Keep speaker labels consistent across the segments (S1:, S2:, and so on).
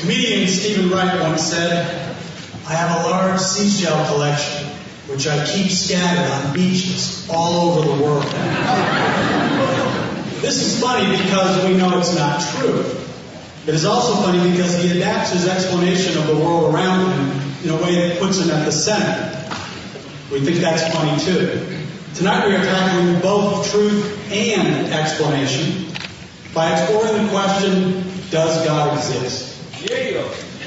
S1: Comedian Stephen Wright once said, "I have a large seashell collection, which I keep scattered on beaches all over the world." This is funny because we know it's not true. It is also funny because he adapts his explanation of the world around him in a way that puts him at the center. We think that's funny too. Tonight we are tackling both truth and explanation by exploring the question, does God exist?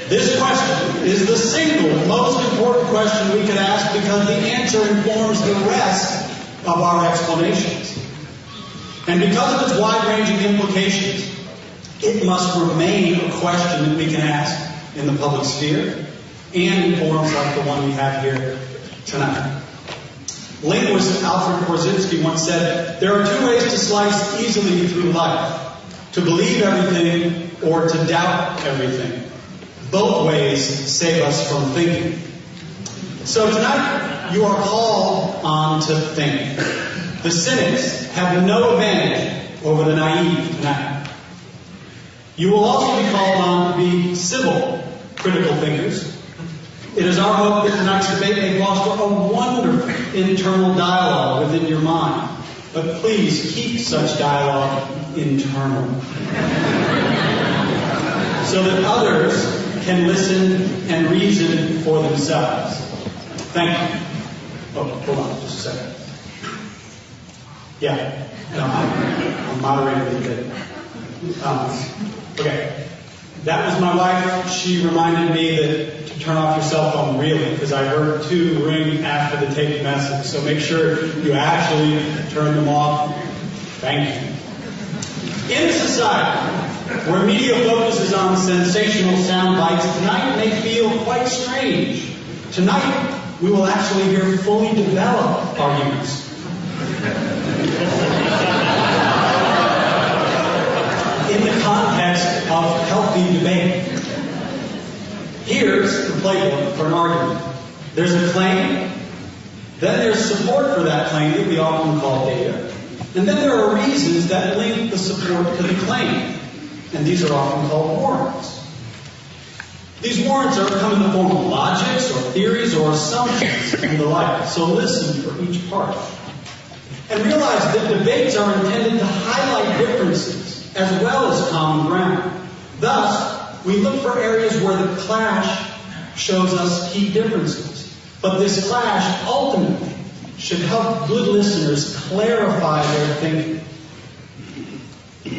S1: This question is the single most important question we can ask because the answer informs the rest of our explanations. And because of its wide-ranging implications, it must remain a question that we can ask in the public sphere and in forums like the one we have here tonight. Linguist Alfred Korzybski once said, "There are two ways to slice easily through life, to believe everything or to doubt everything. Both ways save us from thinking." So tonight, you are called on to think. The cynics have no advantage over the naive tonight. You will also be called on to be civil, critical thinkers. It is our hope that tonight's debate may foster a wonderful internal dialogue within your mind. But please keep such dialogue internal, so that others can listen and reason for themselves. Thank you. Oh, hold on just a second. Yeah, no, I'm moderating the debate. Okay, that was my wife. She reminded me that to turn off your cell phone really, because I heard 2 ring after the taped message. So make sure you actually turn them off. Thank you. In a society where media focuses on sensational sound bites, tonight may feel quite strange. Tonight, we will actually hear fully developed arguments. In the context of healthy debate. Here's the playbook for an argument. There's a claim, then there's support for that claim that we often call data, and then there are reasons that link the support to the claim, and these are often called warrants. These warrants come in the form of logics or theories or assumptions and the like, so listen for each part. And realize that debates are intended to highlight differences as well as common ground. Thus, we look for areas where the clash shows us key differences. But this clash ultimately should help good listeners clarify their thinking.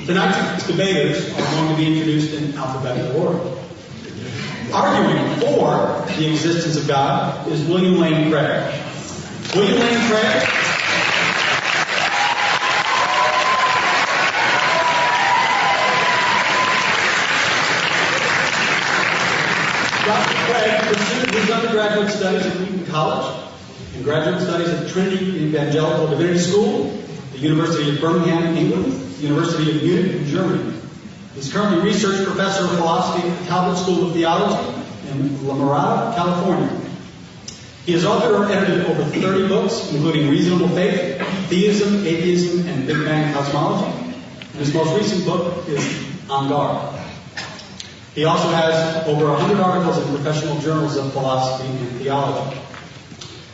S1: Tonight's debaters are going to be introduced in alphabetical order. Arguing for the existence of God is William Lane Craig. William Lane Craig pursued his undergraduate studies at Wheaton College and graduate studies at Trinity Evangelical Divinity School, the University of Birmingham, England, the University of Munich in Germany. He's currently research professor of philosophy at the Talbot School of Theology in La Mirada, California. He has authored or edited over 30 books, including Reasonable Faith, Theism, Atheism, and Big Bang Cosmology. And his most recent book is On Guard. He also has over 100 articles in professional journals of philosophy and theology.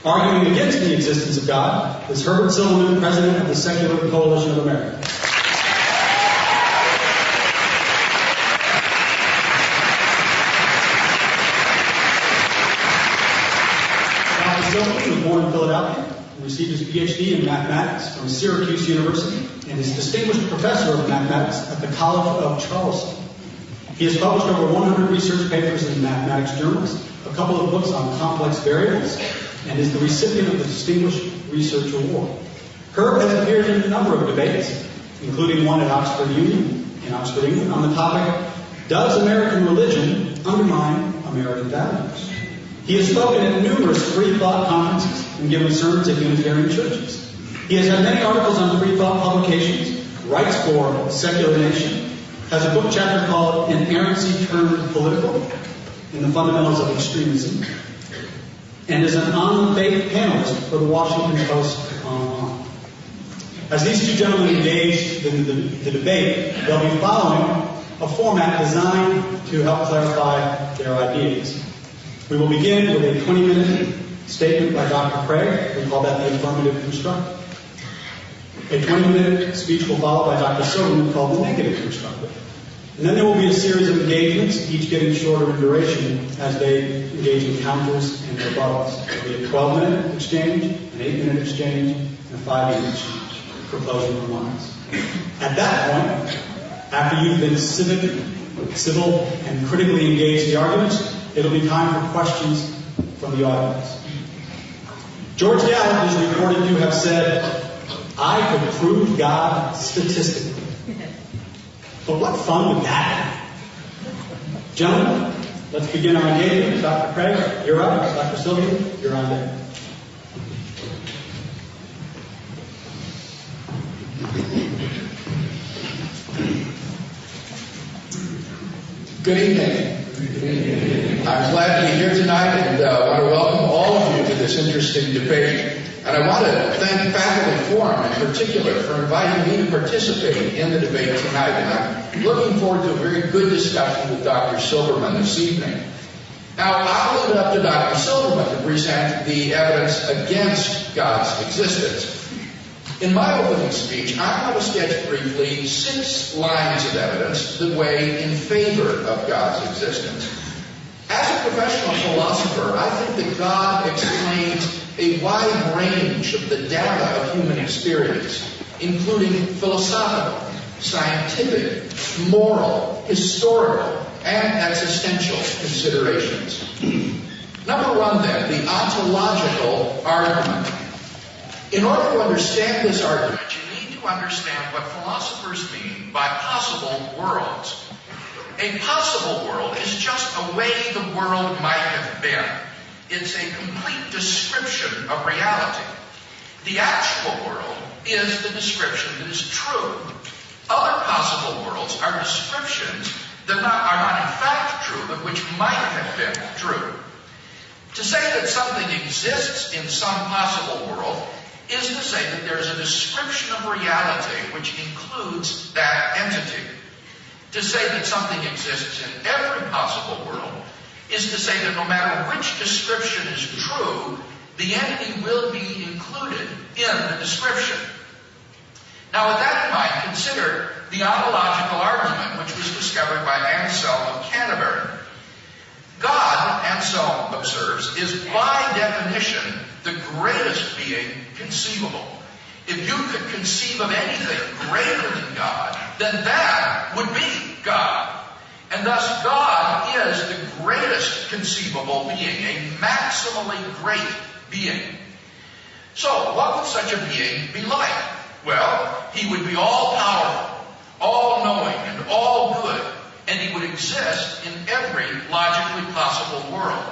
S1: Arguing against the existence of God is Herbert Silverman, president of the Secular Coalition of America. Dr. Silverman was born in Philadelphia and received his PhD in mathematics from Syracuse University and is distinguished professor of mathematics at the College of Charleston. He has published over 100 research papers in mathematics journals, a couple of books on complex variables, and is the recipient of the Distinguished Research Award. Herb has appeared in a number of debates, including one at Oxford Union in Oxford, England, on the topic, "Does American religion undermine American values?" He has spoken at numerous free thought conferences and given sermons at Unitarian churches. He has had many articles on free thought publications, writes for Secular Nation, has a book chapter called Inerrancy Turned Political in the Fundamentals of Extremism, and is an on-the-faith panelist for the Washington Post Online. As these two gentlemen engage in the debate, they'll be following a format designed to help clarify their ideas. We will begin with a 20-minute statement by Dr. Craig. We call that the affirmative constructive. A 20-minute speech will follow by Dr. Silverman called the negative constructive. And then there will be a series of engagements, each getting shorter in duration as they engage in counters and rebuttals. There will be a 12-minute exchange, an 8-minute exchange, and a 5-minute exchange for closing remarks. At that point, after you've been civil, and critically engaged the arguments, it'll be time for questions from the audience. George Gallup is reported to have said, "I could prove God statistically." But what fun would that be? Gentlemen, let's begin our engagement. Dr. Craig, you're up. Dr. Silverman, you're on deck.
S2: Good evening. I'm glad to be here tonight and want to welcome all of you to this interesting debate. And I want to thank Faculty Forum in particular for inviting me to participate in the debate tonight. And I'm looking forward to a very good discussion with Dr. Silverman this evening. Now, I'll leave it up to Dr. Silverman to present the evidence against God's existence. In my opening speech, I want to sketch briefly 6 lines of evidence that weigh in favor of God's existence. As a professional philosopher, I think that God explains a wide range of the data of human experience, including philosophical, scientific, moral, historical, and existential considerations. Number 1, then, the ontological argument. In order to understand this argument, you need to understand what philosophers mean by possible worlds. A possible world is just a way the world might have been. It's a complete description of reality. The actual world is the description that is true. Other possible worlds are descriptions that are not in fact true, but which might have been true. To say that something exists in some possible world is to say that there is a description of reality which includes that entity. To say that something exists in every possible world is to say that no matter which description is true, the entity will be included in the description. Now, with that in mind, consider the ontological argument which was discovered by Anselm of Canterbury. God, Anselm observes, is by definition the greatest being conceivable. If you could conceive of anything greater than God, then that would be God. And thus God is the greatest conceivable being, a maximally great being. So what would such a being be like? Well, he would be all-powerful, all-knowing, and all-good, and he would exist in every logically possible world.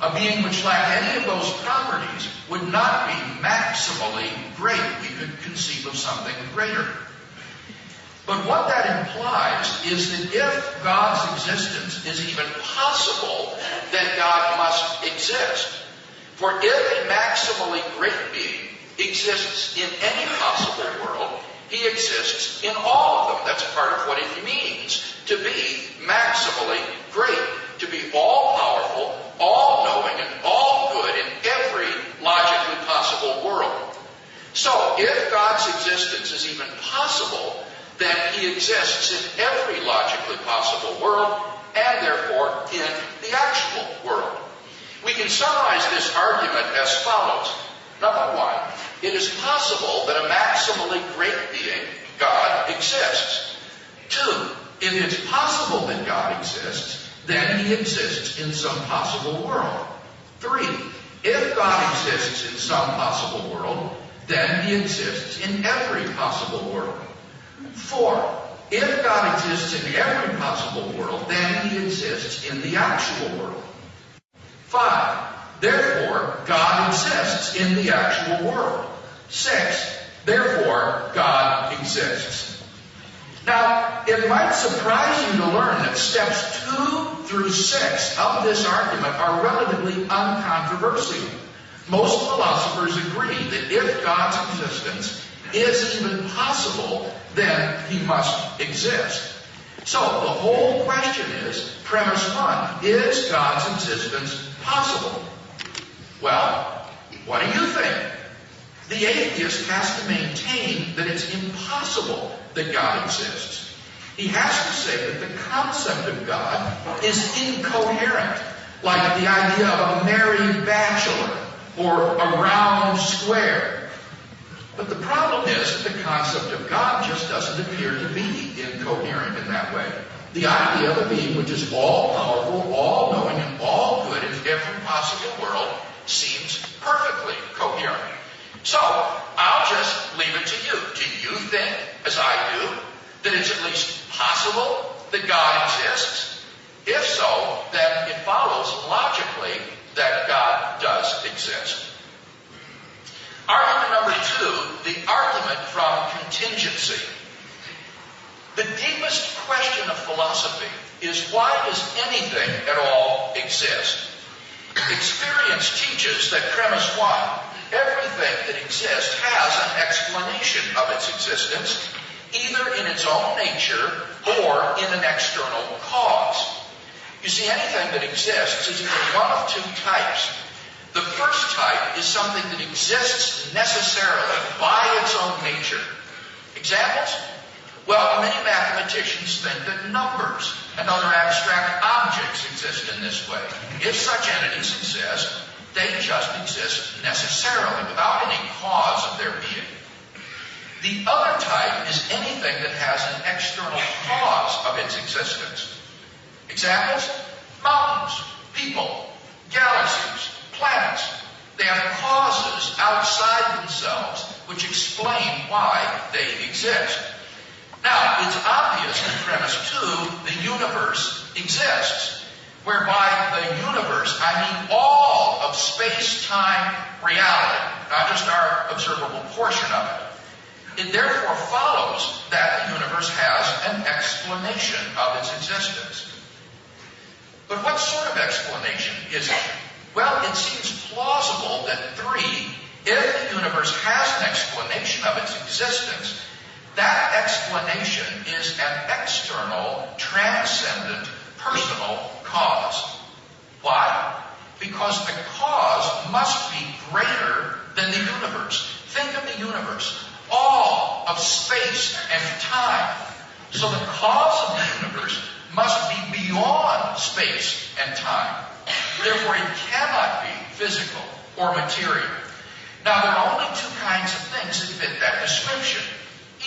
S2: A being which lacked any of those properties would not be maximally great. We could conceive of something greater. But what that implies is that if God's existence is even possible, then God must exist. For if a maximally great being exists in any possible world, he exists in all of them. That's part of what it means to be maximally great, to be all-powerful, all-knowing, and all-good in every logically possible world. So, if God's existence is even possible, then he exists in every logically possible world, and therefore in the actual world. We can summarize this argument as follows. Number 1, it is possible that a maximally great being, God, exists. 2, if it's possible that God exists, then he exists in some possible world. 3, if God exists in some possible world, then he exists in every possible world. 4, if God exists in every possible world, then he exists in the actual world. 5, therefore, God exists in the actual world. 6, therefore, God exists. Now, it might surprise you to learn that steps 2 through 6 of this argument are relatively uncontroversial. Most philosophers agree that if God's existence is even possible, then he must exist. So the whole question is, premise one, is God's existence possible? Well, what do you think? The atheist has to maintain that it's impossible that God exists. He has to say that the concept of God is incoherent, like the idea of a married bachelor or a round square. But the problem is that the concept of God just doesn't appear to be incoherent in that way. The idea of a being which is all-powerful, all-knowing, and all-good in every possible world seems perfectly coherent. So, I'll just leave it to you. Do you think, as I do, that it's at least possible that God exists? If so, then it follows logically that God does exist. Argument number two, the argument from contingency. The deepest question of philosophy is, why does anything at all exist? Experience teaches that premise one, everything that exists has an explanation of its existence, either in its own nature or in an external cause. You see, anything that exists is either one of two types. The first type is something that exists necessarily by its own nature. Examples? Well, many mathematicians think that numbers and other abstract objects exist in this way. If such entities exist, they just exist necessarily, without any cause of their being. The other type is anything that has an external cause of its existence. Examples? Mountains, people, galaxies, planets. They have causes outside themselves which explain why they exist. Now, it's obvious in premise two, the universe exists, whereby the universe, I mean all of space-time reality, not just our observable portion of it. It therefore follows that the universe has an explanation of its existence. But what sort of explanation is it? Well, it seems plausible that three, if the universe has an explanation of its existence, that explanation is an external, transcendent, personal cause. Why? Because the cause must be greater than the universe. Think of the universe, all of space and time. So the cause of the universe must be beyond space and time. Therefore, it cannot be physical or material. Now, there are only two kinds of things that fit that description.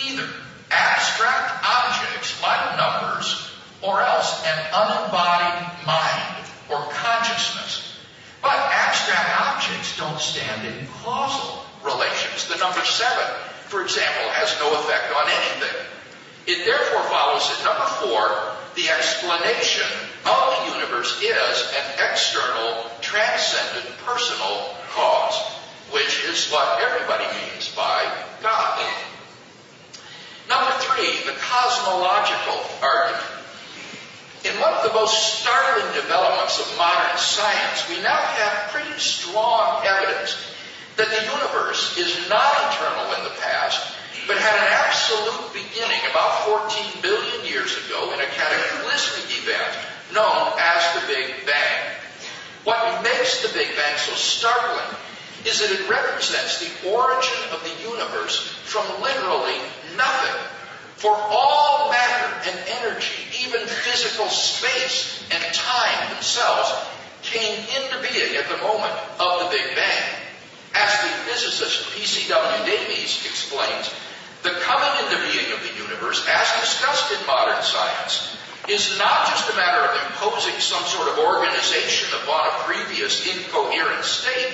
S2: Either abstract objects like numbers, or else an unembodied mind or consciousness. But abstract objects don't stand in causal relations. The number 7, for example, has no effect on anything. It therefore follows that number 4, the explanation of the universe is an external, transcendent, personal cause, which is what everybody means by God. Number 3, the cosmological argument. In one of the most startling developments of modern science, we now have pretty strong evidence that the universe is not eternal in the past, but had an absolute beginning about 14 billion years ago in a cataclysmic event known as the Big Bang. What makes the Big Bang so startling is that it represents the origin of the universe from literally nothing. For all matter and energy, even physical space and time themselves, came into being at the moment of the Big Bang. As the physicist P.C.W. Davies explains, the coming into being of the universe, as discussed in modern science, is not just a matter of imposing some sort of organization upon a previous incoherent state,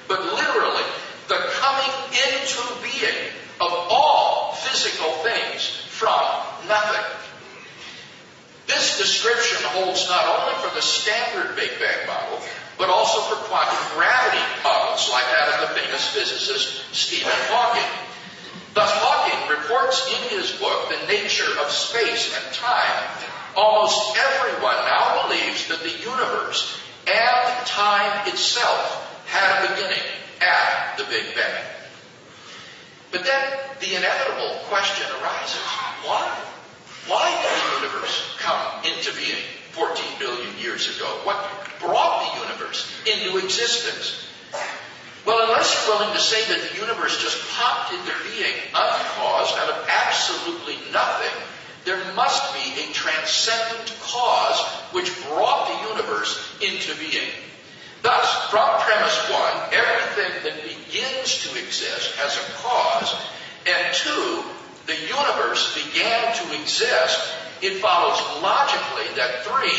S2: but literally the coming into being of all physical things from nothing. This description holds not only for the standard Big Bang model, but also for quantum gravity models like that of the famous physicist Stephen Hawking. Thus, Hawking reports in his book, The Nature of Space and Time, almost everyone now believes that the universe and time itself had a beginning at the Big Bang. But then the inevitable question arises, why? Why did the universe to say that the universe just popped into being uncaused out of absolutely nothing, there must be a transcendent cause which brought the universe into being. Thus, from premise 1, everything that begins to exist has a cause, and 2, the universe began to exist. It follows logically that 3,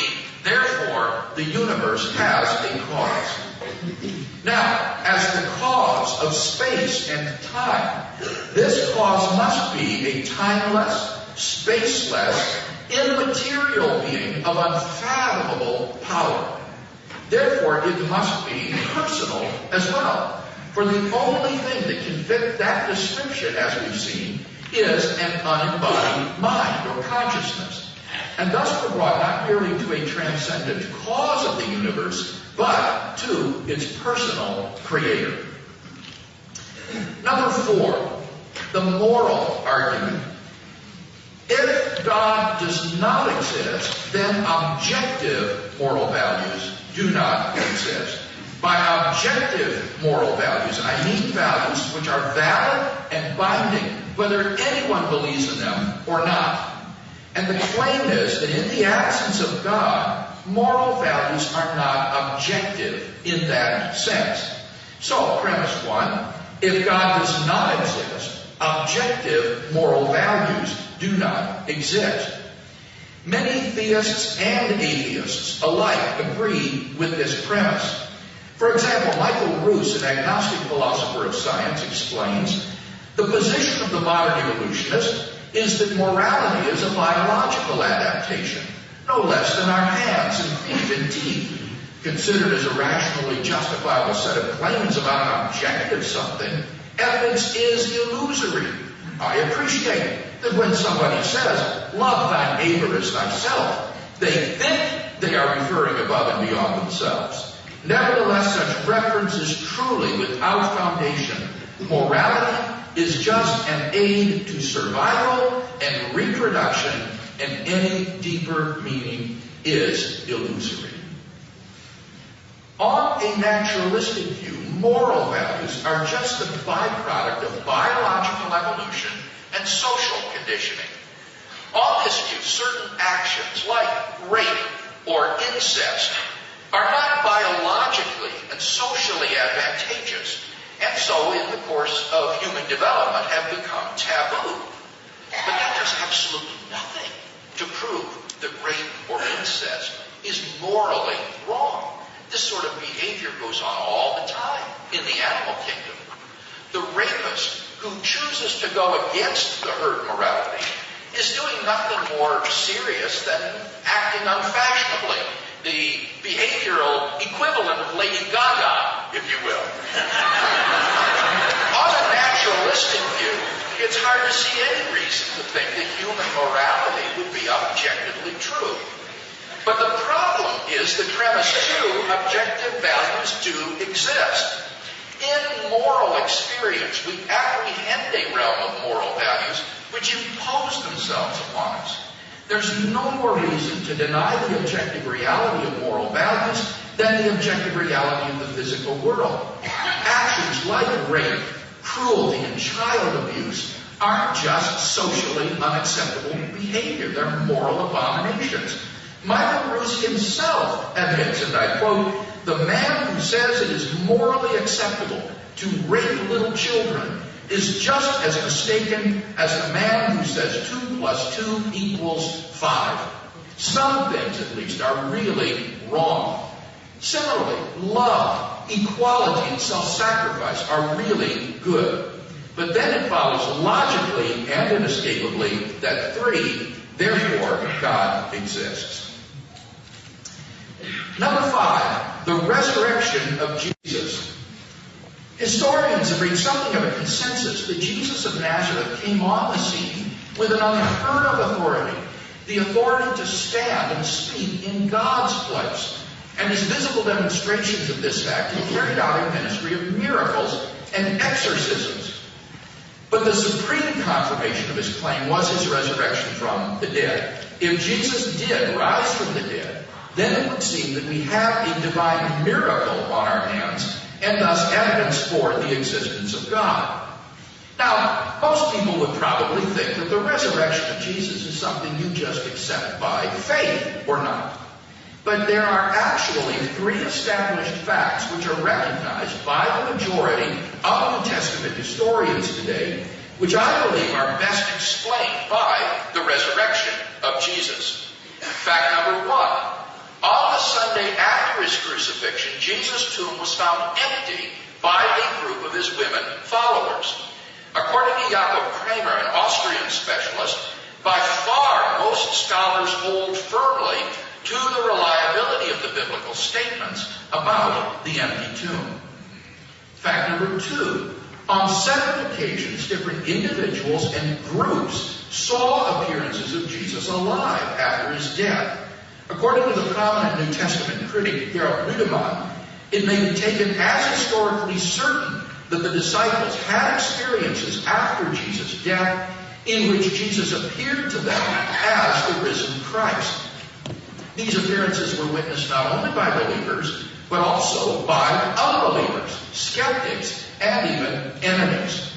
S2: therefore, the universe has a cause. Now, as the cause of space and time, this cause must be a timeless, spaceless, immaterial being of unfathomable power. Therefore, it must be personal as well. For the only thing that can fit that description, as we've seen, is an unembodied mind or consciousness. And thus we're brought not merely to a transcendent cause of the universe, but to its personal creator. Number 4, the moral argument. If God does not exist, then objective moral values do not exist. By objective moral values, I mean values which are valid and binding, whether anyone believes in them or not. And the claim is that in the absence of God, moral values are not objective in that sense. So, premise 1, if God does not exist, objective moral values do not exist. Many theists and atheists alike agree with this premise. For example, Michael Roos, an agnostic philosopher of science, explains, the position of the modern evolutionist is that morality is a biological adaptation, no less than our hands and feet and teeth. Considered as a rationally justifiable set of claims about an objective something, evidence is illusory. I appreciate that when somebody says, love thy neighbor as thyself, they think they are referring above and beyond themselves. Nevertheless, such reference is truly without foundation. Morality is just an aid to survival and reproduction, and any deeper meaning is illusory. On a naturalistic view, moral values are just the byproduct of biological evolution and social conditioning. On this view, certain actions like rape or incest are not biologically and socially advantageous, and so in the course of human development have become taboo. But that does absolutely nothing to prove that rape or incest is morally wrong. This sort of behavior goes on all the time in the animal kingdom. The rapist who chooses to go against the herd morality is doing nothing more serious than acting unfashionably, the behavioral equivalent of Lady Gaga, if you will. On a naturalistic view, it's hard to see any reason to think that human morality would be objectively true. But the problem is that premise 2, objective values do exist. In moral experience, we apprehend a realm of moral values which impose themselves upon us. There's no more reason to deny the objective reality of moral values than the objective reality of the physical world. Actions like rape, cruelty, and child abuse aren't just socially unacceptable behavior. They're moral abominations. Michael Roos himself admits, and I quote, the man who says it is morally acceptable to rape little children is just as mistaken as the man who says 2 + 2 equals 5. Some things, at least, are really wrong. Similarly, love, equality, and self-sacrifice are really good. But then it follows logically and inescapably that 3, therefore, God exists. Number 5, the resurrection of Jesus. Historians have reached something of a consensus that Jesus of Nazareth came on the scene with an unheard of authority, the authority to stand and speak in God's place. And his visible demonstrations of this fact, he carried out a ministry of miracles and exorcisms. But the supreme confirmation of his claim was his resurrection from the dead. If Jesus did rise from the dead, then it would seem that we have a divine miracle on our hands, and thus evidence for the existence of God. Now, most people would probably think that the resurrection of Jesus is something you just accept by faith or not. But there are actually 3 established facts which are recognized by the majority of New Testament historians today, which I believe are best explained by the resurrection of Jesus. Fact number 1. On the Sunday after his crucifixion, Jesus' tomb was found empty by a group of his women followers. According to Jakob Kramer, an Austrian specialist, by far most scholars hold firmly to the reliability of the biblical statements about the empty tomb. Fact number 2. On several occasions, different individuals and groups saw appearances of Jesus alive after his death. According to the prominent New Testament critic Gerald Ludemann, it may be taken as historically certain that the disciples had experiences after Jesus' death in which Jesus appeared to them as the risen Christ. These appearances were witnessed not only by believers, but also by unbelievers, skeptics, and even enemies.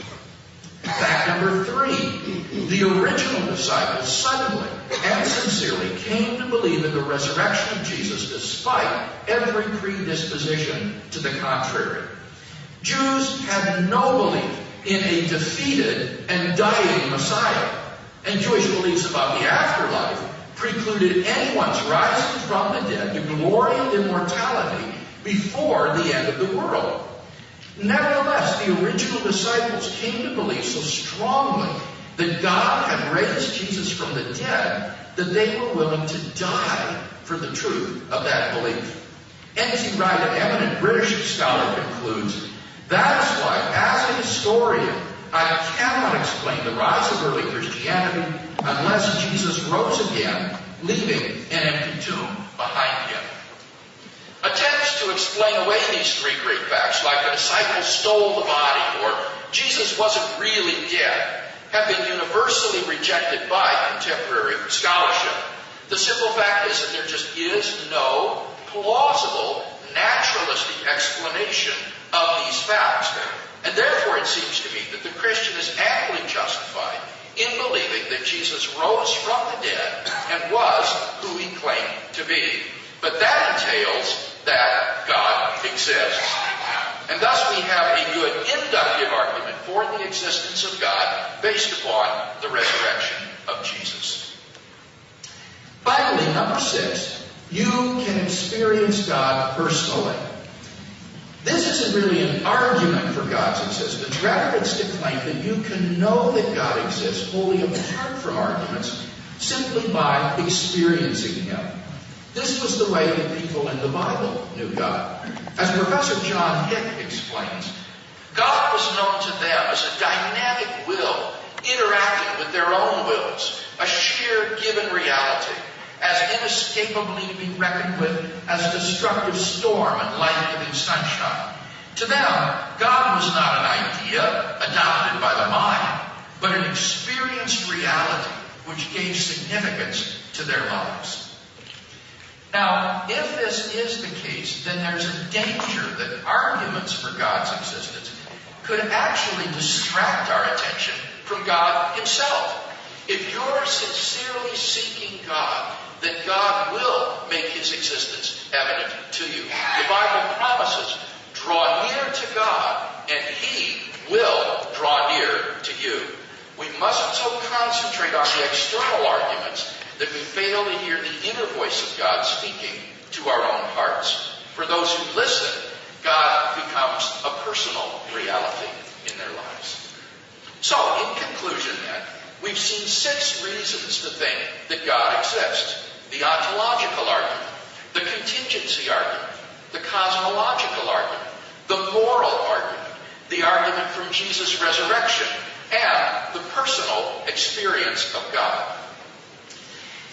S2: Fact number 3. The original disciples suddenly and sincerely came to believe in the resurrection of Jesus despite every predisposition to the contrary. Jews had no belief in a defeated and dying Messiah, and Jewish beliefs about the afterlife precluded anyone's rising from the dead to glory and immortality before the end of the world. Nevertheless, the original disciples came to believe so strongly that God had raised Jesus from the dead that they were willing to die for the truth of that belief. N.T. Wright, an eminent British scholar, concludes, "That is why, as a historian, I cannot explain the rise of early Christianity unless Jesus rose again, leaving an empty tomb behind him." Attempts to explain away these 3 great facts, like the disciples stole the body or Jesus wasn't really dead, have been universally rejected by contemporary scholarship. The simple fact is that there just is no plausible, naturalistic explanation of these facts. And therefore it seems to me that the Christian is amply justified in believing that Jesus rose from the dead and was who he claimed to be. But that entails that God exists. And thus we have a good inductive argument for the existence of God based upon the resurrection of Jesus. Finally, number 6, you can experience God personally. This isn't really an argument for God's existence. Rather, it's to claim that you can know that God exists wholly apart from arguments simply by experiencing him. This was the way that people in the Bible knew God. As Professor John Hick explains, God was known to them as a dynamic will interacting with their own wills, a sheer given reality, as inescapably to be reckoned with as destructive storm and life-giving sunshine. To them, God was not an idea adopted by the mind, but an experienced reality which gave significance to their lives. Now, if this is the case, then there's a danger that arguments for God's existence could actually distract our attention from God himself. If you're sincerely seeking God, then God will make his existence evident to you. The Bible promises, draw near to God, and he will draw near to you. We mustn't so concentrate on the external arguments that we fail to hear the inner voice of God speaking to our own hearts. For those who listen, God becomes a personal reality in their lives. So, in conclusion then, we've seen 6 reasons to think that God exists. The ontological argument, the contingency argument, the cosmological argument, the moral argument, the argument from Jesus' resurrection, and the personal experience of God.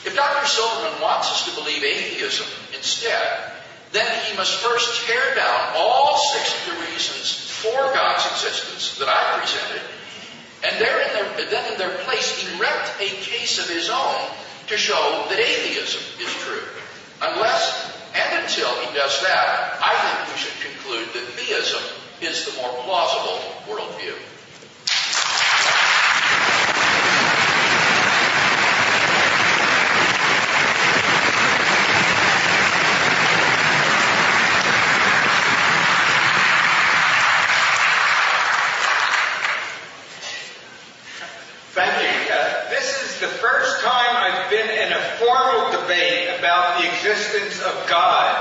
S2: If Dr. Silverman wants us to believe atheism instead, then he must first tear down all 6 of the reasons for God's existence that I presented, and then in their place erect a case of his own to show that atheism is true. Unless and until he does that, I think we should conclude that theism is the more plausible worldview.
S3: Thank you. This is the first time I've been in a formal debate about the existence of God,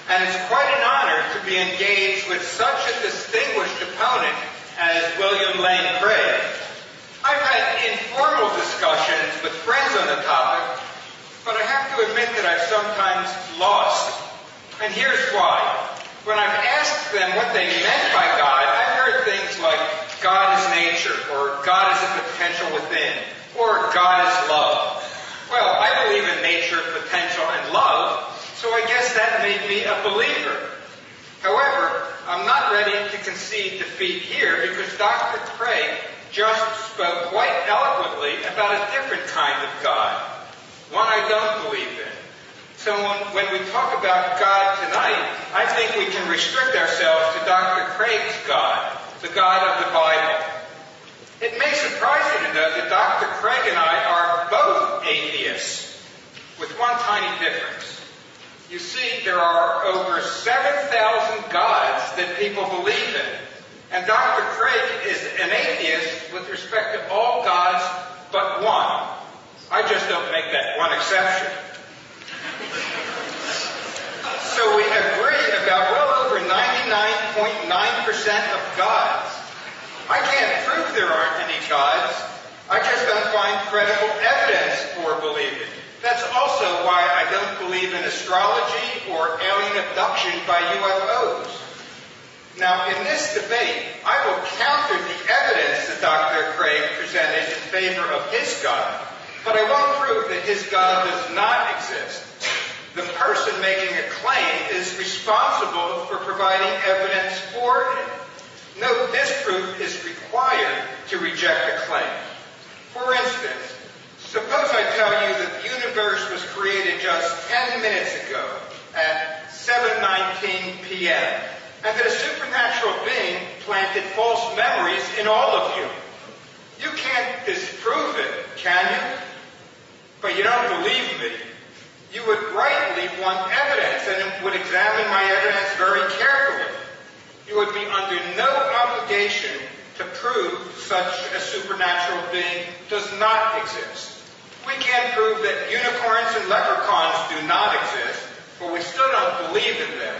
S3: and it's quite an honor to be engaged with such a distinguished opponent as William Lane Craig. I've had informal discussions with friends on the topic, but I have to admit that I've sometimes lost. And here's why. When I've asked them what they meant by God, I've heard things like God is nature, or God is a potential within, or God is love. Well, I believe in nature, potential, and love, so I guess that made me a believer. However, I'm not ready to concede defeat here because Dr. Craig just spoke quite eloquently about a different kind of God, one I don't believe in. So when we talk about God tonight, I think we can restrict ourselves to Dr. Craig's God, the God of the Bible. It may surprise you to know that Dr. Craig and I are both atheists, with one tiny difference. You see, there are over 7,000 gods that people believe in, and Dr. Craig is an atheist with respect to all gods but one. I just don't make that one exception. So we agree about well over 99.9% of gods. I can't prove there aren't any gods. I just don't find credible evidence for believing. That's also why I don't believe in astrology or alien abduction by UFOs. Now, in this debate, I will counter the evidence that Dr. Craig presented in favor of his God, but I won't prove that his God does not exist. The person making a claim is responsible for providing evidence for it. No disproof is required to reject a claim. For instance, suppose I tell you that the universe was created just 10 minutes ago at 7:19 p.m., and that a supernatural being planted false memories in all of you. You can't disprove it, can you? But you don't believe me. You would rightly want evidence and would examine my evidence very carefully. You would be under no obligation to prove such a supernatural being does not exist. We can't prove that unicorns and leprechauns do not exist, but we still don't believe in them.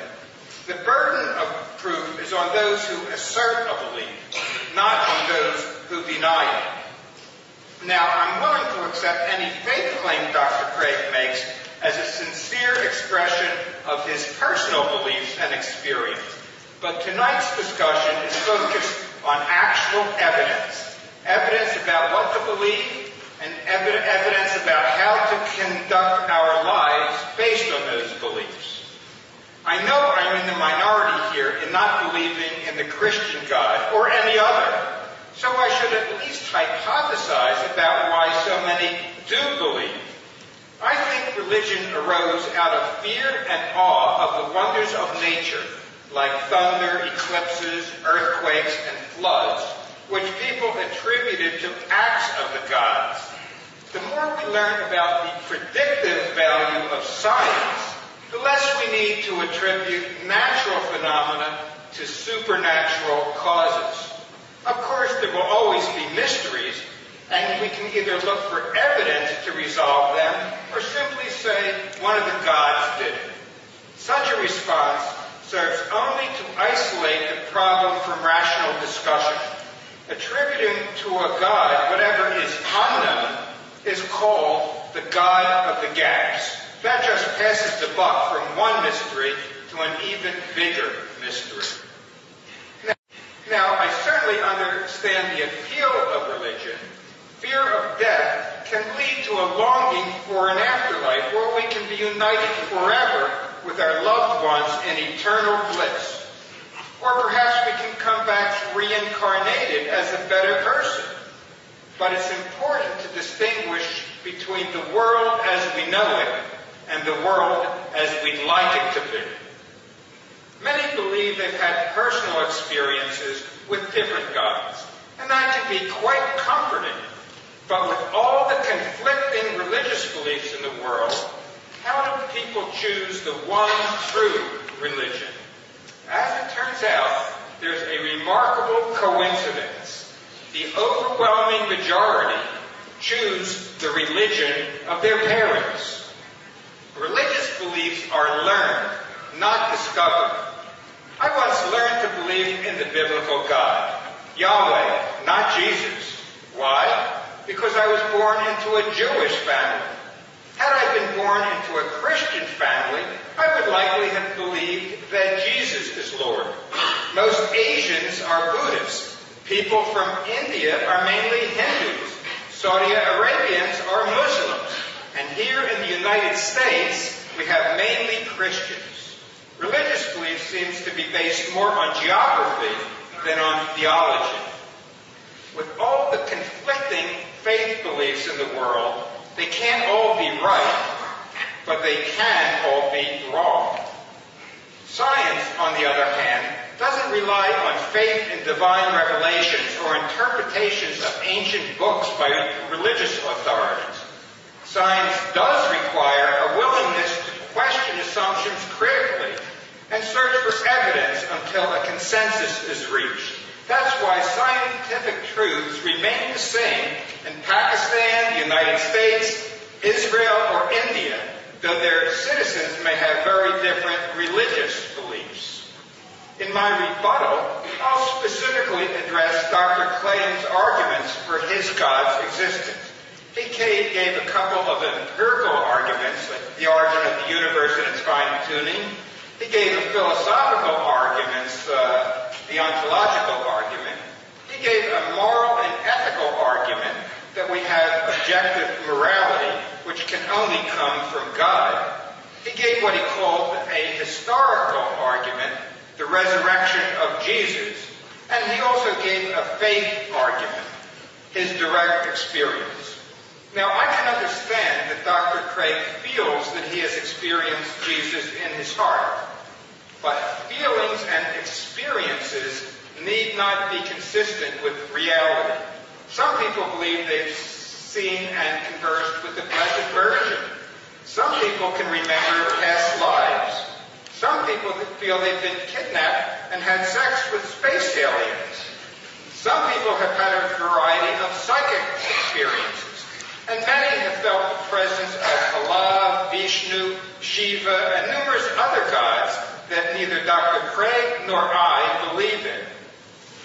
S3: The burden of proof is on those who assert a belief, not on those who deny it. Now, I'm willing to accept any faith claim Dr. Craig makes as a sincere expression of his personal beliefs and experience. But tonight's discussion is focused on actual evidence. Evidence about what to believe and evidence about how to conduct our lives based on those beliefs. I know I'm in the minority here in not believing in the Christian God or any other, so I should at least hypothesize about why so many do believe. I think religion arose out of fear and awe of the wonders of nature, like thunder, eclipses, earthquakes, and floods, which people attributed to acts of the gods. The more we learn about the predictive value of science, the less we need to attribute natural phenomena to supernatural causes. Of course, there will always be mysteries, and we can either look for evidence to resolve them or simply say one of the gods did it. Such a response serves only to isolate the problem from rational discussion. Attributing to a god whatever is unknown is called the God of the gaps. That just passes the buck from one mystery to an even bigger mystery. Now, I certainly understand the appeal of religion. Fear of death can lead to a longing for an afterlife where we can be united forever with our loved ones in eternal bliss. Or perhaps we can come back reincarnated as a better person. But it's important to distinguish between the world as we know it and the world as we'd like it to be. Many believe they've had personal experiences with different gods, and that can be quite comforting. But with all the conflicting religious beliefs in the world, how do people choose the one true religion? As it turns out, there's a remarkable coincidence. The overwhelming majority choose the religion of their parents. Religious beliefs are learned, not discovered. I once learned to believe in the biblical God, Yahweh, not Jesus. Why? Because I was born into a Jewish family. Had I been born into a Christian family, I would likely have believed that Jesus is Lord. Most Asians are Buddhists. People from India are mainly Hindus. Saudi Arabians are Muslims. And here in the United States, we have mainly Christians. Religious belief seems to be based more on geography than on theology. With all the conflicting faith beliefs in the world, they can't all be right, but they can all be wrong. Science, on the other hand, doesn't rely on faith in divine revelations or interpretations of ancient books by religious authorities. Science does require a willingness to question assumptions critically and search for evidence until a consensus is reached. That's why scientific truths remain the same in Pakistan, the United States, Israel, or India, though their citizens may have very different religious beliefs. In my rebuttal, I'll specifically address Dr. Clayton's arguments for his God's existence. He gave a couple of empirical arguments, like the origin of the universe and its fine-tuning. He gave a philosophical arguments, the ontological argument. He gave a moral and ethical argument that we have objective morality, which can only come from God. He gave what he called a historical argument, the resurrection of Jesus. And he also gave a faith argument, his direct experience. Now, I can understand that Dr. Craig feels that he has experienced Jesus in his heart. But feelings and experiences need not be consistent with reality. Some people believe they've seen and conversed with the Blessed Virgin. Some people can remember past lives. Some people feel they've been kidnapped and had sex with space aliens. Some people have had a variety of psychic experiences. And many have felt the presence of Allah, Vishnu, Shiva, and numerous other gods that neither Dr. Craig nor I believe in.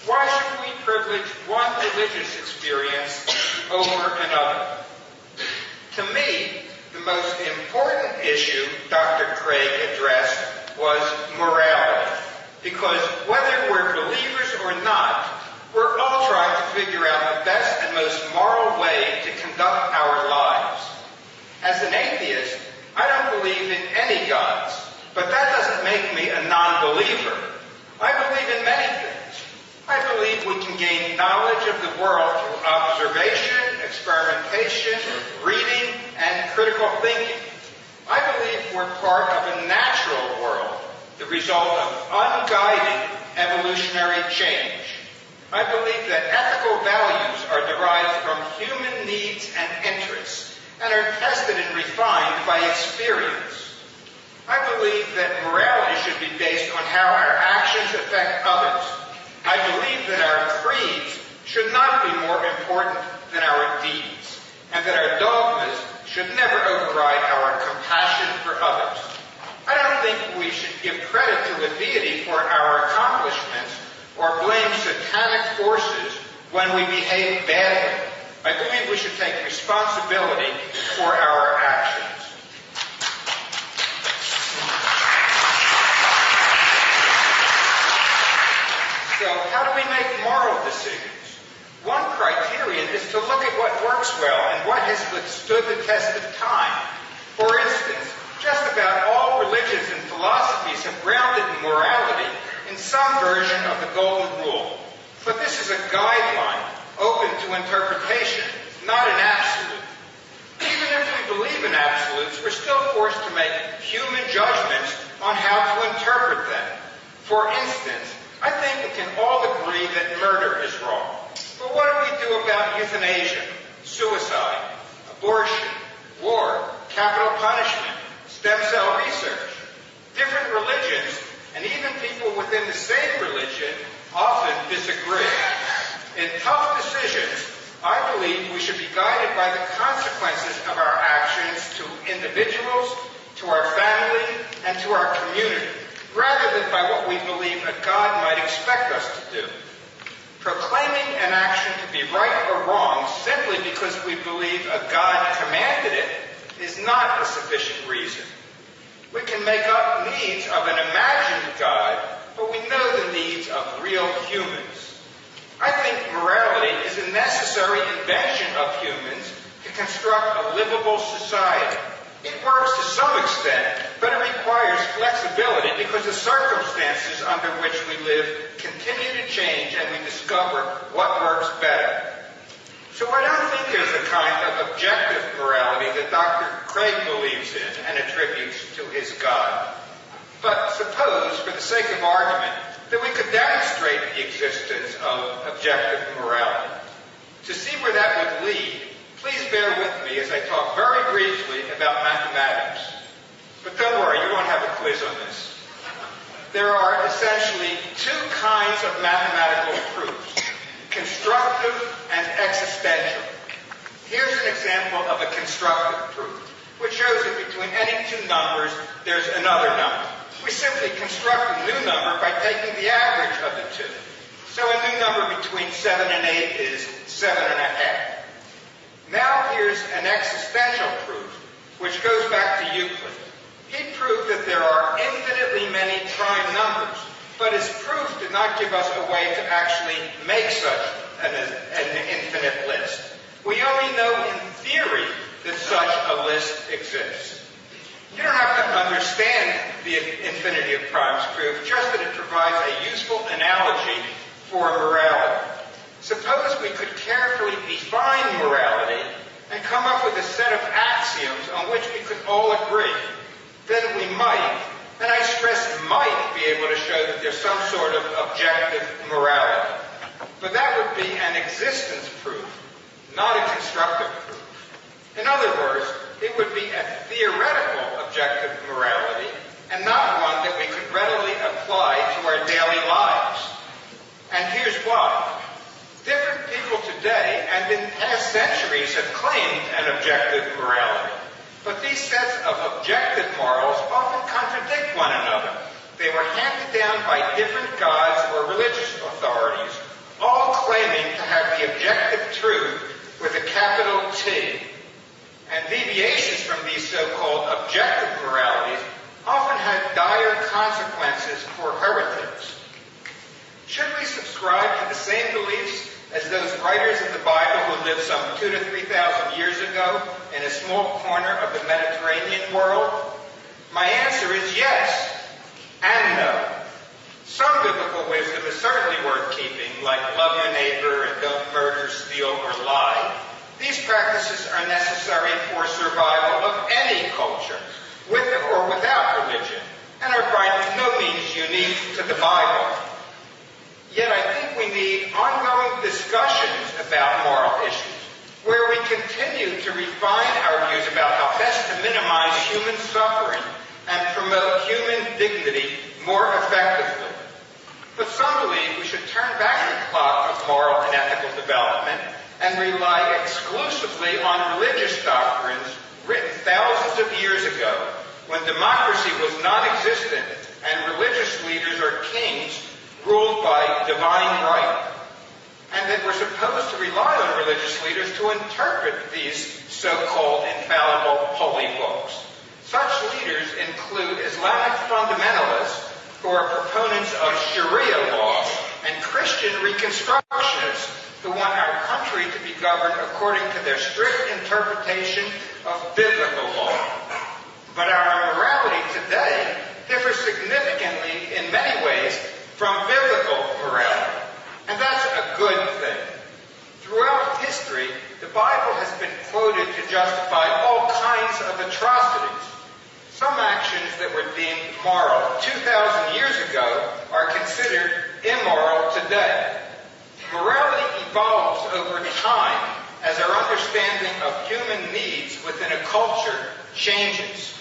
S3: Why should we privilege one religious experience over another? To me, the most important issue Dr. Craig addressed was morality. Because whether we're believers or not, we're all trying to figure out the best and most moral way to conduct our lives. As an atheist, I don't believe in any gods. But that doesn't make me a non-believer. I believe in many things. I believe we can gain knowledge of the world through observation, experimentation, reading, and critical thinking. I believe we're part of a natural world, the result of unguided evolutionary change. I believe that ethical values are derived from human needs and interests and are tested and refined by experience. I believe that morality should be based on how our actions affect others. I believe that our creeds should not be more important than our deeds, and that our dogmas should never override our compassion for others. I don't think we should give credit to a deity for our accomplishments or blame satanic forces when we behave badly. I believe we should take responsibility for our actions. So how do we make moral decisions? One criterion is to look at what works well and what has withstood the test of time. For instance, just about all religions and philosophies have grounded morality in some version of the Golden Rule. But this is a guideline, open to interpretation, not an absolute. Even if we believe in absolutes, we're still forced to make human judgments on how to interpret them. For instance, I think we can all agree that murder is wrong. But what do we do about euthanasia, suicide, abortion, war, capital punishment, stem cell research? Different religions, and even people within the same religion, often disagree. In tough decisions, I believe we should be guided by the consequences of our actions to individuals, to our family, and to our community, rather than by what we believe a God might expect us to do. Proclaiming an action to be right or wrong simply because we believe a God commanded it is not a sufficient reason. We can make up needs of an imagined God, but we know the needs of real humans. I think morality is a necessary invention of humans to construct a livable society. It works to some extent, but it requires flexibility because the circumstances under which we live continue to change and we discover what works better. So I don't think there's a kind of objective morality that Dr. Craig believes in and attributes to his God. But suppose, for the sake of argument, that we could demonstrate the existence of objective morality. To see where that would lead, please bear with me as I talk very briefly about mathematics. But don't worry, you won't have a quiz on this. There are essentially two kinds of mathematical proofs, constructive and existential. Here's an example of a constructive proof, which shows that between any two numbers, there's another number. We simply construct a new number by taking the average of the two. So a new number between 7 and 8 is 7.5. Now here's an existential proof, which goes back to Euclid. He proved that there are infinitely many prime numbers, but his proof did not give us a way to actually make such an infinite list. We only know in theory that such a list exists. You don't have to understand the infinity of primes proof, just that it provides a useful analogy for morality. Suppose we could carefully define morality and come up with a set of axioms on which we could all agree. Then we might, and I stress might, be able to show that there's some sort of objective morality. But that would be an existence proof, not a constructive proof. In other words, it would be a theoretical objective morality and not one that we could readily apply to our daily lives. And here's why. Different people today and in past centuries have claimed an objective morality. But these sets of objective morals often contradict one another. They were handed down by different gods or religious authorities, all claiming to have the objective truth with a capital T. And deviations from these so-called objective moralities often have dire consequences for heretics. Should we subscribe to the same beliefs as those writers of the Bible who lived some 2,000 to 3,000 years ago in a small corner of the Mediterranean world? My answer is yes and no. Some biblical wisdom is certainly worth keeping, like love your neighbor and don't murder, steal, or lie. These practices are necessary for survival of any culture, with or without religion, and are by no means unique to the Bible. Yet I think we need ongoing discussions about moral issues, where we continue to refine our views about how best to minimize human suffering and promote human dignity more effectively. But some believe we should turn back the clock of moral and ethical development and rely exclusively on religious doctrines written thousands of years ago, when democracy was non-existent and religious leaders or kings ruled by divine right, and that we're supposed to rely on religious leaders to interpret these so-called infallible holy books. Such leaders include Islamic fundamentalists, who are proponents of Sharia law, and Christian reconstructionists, who want our country to be governed according to their strict interpretation of biblical law. But our morality today differs significantly in many ways from biblical morality. And that's a good thing. Throughout history, the Bible has been quoted to justify all kinds of atrocities. Some actions that were deemed moral 2,000 years ago are considered immoral today. Morality evolves over time as our understanding of human needs within a culture changes.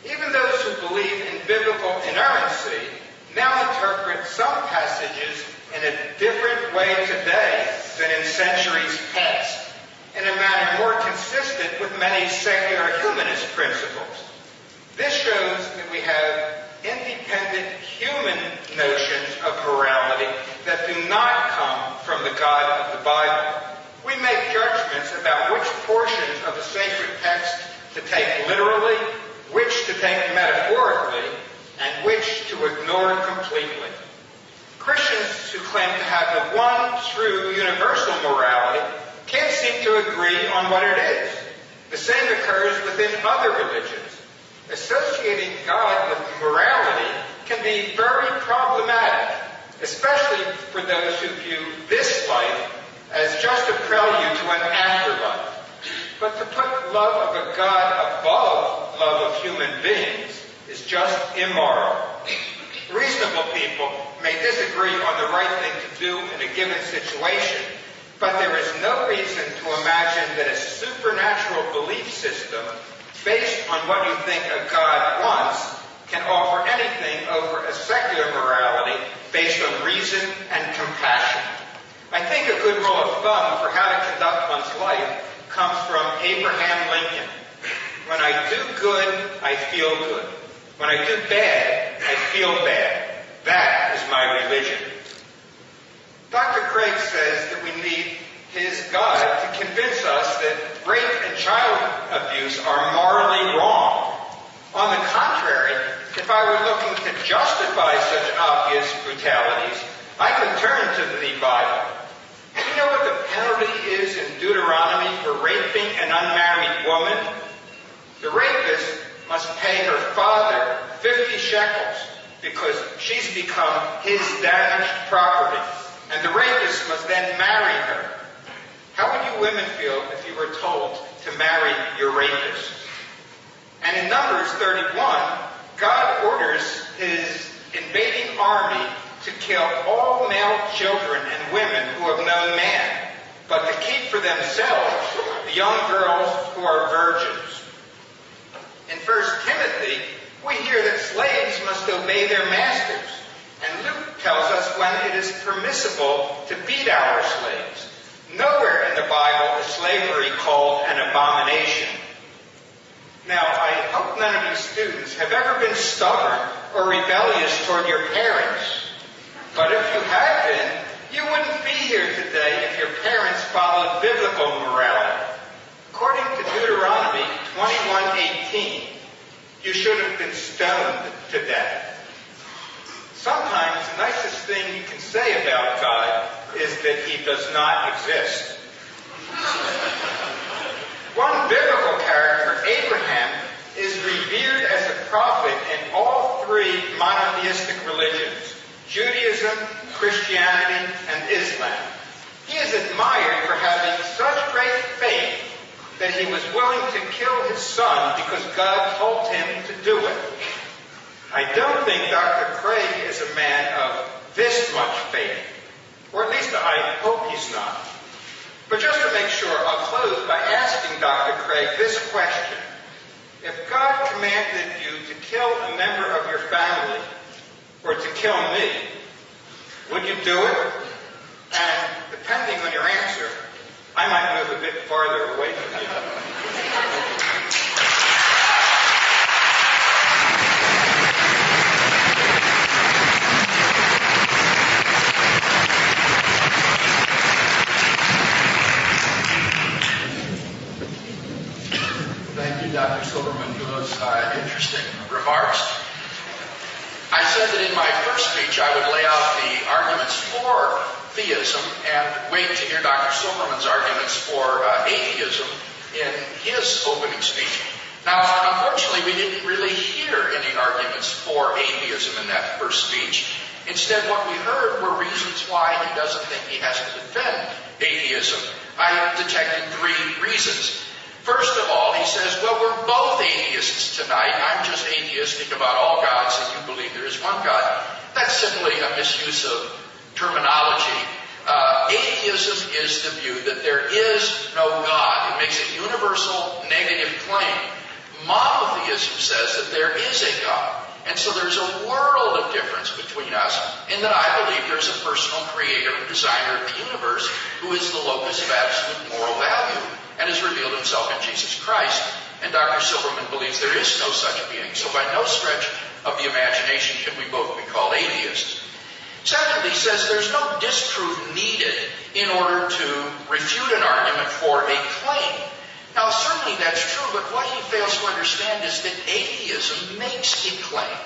S3: Even those who believe in biblical inerrancy now interpret some passages in a different way today than in centuries past, in a manner more consistent with many secular humanist principles. This shows that we have independent human notions of morality that do not come from the God of the Bible. We make judgments about which portions of the sacred text to take literally, which to take metaphorically, and which to ignore completely. Christians who claim to have the one true universal morality can't seem to agree on what it is. The same occurs within other religions. Associating God with morality can be very problematic, especially for those who view this life as just a prelude to an afterlife. But to put love of a God above love of human beings is just immoral. Reasonable people may disagree on the right thing to do in a given situation, but there is no reason to imagine that a supernatural belief system based on what you think a God wants can offer anything over a secular morality based on reason and compassion. I think a good rule of thumb for how to conduct one's life comes from Abraham Lincoln. When I do good, I feel good. When I do bad, I feel bad. That is my religion. Dr. Craig says that we need his God to convince us that rape and child abuse are morally wrong. On the contrary, if I were looking to justify such obvious brutalities, I could turn to the Bible. Do you know what the penalty is in Deuteronomy for raping an unmarried woman? The rapist must pay her father 50 shekels because she's become his damaged property, and the rapist must then marry her. How would you women feel if you were told to marry your rapist? And in Numbers 31, God orders his invading army to kill all male children and women who have known man, but to keep for themselves the young girls who are virgins. In 1 Timothy, we hear that slaves must obey their masters, and Luke tells us when it is permissible to beat our slaves. Nowhere in the Bible is slavery called an abomination. Now, I hope none of you students have ever been stubborn or rebellious toward your parents. But if you have been, you wouldn't be here today if your parents followed biblical morality. According to Deuteronomy 21:18, you should have been stoned to death. Sometimes the nicest thing you can say about God is that he does not exist. One biblical character, Abraham, is revered as a prophet in all three monotheistic religions, Judaism, Christianity, and Islam. He is admired for having such great faith that he was willing to kill his son because God told him to do it. I don't think Dr. Craig is a man of this much faith. Or at least I hope he's not. But just to make sure, I'll close by asking Dr. Craig this question. If God commanded you to kill a member of your family, or to kill me, would you do it? And depending on your answer, I might move a bit farther away from you.
S2: Thank you, Dr. Silverman, for those interesting remarks. I said that in my first speech I would lay out the arguments for theism and wait to hear Dr. Silverman's arguments for atheism in his opening speech. Now, unfortunately, we didn't really hear any arguments for atheism in that first speech. Instead, what we heard were reasons why he doesn't think he has to defend atheism. I detected three reasons. First of all, he says, well, we're both atheists tonight. I'm just atheistic about all gods, and you believe there is one God. That's simply a misuse of terminology. Atheism is the view that there is no God. It makes a universal negative claim. Monotheism says that there is a God. And so there's a world of difference between us, in that I believe there's a personal creator and designer of the universe who is the locus of absolute moral value and has revealed himself in Jesus Christ. And Dr. Silverman believes there is no such being. So by no stretch of the imagination can we both be called atheists. Secondly, he says there's no disproof needed in order to refute an argument for a claim. Now, certainly that's true, but what he fails to understand is that atheism makes a claim.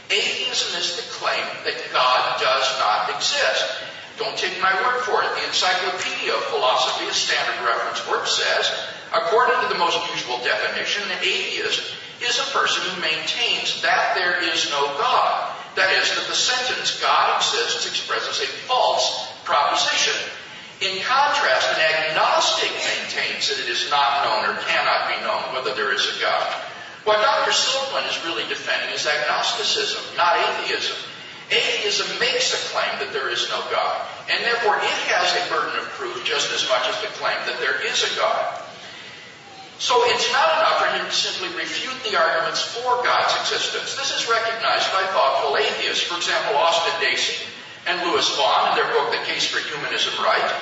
S2: Atheism is the claim that God does not exist. Don't take my word for it. The Encyclopedia of Philosophy, a standard reference work, says, according to the most usual definition, an atheist is a person who maintains that there is no God. That is, that the sentence God exists expresses a false proposition. In contrast, an agnostic maintains that it is not known or cannot be known whether there is a God. What Dr. Silverman is really defending is agnosticism, not atheism. Atheism makes a claim that there is no God, and therefore it has a burden of proof just as much as the claim that there is a God. So it's not enough for him to simply refute the arguments for God's existence. This is recognized by thoughtful atheists. For example, Austin Dacey and Louis Vaughan in their book, The Case for Humanism, write,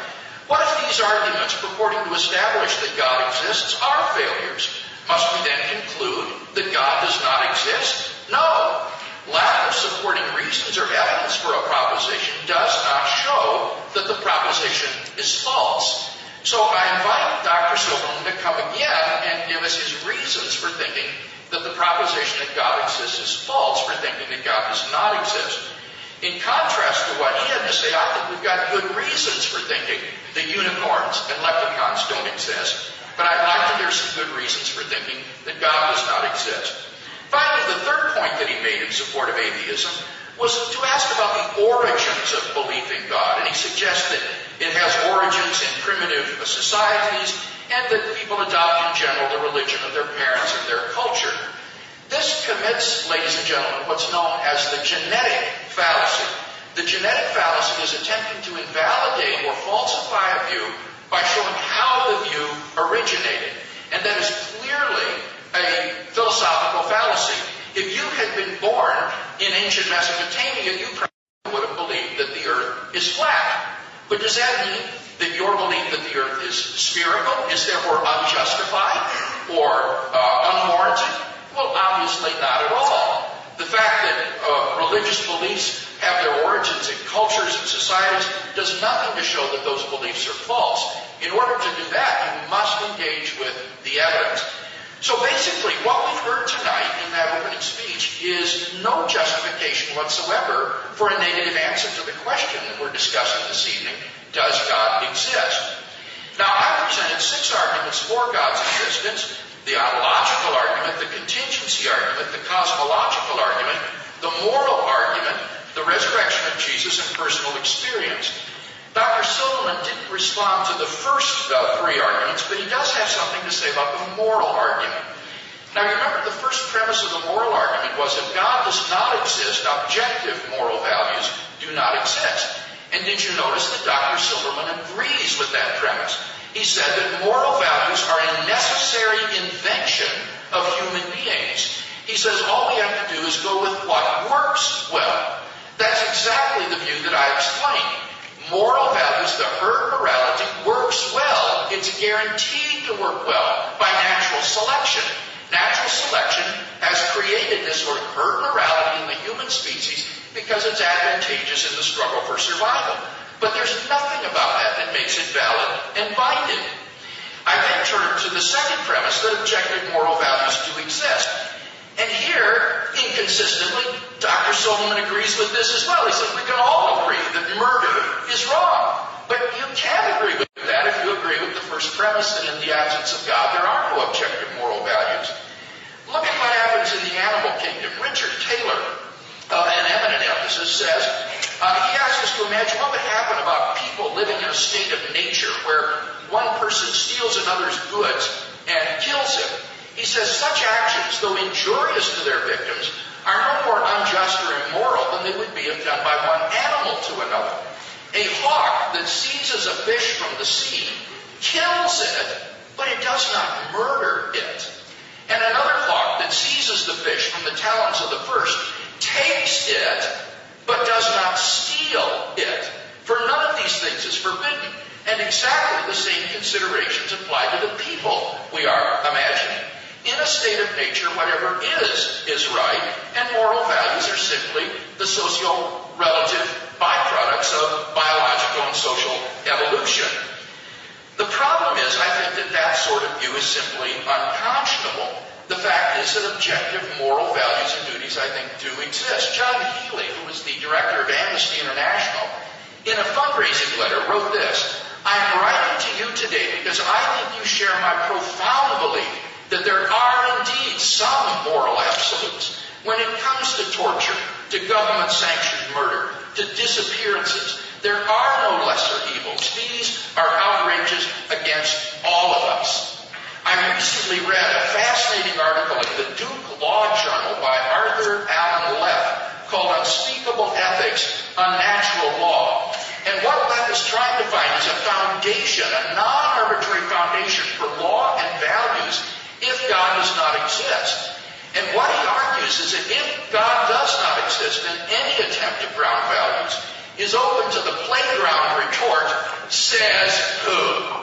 S2: what if these arguments purporting to establish that God exists are failures? Must we then conclude that God does not exist? No. Lack of supporting reasons or evidence for a proposition does not show that the proposition is false. So I invite Dr. Silverman to come again and give us his reasons for thinking that the proposition that God exists is false, for thinking that God does not exist. In contrast to what he had to say, I think we've got good reasons for thinking that unicorns and leprechauns don't exist. But I'd like to hear some good reasons for thinking that God does not exist. Finally, the third point that he made in support of atheism was to ask about the origins of belief in God. And he suggests that it has origins in primitive societies and that people adopt in general the religion of their parents and their culture. This commits, ladies and gentlemen, what's known as the genetic fallacy. The genetic fallacy is attempting to invalidate or falsify a view by showing how the view originated. And that is clearly a philosophical fallacy. If you had been born in ancient Mesopotamia, you probably would have believed that the earth is flat. But does that mean that your belief that the earth is spherical is therefore unjustified or unwarranted? Well, obviously not at all. The fact that religious beliefs have their origins in cultures and societies does nothing to show that those beliefs are false. In order to do that, you must engage with the evidence. So basically, what we've heard tonight in that opening speech is no justification whatsoever for a negative answer to the question that we're discussing this evening, does God exist? Now, I presented 6 arguments for God's existence: the ontological argument, the contingency argument, the cosmological argument, the moral argument, the resurrection of Jesus, and personal experience. Dr. Silverman didn't respond to the first 3 arguments, but he does have something to say about the moral argument. Now, remember, the first premise of the moral argument was if God does not exist, objective moral values do not exist. And did you notice that Dr. Silverman agrees with that premise? He said that moral values are a necessary invention of human beings. He says all we have to do is go with what works well. That's exactly the view that I explained. Moral values, the herd morality, works well. It's guaranteed to work well by natural selection. Natural selection has created this sort of herd morality in the human species because it's advantageous in the struggle for survival. But there's nothing about that that makes it valid and binding. I then turned to the second premise that objective moral values do exist. And here, inconsistently, Dr. Silverman agrees with this as well. He says we can all agree that murder is wrong. But you can't agree with that if you agree with the first premise that in the absence of God there are no objective moral values. Look at what happens in the animal kingdom. Richard Taylor, an eminent ethicist, says, he asks us to imagine what would happen about people living in a state of nature where one person steals another's goods and kills him. He says such actions, though injurious to their victims, are no more unjust or immoral than they would be if done by one animal to another. A hawk that seizes a fish from the sea kills it, but it does not murder it. And another hawk that seizes the fish from the talons of the first takes it, but does not steal it. For none of these things is forbidden. And exactly the same considerations apply to the people we are imagining. In a state of nature, whatever is right, and moral values are simply the socio-relative byproducts of biological and social evolution. The problem is, I think that sort of view is simply unconscionable. The fact is that objective moral values and duties, I think, do exist. John Healy, who was the director of Amnesty International, in a fundraising letter wrote this: I am writing to you today because I think you share my profound belief that there are indeed some moral absolutes when it comes to torture, to government-sanctioned murder, to disappearances. There are no lesser evils. These are outrages against all of us. I recently read a fascinating article in the Duke Law Journal by Arthur Allen Leff called Unspeakable Ethics, Unnatural Law. And what Leff is trying to find is a foundation, a non-arbitrary foundation for law and values if God does not exist. And what he argues is that if God does not exist, then any attempt to ground values is open to the playground retort, says who?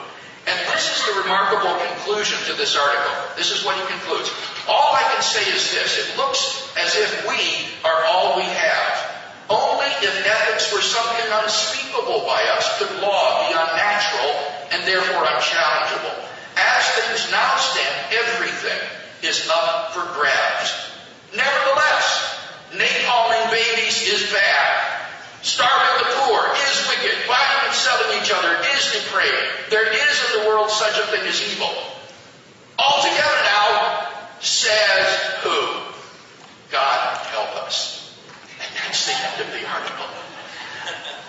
S2: And this is the remarkable conclusion to this article. This is what he concludes. All I can say is this: it looks as if we are all we have. Only if ethics were something unspeakable by us could law be unnatural and therefore unchallengeable. As things now stand, everything is up for grabs. Nevertheless, napalming babies is bad. Starving the poor is wicked. Buying and selling each other is depraved. There is in the world such a thing as evil. Altogether now, says who? God help us. And that's the end of the article.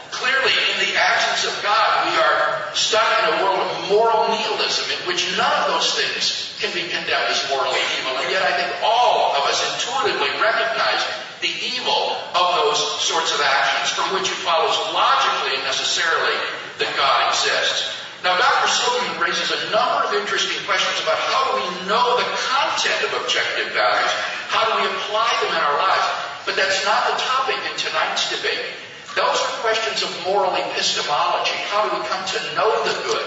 S2: Clearly, in the absence of God, we are stuck in a world of moral nihilism in which none of those things can be condemned as morally evil. And yet I think all of us intuitively recognize the evil of those sorts of actions, from which it follows logically and necessarily that God exists. Now, Dr. Silverman raises a number of interesting questions about how do we know the content of objective values, how do we apply them in our lives, but that's not the topic in tonight's debate. Those are questions of moral epistemology. How do we come to know the good?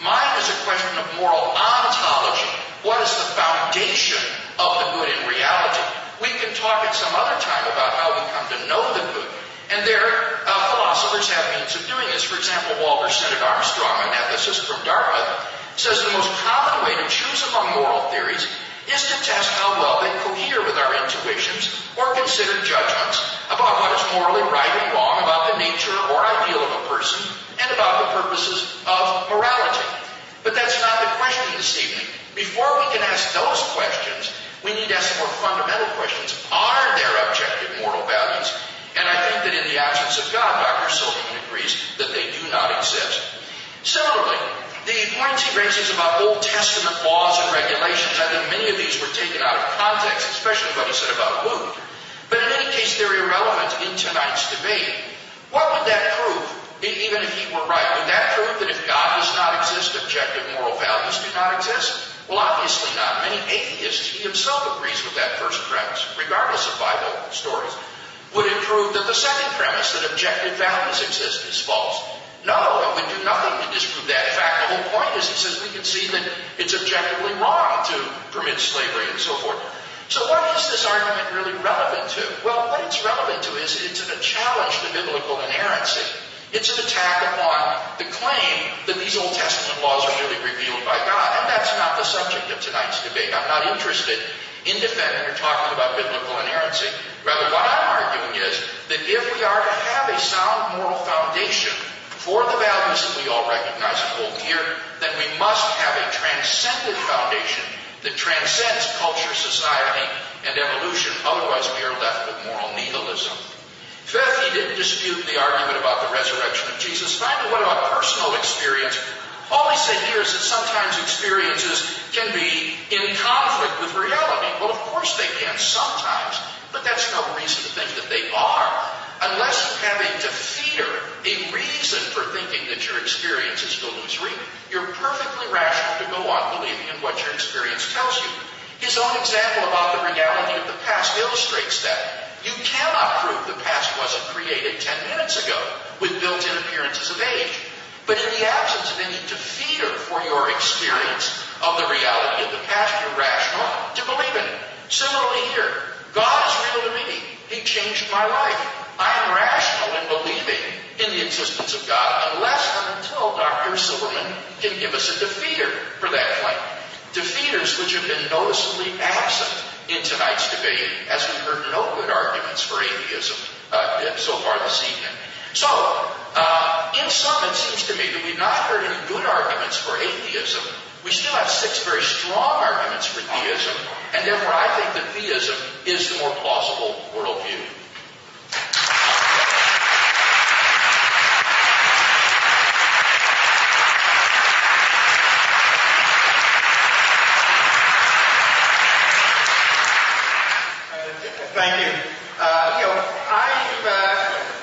S2: Mine is a question of moral ontology. What is the foundation of the good in reality? We can talk at some other time about how we come to know the good. And philosophers have means of doing this. For example, Walter Sennett Armstrong, an ethicist from Dartmouth, says the most common way to choose among moral theories is to test how well they cohere with our intuitions or consider judgments about what is morally right and wrong about the nature or ideal of a person and about the purposes of morality. But that's not the question this evening. Before we can ask those questions, we need to ask more fundamental questions. Are there objective moral values? And I think that in the absence of God, Dr. Silverman agrees that they do not exist. Similarly, the points he raises about Old Testament laws and regulations, I think many of these were taken out of context, especially what he said about who. But in any case, they're irrelevant in tonight's debate. What would that prove, even if he were right? Would that prove that if God does not exist, objective moral values do not exist? Well, obviously not. Many atheists, he himself agrees with that first premise, regardless of Bible stories. Would it prove that the second premise, that objective values exist, is false? No, it would do nothing to disprove that. In fact, the whole point is, he says, we can see that it's objectively wrong to permit slavery and so forth. So what is this argument really relevant to? Well, what it's relevant to is it's a challenge to biblical inerrancy. It's an attack upon the claim that these Old Testament laws are really revealed by God. And that's not the subject of tonight's debate. I'm not interested in defending or talking about biblical inerrancy. Rather, what I'm arguing is that if we are to have a sound moral foundation for the values that we all recognize and hold dear, then we must have a transcendent foundation that transcends culture, society, and evolution. Otherwise, we are left with moral nihilism. Fifth, he didn't dispute the argument about the resurrection of Jesus. Finally, what about personal experience All I say here is that sometimes experiences can be in conflict with reality. Well, of course they can sometimes, but that's no reason to think that they are. Unless you have a defeater, a reason for thinking that your experience is illusory, you're perfectly rational to go on believing in what your experience tells you. His own example about the reality of the past illustrates that. You cannot prove the past wasn't created 10 minutes ago with built-in appearances of age. But in the absence of any defeater for your experience of the reality of the past, you're rational to believe in it. Similarly here, God is real to me. He changed my life. I am rational in believing in the existence of God unless and until Dr. Silverman can give us a defeater for that claim. Defeaters which have been noticeably absent in tonight's debate, as we heard no good arguments for atheism so far this evening. So, in sum, it seems to me that we've not heard any good arguments for atheism. We still have 6 very strong arguments for theism, and therefore I think that theism is the more plausible worldview.
S3: Thank you. I'm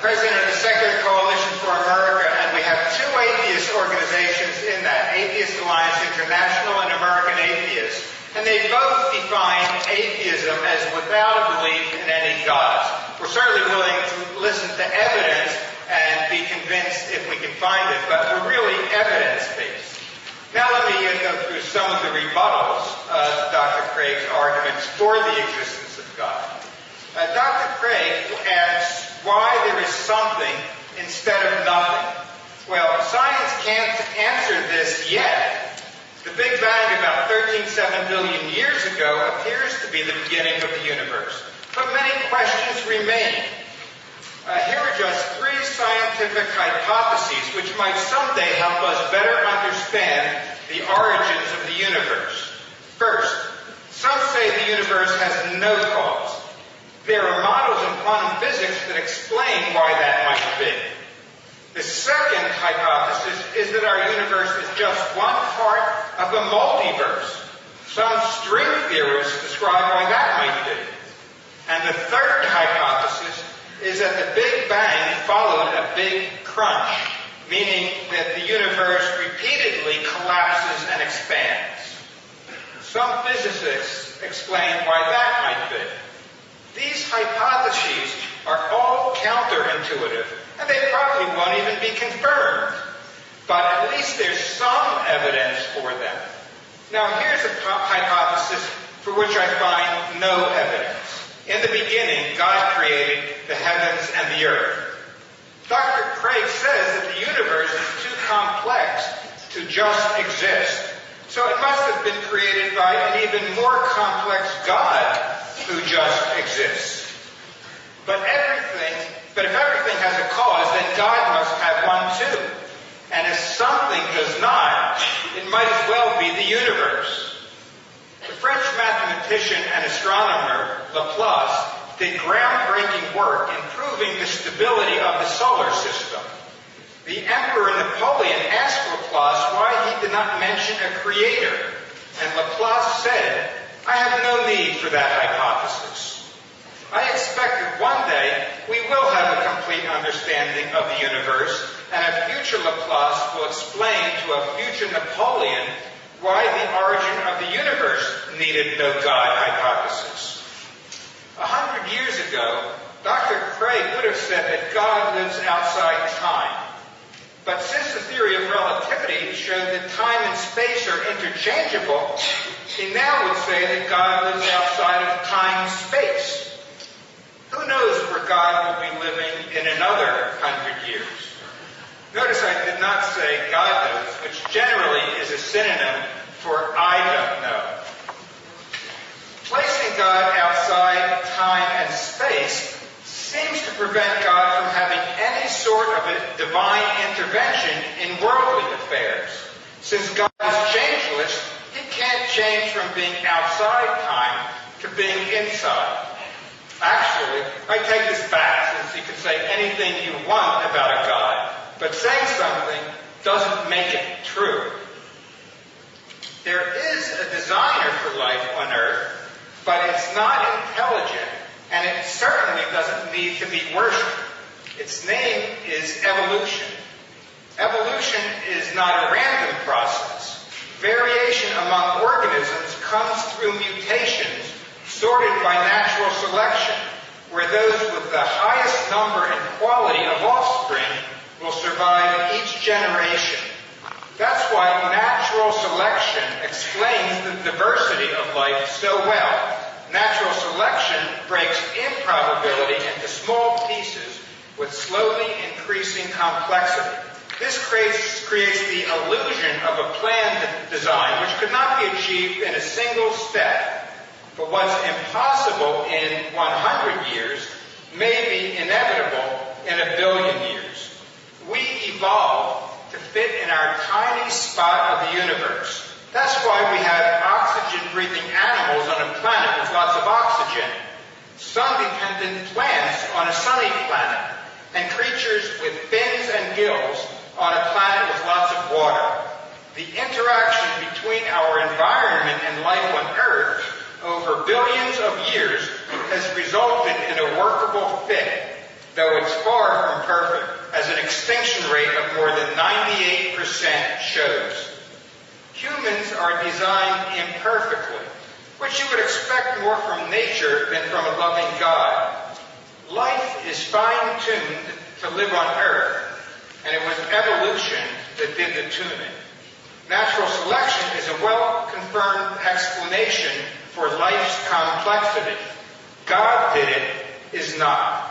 S3: president of the Secular Coalition for America, and we have 2 atheist organizations in that, Atheist Alliance International and American Atheists. And they both define atheism as without a belief in any gods. We're certainly willing to listen to evidence and be convinced if we can find it, but we're really evidence-based. Now let me go through some of the rebuttals to Dr. Craig's arguments for the existence of God. Dr. Craig asks why there is something instead of nothing. Well, science can't answer this yet. The Big Bang about 13.7 billion years ago appears to be the beginning of the universe. But many questions remain. Here are just 3 scientific hypotheses which might someday help us better understand the origins of the universe. First, some say the universe has no cause. There are models in quantum physics that explain why that might be. The second hypothesis is that our universe is just one part of a multiverse. Some string theorists describe why that might be. And the third hypothesis is that the Big Bang followed a big crunch, meaning that the universe repeatedly collapses and expands. Some physicists explain why that might be. These hypotheses are all counterintuitive, and they probably won't even be confirmed. But at least there's some evidence for them. Now here's a hypothesis for which I find no evidence. In the beginning, God created the heavens and the earth. Dr. Craig says that the universe is too complex to just exist. So it must have been created by an even more complex God who just exists. But if everything has a cause, then God must have one too. And if something does not, it might as well be the universe. The French mathematician and astronomer Laplace did groundbreaking work in proving the stability of the solar system. The Emperor Napoleon asked Laplace why he did not mention a creator, and Laplace said, "I have no need for that hypothesis." I expect that one day we will have a complete understanding of the universe, and a future Laplace will explain to a future Napoleon why the origin of the universe needed no God hypothesis. 100 years ago, Dr. Craig would have said that God lives outside time. But since the theory of relativity showed that time and space are interchangeable, he now would say that God lives outside of time and space. Who knows where God will be living in another 100 years? Notice I did not say God knows, which generally is a synonym for I don't know. Placing God outside time and space seems to prevent God from having any sort of a divine intervention in worldly affairs. Since God is changeless, he can't change from being outside time to being inside. Actually, I take this back, since you can say anything you want about a God. But saying something doesn't make it true. There is a designer for life on Earth, but it's not intelligent, and it certainly doesn't need to be worshipped. Its name is evolution. Evolution is not a random process. Variation among organisms comes through mutations sorted by natural selection, where those with the highest number and quality of offspring will survive each generation. That's why natural selection explains the diversity of life so well. Natural selection breaks improbability into small pieces with slowly increasing complexity. This creates the illusion of a planned design which could not be achieved in a single step. But what's impossible in 100 years may be inevitable in 1 billion years. We evolved to fit in our tiny spot of the universe. That's why we have oxygen-breathing animals on a planet with lots of oxygen, sun-dependent plants on a sunny planet, and creatures with fins and gills on a planet with lots of water. The interaction between our environment and life on Earth over billions of years has resulted in a workable fit, though it's far from perfect, as an extinction rate of more than 98% shows. Humans are designed imperfectly, which you would expect more from nature than from a loving God. Life is fine-tuned to live on Earth, and it was evolution that did the tuning. Natural selection is a well-confirmed explanation for life's complexity. God did it is not.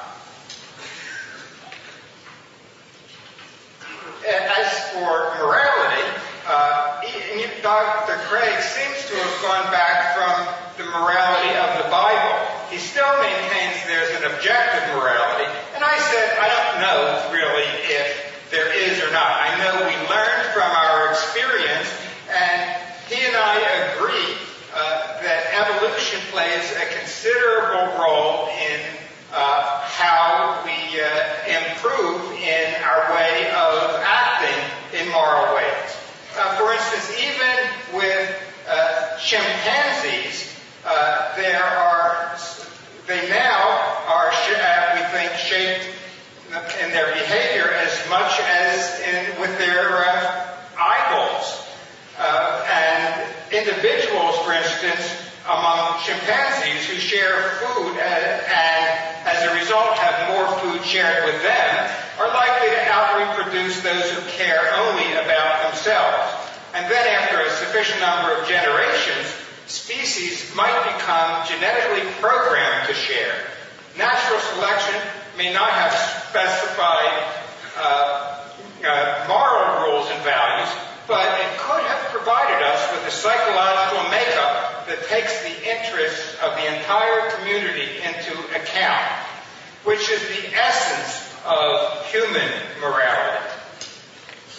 S3: As for morality, Dr. Craig seems to have gone back from the morality of the Bible. He still maintains there's an objective morality, and I said, I don't know really if there is or not. I know we learned from our experience, and he and I agree that evolution plays a considerable role in how we improve in our way of acting in moral ways. For instance, even with chimpanzees, they now are, we think, shaped in their behavior as much as with their eyeballs. And individuals, for instance, among chimpanzees who share food and as a result have more food shared with them, are likely to out-reproduce those who care only about themselves. And then after a sufficient number of generations, species might become genetically programmed to share. Natural selection may not have specified moral rules and values, but it could have provided us with a psychological makeup that takes the interests of the entire community into account, which is the essence of human morality.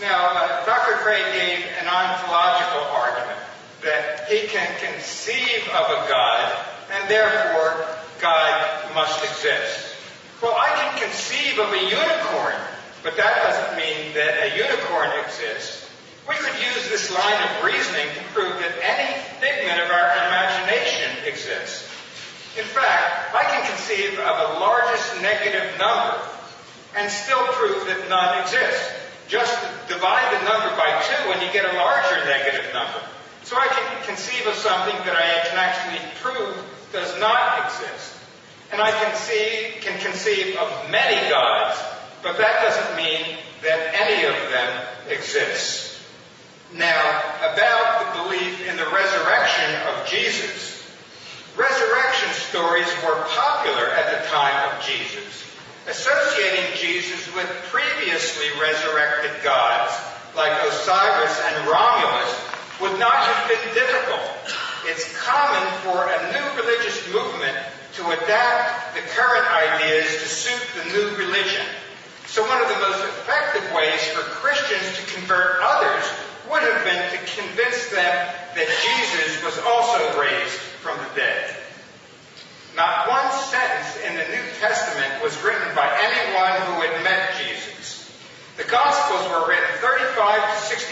S3: Now, Dr. Craig gave an ontological argument that he can conceive of a God, and therefore God must exist. Well, I can conceive of a unicorn, but that doesn't mean that a unicorn exists. We could use this line of reasoning to prove that any figment of our imagination exists. In fact, I can conceive of a largest negative number and still prove that none exists. Just divide the number by 2 and you get a larger negative number. So I can conceive of something that I can actually prove does not exist. And I can conceive of many gods, but that doesn't mean that any of them exists. Now, about the belief in the resurrection of Jesus. Resurrection stories were popular at the time of Jesus. Associating Jesus with previously resurrected gods like Osiris and Romulus would not have been difficult. It's common for a new religious movement to adapt the current ideas to suit the new religion. So one of the most effective ways for Christians to convert others would have been to convince them that Jesus was also raised from the dead. Not one sentence in the New Testament was written by anyone who had met Jesus. The Gospels were written 35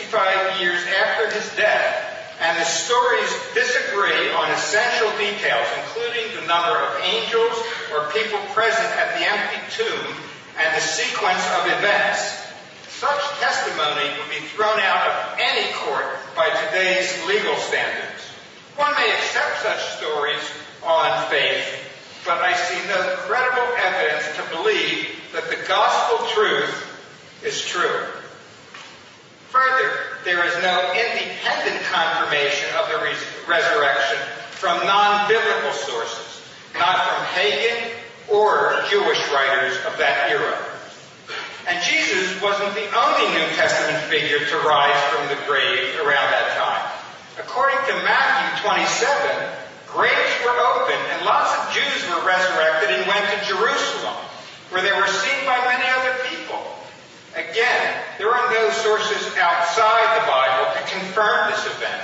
S3: 65 years after his death, and the stories disagree on essential details, including the number of angels or people present at the empty tomb and the sequence of events. Such testimony would be thrown out of any court by today's legal standards. One may accept such stories on faith, but I see no credible evidence to believe that the gospel truth is true. Further, there is no independent confirmation of the resurrection from non-biblical sources, not from pagan or Jewish writers of that era. And Jesus wasn't the only New Testament figure to rise from the grave around that time. According to Matthew 27, graves were opened and lots of Jews were resurrected and went to Jerusalem, where they were seen by many other people. Again, there are no sources outside the Bible to confirm this event.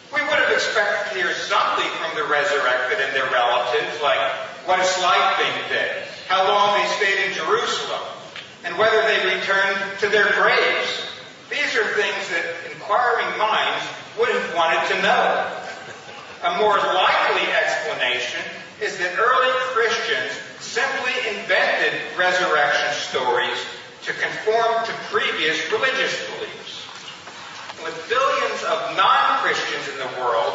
S3: We would have expected to hear something from the resurrected and their relatives, like what it's like being dead, how long they stayed in Jerusalem, and whether they returned to their graves. These are things that inquiring minds would have wanted to know. A more likely explanation is that early Christians simply invented resurrection stories to conform to previous religious beliefs. With billions of non-Christians in the world,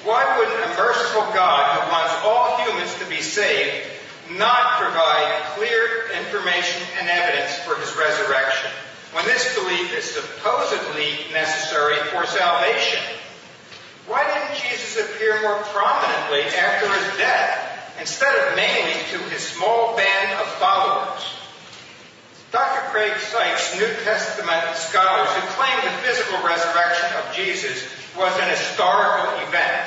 S3: why wouldn't a merciful God who wants all humans to be saved not provide clear information and evidence for his resurrection, when this belief is supposedly necessary for salvation? Why didn't Jesus appear more prominently after his death, instead of mainly to his small band of followers? Dr. Craig cites New Testament scholars who claim the physical resurrection of Jesus was an historical event.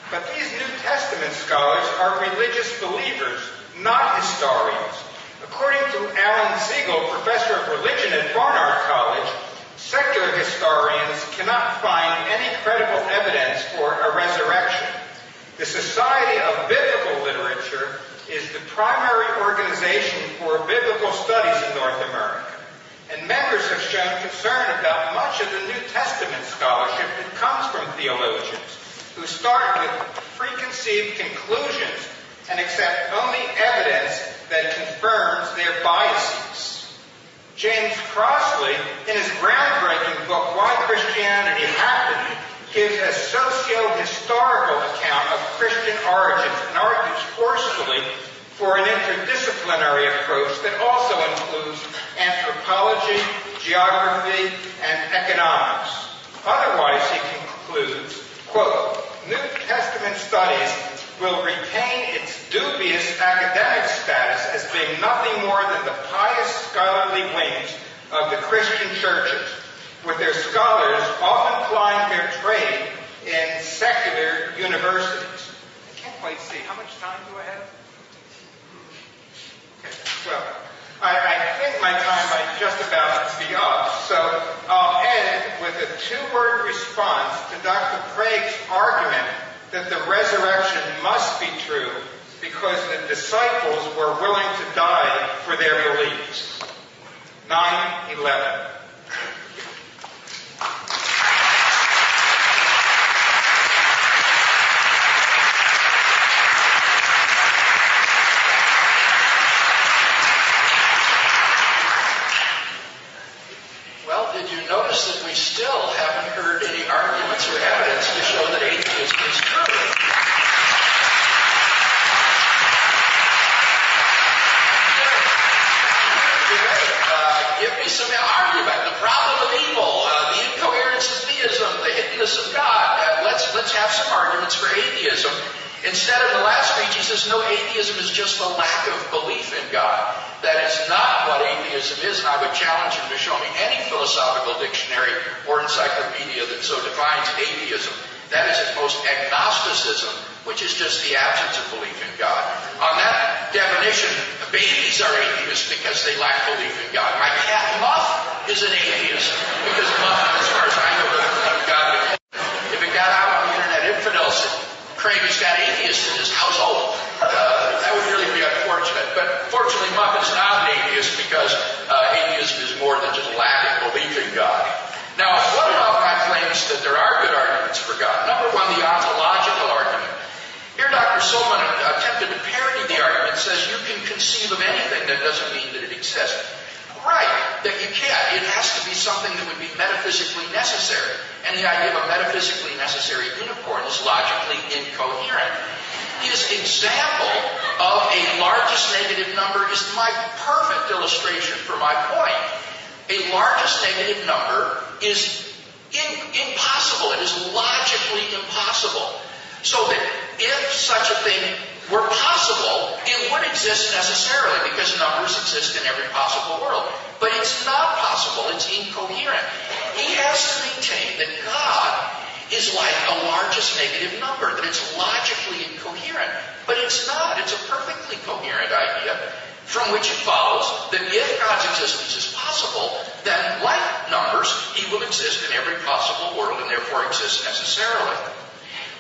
S3: But these New Testament scholars are religious believers, not historians. According to Alan Siegel, professor of religion at Barnard College, secular historians cannot find any credible evidence for a resurrection. The Society of Biblical Literature is the primary organization for biblical studies in North America, and members have shown concern about much of the New Testament scholarship that comes from theologians who start with preconceived conclusions and accept only evidence that confirms their biases. James Crossley, in his groundbreaking book, Why Christianity Happened, gives a socio-historical account of Christian origins and argues forcefully for an interdisciplinary approach that also includes anthropology, geography, and economics. Otherwise, he concludes, quote, New Testament studies will retain its dubious academic status as being nothing more than the pious scholarly wings of the Christian churches, with their scholars often plying their trade in secular universities. I can't quite see. How much time do I have? Okay, well, I think my time might just about be up, so I'll end with a two-word response to Dr. Craig's argument that the resurrection must be true because the disciples were willing to die for their beliefs. 9/11.
S2: Well, did you notice that we still haven't heard any arguments or evidence to show that atheism is true? Give me some argument. The problem of evil, the incoherence of theism, the hiddenness of God. Let's have some arguments for atheism. Instead of the last speech, he says, no, atheism is just the lack of belief in God. That is not what atheism is, and I would challenge him to show me any philosophical dictionary or encyclopedia that so defines atheism. That is at most agnosticism, which is just the absence of belief in God. On that definition, babies are atheists because they lack belief in God. My cat Muff is an atheist because Muff, as far as I know, doesn't believe in God. If it got out on the internet, infidels said, Craig has got atheists in his household. That would really be unfortunate. But fortunately, Muff is not an atheist because atheism is more than just lack of belief in God. Now, what about Silverman attempted to parody the argument, says you can conceive of anything, that doesn't mean that it exists. Right, that you can't. It has to be something that would be metaphysically necessary. And the idea of a metaphysically necessary unicorn is logically incoherent. His example of a largest negative number is my perfect illustration for my point. A largest negative number is impossible. It is logically impossible. So that if such a thing were possible, it would exist necessarily because numbers exist in every possible world. But it's not possible. It's incoherent. He has to maintain that God is like a largest negative number, that it's logically incoherent. But it's not. It's a perfectly coherent idea, from which it follows that if God's existence is possible, then like numbers, he will exist in every possible world and therefore exist necessarily.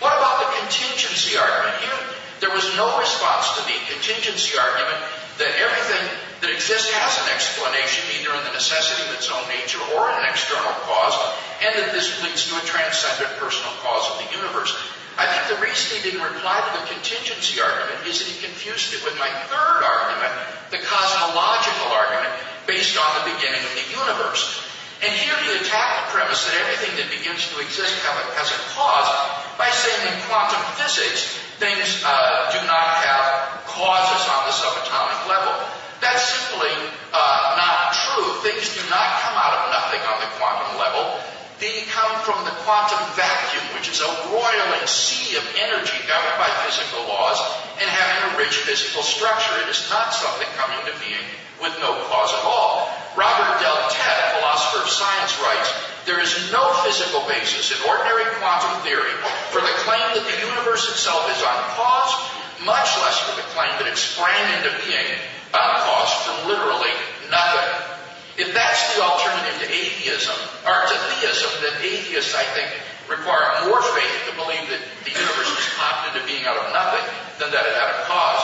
S2: What about the contingency argument? Here, there was no response to the contingency argument that everything that exists has an explanation, either in the necessity of its own nature or in an external cause, and that this leads to a transcendent personal cause of the universe. I think the reason he didn't reply to the contingency argument is that he confused it with my third argument, the cosmological argument, based on the beginning of the universe. And here he attacked the premise that everything that begins to exist has a cause by saying in quantum physics, things do not have causes on the subatomic level. That's simply not true. Things do not come out of nothing on the quantum level. They come from the quantum vacuum, which is a roiling sea of energy governed by physical laws and having a rich physical structure. It is not something coming to being with no cause at all. Robert Deltet, philosopher of science, writes, there is no physical basis in ordinary quantum theory for the claim that the universe itself is uncaused, much less for the claim that it sprang into being uncaused from literally nothing. If that's the alternative to atheism, or to theism, then atheists, I think, require more faith to believe that the universe was popped into being out of nothing than that it had a cause.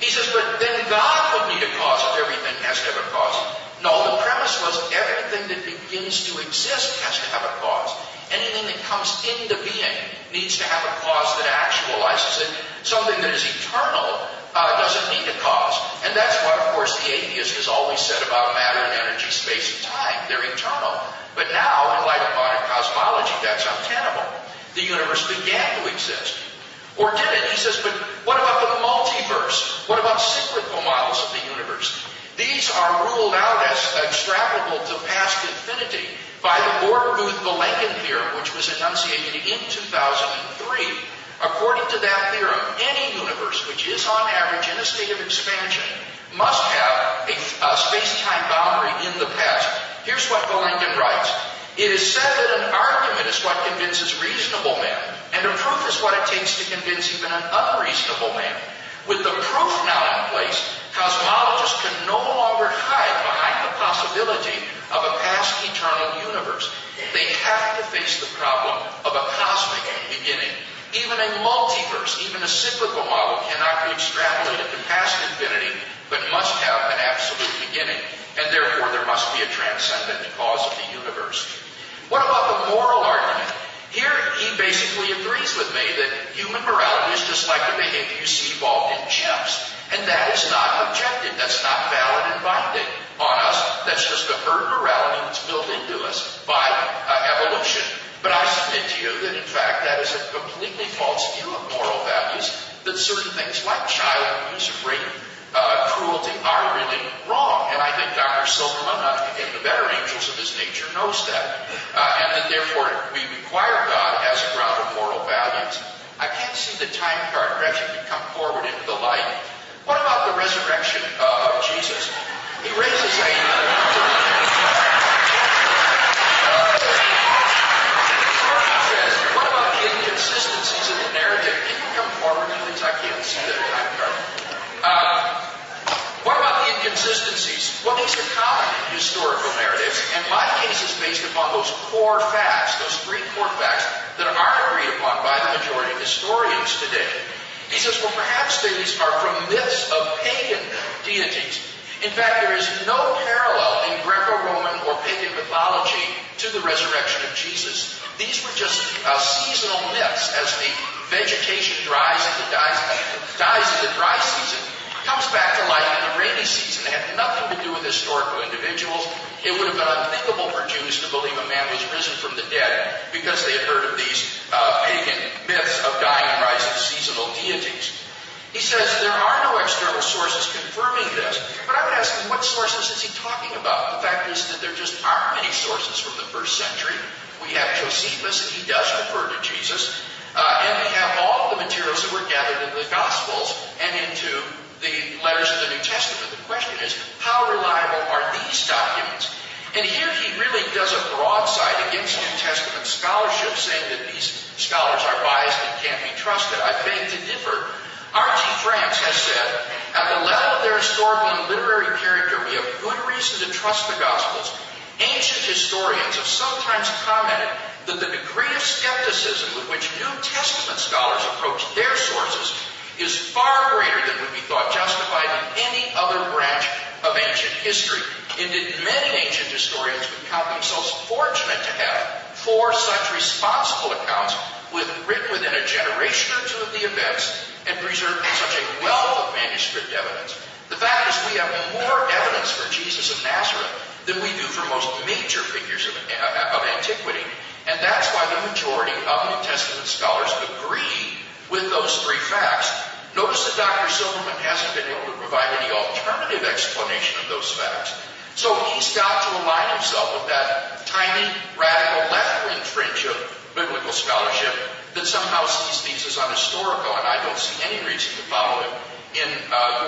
S2: He says, but then God would need a cause if everything has to have a cause. No, the premise was everything that begins to exist has to have a cause. Anything that comes into being needs to have a cause that actualizes it. Something that is eternal doesn't need a cause. And that's what, of course, the atheist has always said about matter and energy, space and time. They're eternal. But now, in light of modern cosmology, that's untenable. The universe began to exist. Or did it? He says, but what about the multiverse? What about cyclical models of the universe? These are ruled out as extrapolable to past infinity by the Borg-Booth-Vilenkin theorem, which was enunciated in 2003. According to that theorem, any universe which is on average in a state of expansion must have a space-time boundary in the past. Here's what Vilenkin writes. It is said that an argument is what convinces reasonable men, and a proof is what it takes to convince even an unreasonable man. With the proof now in place, cosmologists can no longer hide behind the possibility of a past eternal universe. They have to face the problem of a cosmic beginning. Even a multiverse, even a cyclical model cannot be extrapolated to past infinity, but must have an absolute beginning. And therefore there must be a transcendent cause of the universe. What about the moral argument? Here he basically agrees with me that human morality is just like the behavior you see evolved in chimps. And that is not objective. That's not valid and binding on us. That's just a herd morality that's built into us by evolution. But I submit to you that, in fact, that is a completely false view of moral values, that certain things like child abuse, rape, cruelty are really wrong. And I think Dr. Silverman, in the better angels of his nature, knows that. And that, therefore, we require God as a ground of moral values. I can't see the time card. Perhaps you could come forward into the light. What about the resurrection of Jesus? He raises a... What about the inconsistencies in the narrative? Can you come forward, please? I can't see the time card. What about the inconsistencies? Well, these are common in historical narratives, and my case is based upon those core facts, those three core facts that aren't agreed upon by the majority of historians today. He says, well, perhaps these are from myths of pagan deities. In fact, there is no parallel in Greco-Roman or pagan mythology to the resurrection of Jesus. These were just seasonal myths as the vegetation dies in the dry season, comes back to life in the rainy season. It had nothing to do with historical individuals. It would have been unthinkable for Jews to believe a man was risen from the dead because they had heard of these pagan myths of dying and rising seasonal deities. He says there are no external sources confirming this, but I would ask him, what sources is he talking about? The fact is that there just aren't many sources from the first century. We have Josephus, and he does refer to Jesus, and we have all of the materials that were gathered in the Gospels and into the letters of the New Testament. The question is, how reliable are these documents? And here he really does a broadside against New Testament scholarship, saying that these scholars are biased and can't be trusted. I beg to differ. R.G. France has said, at the level of their historical and literary character, we have good reason to trust the Gospels. Ancient historians have sometimes commented that the degree of skepticism with which New Testament scholars approach their sources is far greater than would be thought justified in any other branch of ancient history. Indeed, many ancient historians would count themselves fortunate to have 4 such responsible accounts written within a generation or 2 of the events and preserved in such a wealth of manuscript evidence. The fact is we have more evidence for Jesus of Nazareth than we do for most major figures of antiquity. And that's why the majority of New Testament scholars agree with those 3 facts. Notice that Dr. Silverman hasn't been able to provide any alternative explanation of those facts. So he's got to align himself with that tiny, radical left-wing fringe of biblical scholarship that somehow sees these as unhistorical, and I don't see any reason to follow him in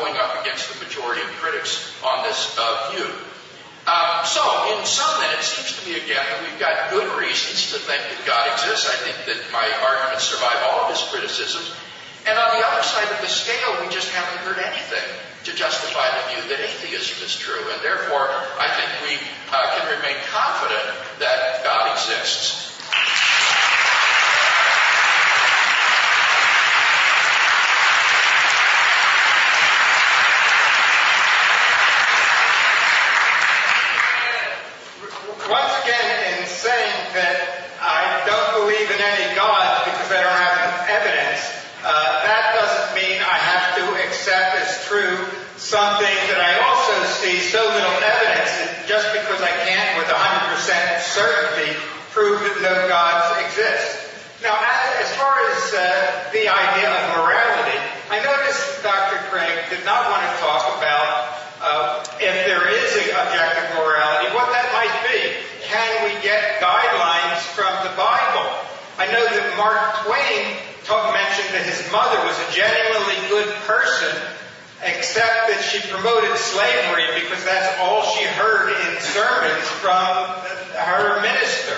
S2: going up against the majority of critics on this view. So, in sum, then, it seems to me again that we've got good reasons to think that God exists. I think that my arguments survive all of his criticisms. And on the other side of the scale, we just haven't heard anything to justify the view that atheism is true. And therefore, I think we can remain confident that God exists.
S3: Once again, in saying that I don't believe in any God because I don't have evidence, that doesn't mean I have to accept as true something that I also see so little evidence that just because I can't with 100% certainty prove that no gods exist. Now, as far as the idea of morality, I noticed Dr. Craig did not want to talk about if there is an objective morality, what that might be. Can we get guidelines from the Bible? I know that Mark Twain mentioned that his mother was a genuinely good person, except that she promoted slavery because that's all she heard in sermons from her minister.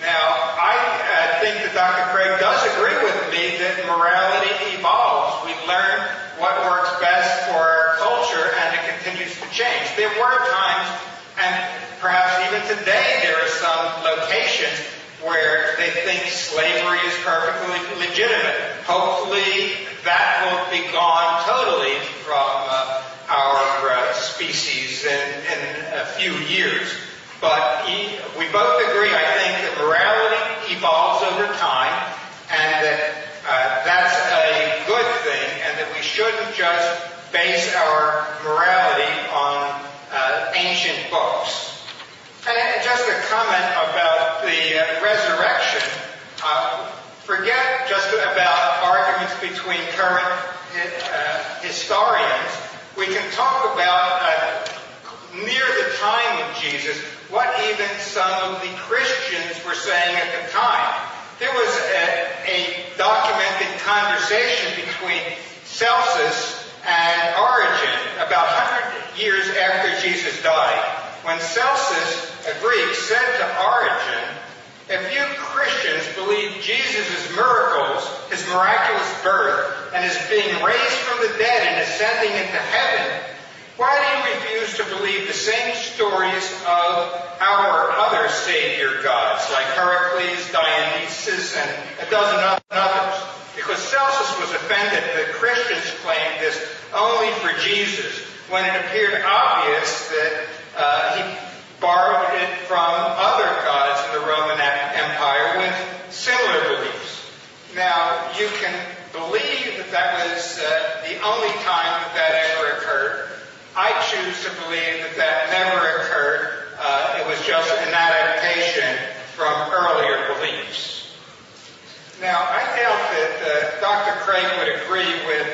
S3: Now, I think that Dr. Craig does agree with me that morality evolves. We learn what works best for our culture, and it continues to change. There were times, and perhaps even today, there are some locations where they think slavery is perfectly legitimate. Hopefully, that will be gone totally from our species in a few years. But we both agree, I think, that morality evolves over time, and that that's a good thing, and that we shouldn't just base our morality on ancient books. And just a comment about the resurrection. Forget just about arguments between current historians. We can talk about near the time of Jesus, what even some of the Christians were saying at the time. There was a documented conversation between Celsus and Origen about 100 years after Jesus died, when Celsus, a Greek, said to Origen, if you Christians believe Jesus' miracles, his miraculous birth, and his being raised from the dead and ascending into heaven, why do you refuse to believe the same stories of our other savior gods, like Heracles, Dionysus, and a dozen others? Because Celsus was offended that Christians claimed this only for Jesus, when it appeared obvious that he borrowed it from other gods in the Roman Empire with similar beliefs. Now, you can believe that that was the only time that that ever occurred. I choose to believe that that never occurred. It was just an adaptation from earlier beliefs. Now, I doubt that Dr. Craig would agree with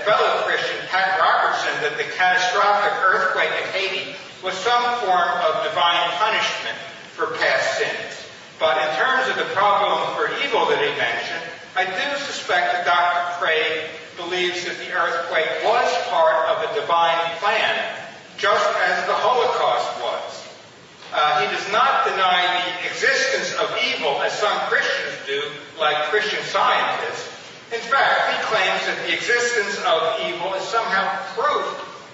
S3: fellow Christian Pat Robertson that the catastrophic earthquake in Haiti was some form of divine punishment for past sins. But in terms of the problem for evil that he mentioned, I do suspect that Dr. Craig believes that the earthquake was part of a divine plan, just as the Holocaust was. He does not deny the existence of evil as some Christians do, like Christian scientists. In fact, he claims that the existence of evil is somehow proof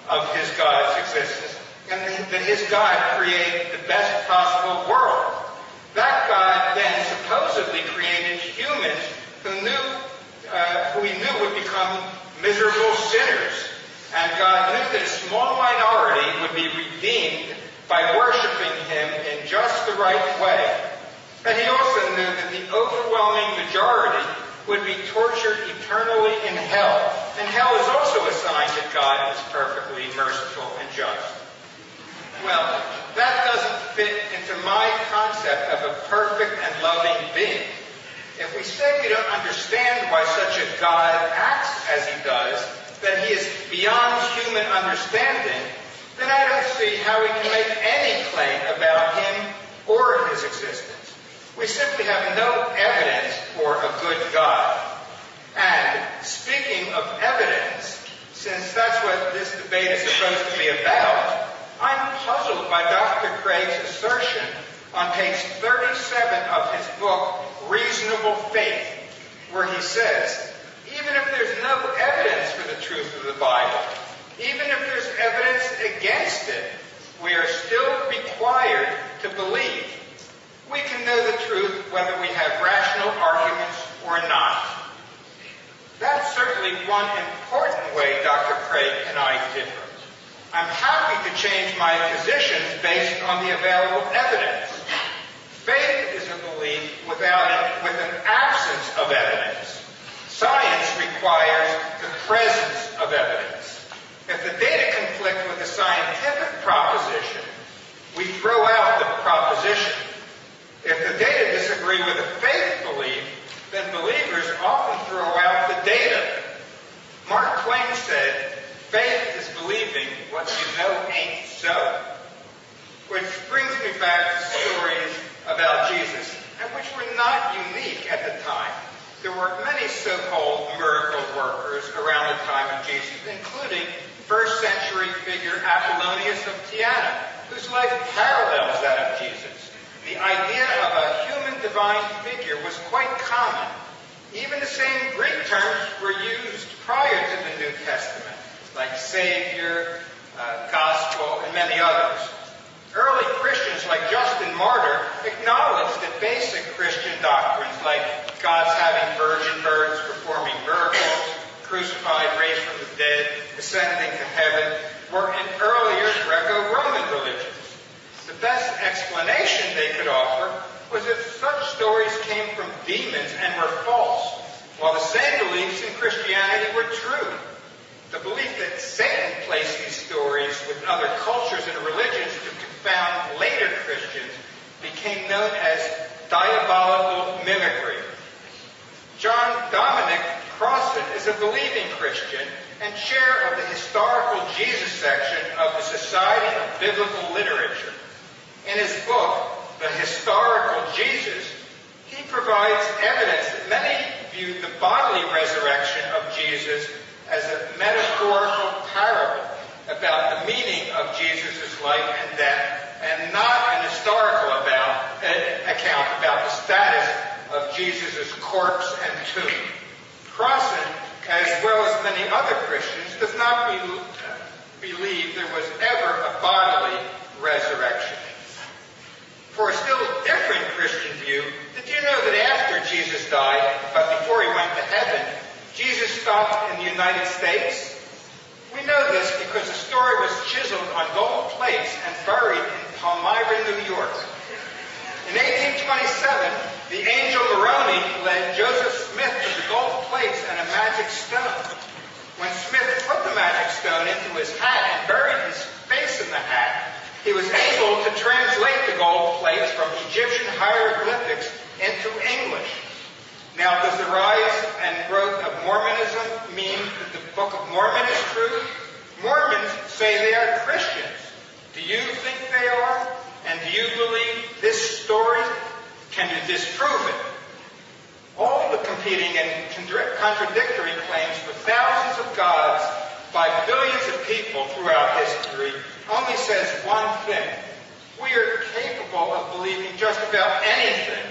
S3: of his God's existence, and that his God created the best possible world. That God then supposedly created humans who he knew would become miserable sinners. And God knew that a small minority would be redeemed by worshiping him in just the right way. And he also knew that the overwhelming majority would be tortured eternally in hell. And hell is also a sign that God is perfectly merciful and just. Well, that doesn't fit into my concept of a perfect and loving being. If we say we don't understand why such a God acts as he does, that he is beyond human understanding, then I don't see how we can make any claim about him or his existence. We simply have no evidence for a good God. And speaking of evidence, since that's what this debate is supposed to be about, I'm puzzled by Dr. Craig's assertion on page 37 of his book, Reasonable Faith, where he says, even if there's no evidence for the truth of the Bible, even if there's evidence against it, we are still required to believe. We can know the truth whether we have rational arguments or not. That's certainly one important way Dr. Craig and I differ. I'm happy to change my positions based on the available evidence. Faith is a belief with an absence of evidence. Science requires the presence of evidence. If the data conflict with a scientific proposition, we throw out the proposition. If the data disagree with a faith belief, then believers often throw out the data. Mark Twain said, faith is believing what you know ain't so. Which brings me back to stories about Jesus, and which were not unique at the time. There were many so-called miracle workers around the time of Jesus, including first century figure Apollonius of Tyana, whose life parallels that of Jesus. The idea of a human divine figure was quite common. Even the same Greek terms were used prior to the New Testament, like Savior, Gospel, and many others. Early Christians like Justin Martyr acknowledged that basic Christian doctrines like God's having virgin births, performing miracles, crucified, raised from the dead, ascending to heaven, were in earlier Greco-Roman religions. The best explanation they could offer was that such stories came from demons and were false, while the same beliefs in Christianity were true. The belief that Satan placed these stories with other cultures and religions to confound later Christians became known as diabolical mimicry. John Dominic Crossan is a believing Christian and chair of the Historical Jesus section of the Society of Biblical Literature. In his book, The Historical Jesus, he provides evidence that many viewed the bodily resurrection of Jesus as a metaphorical parable about the meaning of Jesus' life and death, and not an historical account about the status of Jesus' corpse and tomb. Crossan, as well as many other Christians, does not believe there was ever a bodily resurrection. For a still different Christian view, did you know that after Jesus died, but before he went to heaven, Jesus stopped in the United States? We know this because the story was chiseled on gold plates and buried in Palmyra, New York. In 1827, The angel Moroni led Joseph Smith to the gold plates and a magic stone. When Smith put the magic stone into his hat and buried his face in the hat, he was able to translate the gold plates from Egyptian hieroglyphics into English. Now, does the rise and growth of Mormonism mean that the Book of Mormon is true? Mormons say they are Christians. Do you think they are? And do you believe this story? Can you disprove it? All the competing and contradictory claims for thousands of gods by billions of people throughout history only says one thing. We are capable of believing just about anything.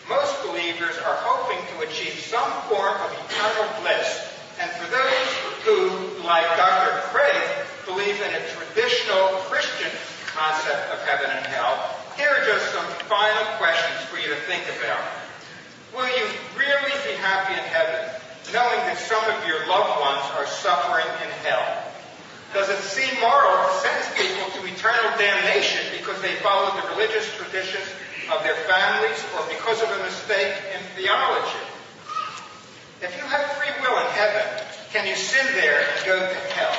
S3: Most believers are hoping to achieve some form of eternal bliss. And for those who, like Dr. Craig, believe in a traditional Christian concept of heaven and hell, here are just some final questions for you to think about. Will you really be happy in heaven, knowing that some of your loved ones are suffering in hell? Does it seem moral to sentence people to eternal damnation because they follow the religious traditions of their families or because of a mistake in theology? If you have free will in heaven, can you sin there and go to hell?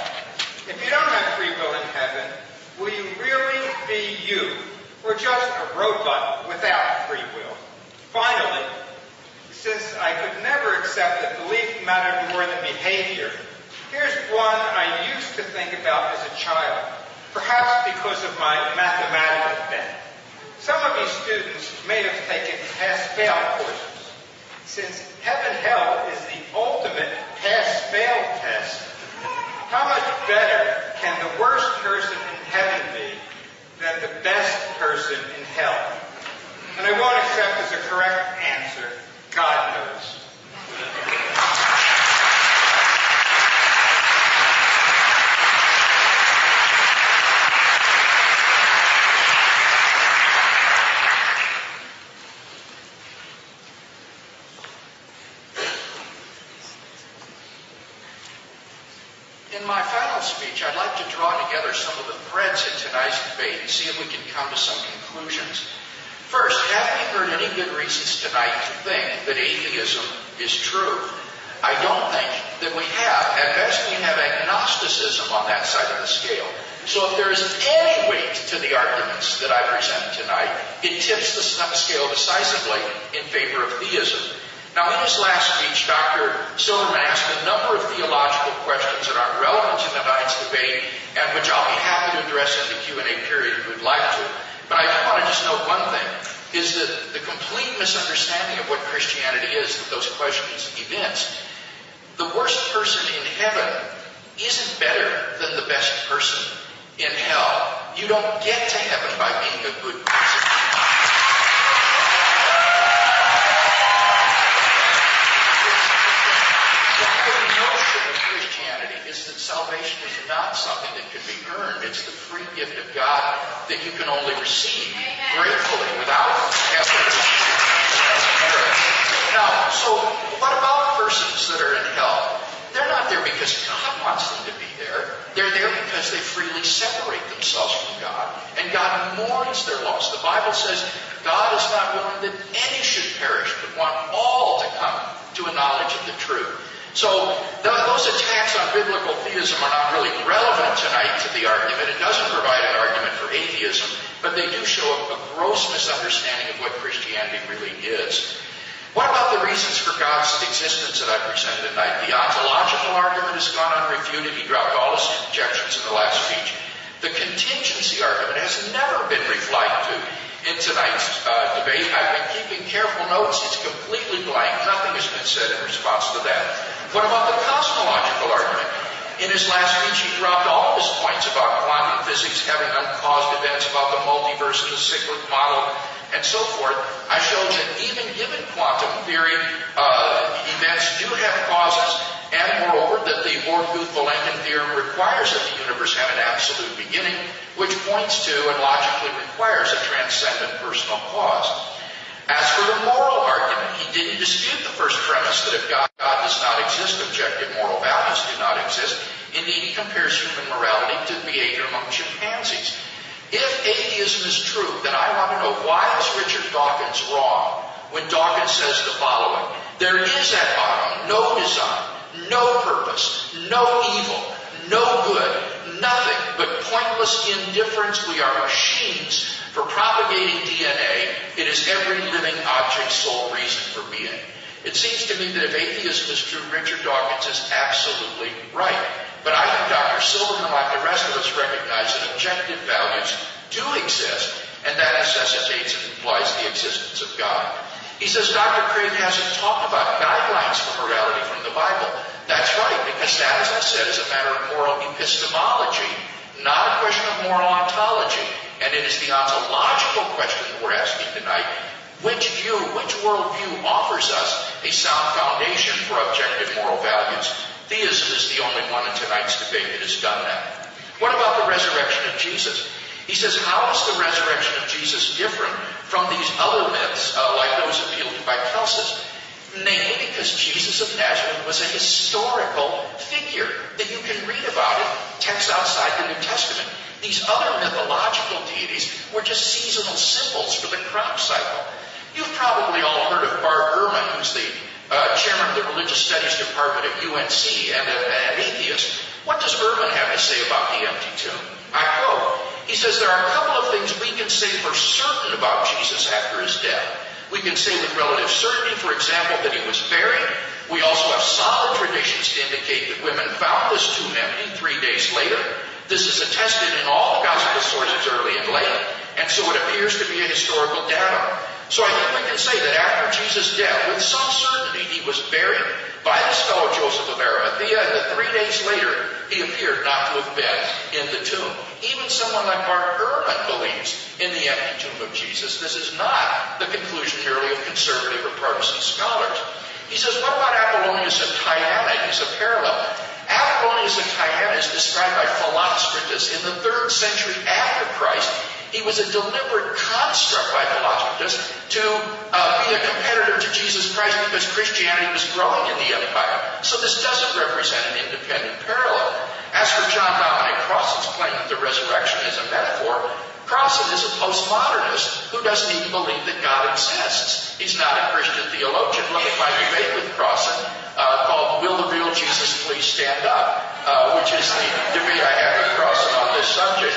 S3: If you don't have free will in heaven, will you really be you, or just a robot without free will? Finally, since I could never accept that belief mattered more than behavior, here's one I used to think about as a child, perhaps because of my mathematical bent. Some of you students may have taken pass-fail courses. Since heaven-hell is the ultimate pass-fail test, how much better can the worst person in heaven be than the best person in hell? And I won't accept as a correct answer, God knows.
S2: In my final speech, I'd like to draw together some of the threads in tonight's debate and see if we can come to some conclusions. First, have we heard any good reasons tonight to think that atheism is true? I don't think that we have. At best, we have agnosticism on that side of the scale. So if there is any weight to the arguments that I present tonight, it tips the scale decisively in favor of theism. Now, in his last speech, Dr. Silverman asked a number of theological questions that aren't relevant to tonight's debate, and which I'll be happy to address in the Q&A period if you'd like to. But I do want to just note one thing, is that the complete misunderstanding of what Christianity is that those questions evince. The worst person in heaven isn't better than the best person in hell. You don't get to heaven by being a good person. Salvation is not something that can be earned. It's the free gift of God that you can only receive gratefully without effort. Now, so what about persons that are in hell? They're not there because God wants them to be there. They're there because they freely separate themselves from God. And God mourns their loss. The Bible says God is not willing that any should perish, but want all to come to a knowledge of the truth. So those attacks on biblical theism are not really relevant tonight to the argument. It doesn't provide an argument for atheism, but they do show a gross misunderstanding of what Christianity really is. What about the reasons for God's existence that I presented tonight? The ontological argument has gone unrefuted. He dropped all his objections in the last speech. The contingency argument has never been replied to in tonight's debate. I've been keeping careful notes. It's completely blank. Nothing has been said in response to that. What about the cosmological argument? In his last speech, he dropped all of his points about quantum physics having uncaused events, about the multiverse and the cyclic model, and so forth. I showed that even given quantum theory, events do have causes, and moreover, that the Borg-Guth-Vilenkin theorem requires that the universe have an absolute beginning, which points to and logically requires a transcendent personal cause. As for the moral argument, he didn't dispute the first premise that if God does not exist, objective moral values do not exist. Indeed, he compares human morality to behavior among chimpanzees. If atheism atheism is true, then I want to know, why is Richard Dawkins wrong when Dawkins says the following: there is at bottom no design, no purpose, no evil, no good, nothing but pointless indifference. We are machines for propagating DNA. It is every living object's sole reason for being. It seems to me that if atheism is true, Richard Dawkins is absolutely right. But I think Dr. Silverman, like the rest of us, recognize that objective values do exist, and that necessitates and implies the existence of God. He says Dr. Craig hasn't talked about guidelines for morality from the Bible. That's right, because that, as I said, is a matter of moral epistemology, not a question of moral ontology. And it is the ontological question that we're asking tonight. Which worldview offers us a sound foundation for objective moral values? Theism is the only one in tonight's debate that has done that. What about the resurrection of Jesus? He says, how is the resurrection of Jesus different from these other myths, like those appealed to by Celsus? Namely, because Jesus of Nazareth was a historical figure that you can read about in texts outside the New Testament. These other mythological deities were just seasonal symbols for the crop cycle. You've probably all heard of Bart Ehrman, who's the chairman of the Religious Studies Department at UNC and an atheist. What does Ehrman have to say about the empty tomb? I quote, he says, there are a couple of things we can say for certain about Jesus after his death. We can say with relative certainty, for example, that he was buried. We also have solid traditions to indicate that women found this tomb empty 3 days later. This is attested in all the gospel sources, early and late, and so it appears to be a historical datum. So I think we can say that after Jesus' death, with some certainty, he was buried by his fellow Joseph of Arimathea, and that 3 days later, he appeared not to have been in the tomb. Even someone like Bart Ehrman believes in the empty tomb of Jesus. This is not the conclusion merely of conservative or partisan scholars. He says, what about Apollonius of Tyana? He's a parallel. Apollonius of Tyana is described by Philostratus in the 3rd century after Christ. He was a deliberate construct by Philostratus to be a competitor to Jesus Christ because Christianity was growing in the empire. So this doesn't represent an independent parallel. As for John Dominic Crossan's claim that the resurrection is a metaphor, Crossan is a postmodernist who doesn't even believe that God exists. He's not a Christian theologian. Look at my debate with Crossan called Will the Real Jesus Please Stand Up, which is the debate I had with Crossan on this subject.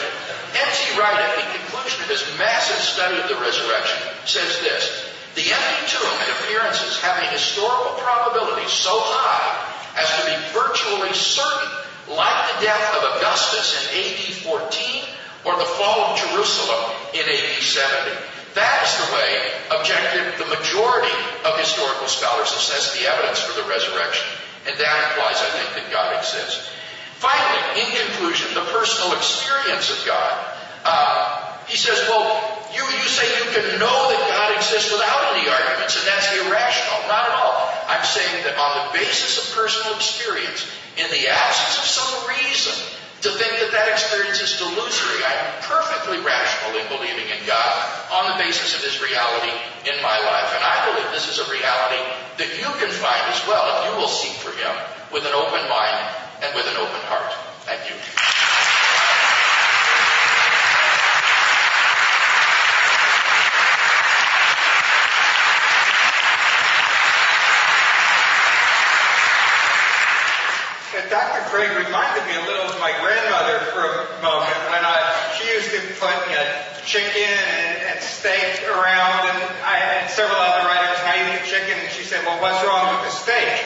S2: N.T. Wright, at the conclusion of his massive study of the resurrection, says this: the empty tomb and appearances have a historical probability so high as to be virtually certain, like the death of Augustus in AD 14 or the fall of Jerusalem in AD 70. That is the way the majority of historical scholars assess the evidence for the resurrection, and that implies, I think, that God exists. Finally, in conclusion, the personal experience of God. He says, well, you say you can know that God exists without any arguments, and that's irrational. Not at all. I'm saying that on the basis of personal experience, in the absence of some reason to think that that experience is delusory, I'm perfectly rational in believing in God on the basis of his reality in my life. And I believe this is a reality that you can find as well if you will seek for him with an open mind and with an open heart. Thank you.
S3: Dr. Craig reminded me a little of my grandmother for a moment when she used to put chicken and steak around, and I had several other items, and I eat the chicken, and she said, well, what's wrong with the steak?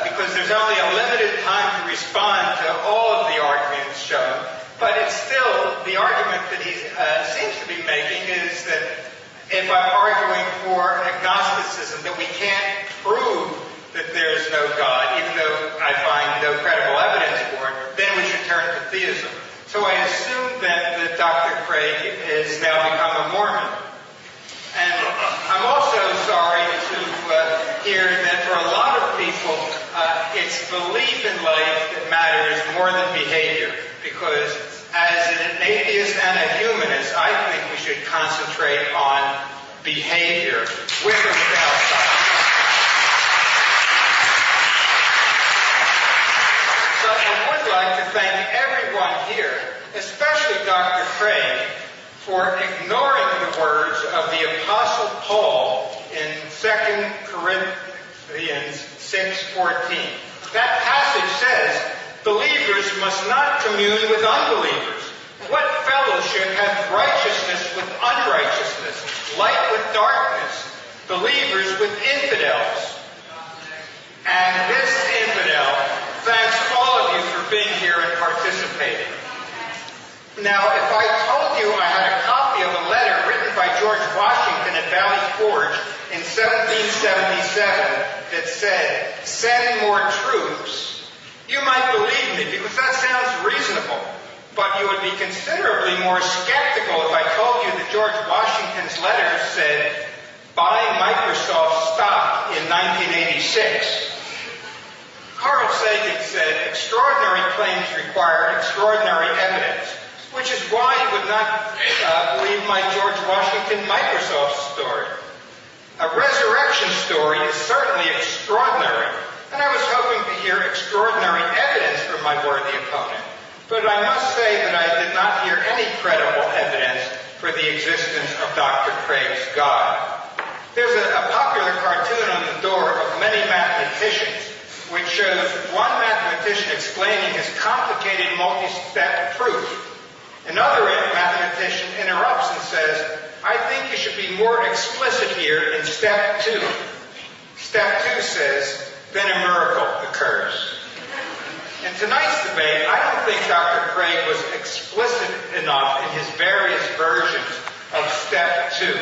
S3: Because there's only a limited time to respond to all of the arguments shown, but it's still, the argument that he seems to be making is that if I'm arguing for agnosticism, that we can't prove that there's no God, even though I find no credible evidence for it, then we should turn to theism. So I assume that Dr. Craig has now become a Mormon. And I'm also sorry to hear that for a lot of people, it's belief in life that matters more than behavior. Because as an atheist and a humanist, I think we should concentrate on behavior with or without science. So I would like to thank everyone here, especially Dr. Craig, for ignoring the words of the Apostle Paul in 2 Corinthians 6:14. That passage says, believers must not commune with unbelievers. What fellowship hath righteousness with unrighteousness, light with darkness, believers with infidels? And this infidel thanks all of you for being here and participating. Now, if I told you I had a copy of a letter written by George Washington at Valley Forge in 1777 that said, send more troops, you might believe me because that sounds reasonable. But you would be considerably more skeptical if I told you that George Washington's letter said, buy Microsoft stock in 1986. Carl Sagan said, extraordinary claims require extraordinary evidence, which is why you would not believe my George Washington Microsoft story. A resurrection story is certainly extraordinary, and I was hoping to hear extraordinary evidence from my worthy opponent. But I must say that I did not hear any credible evidence for the existence of Dr. Craig's God. There's a popular cartoon on the door of many mathematicians, which shows one mathematician explaining his complicated multi-step proof. Another mathematician interrupts and says, I think you should be more explicit here in step 2. Step 2 says, then a miracle occurs. In tonight's debate, I don't think Dr. Craig was explicit enough in his various versions of step 2.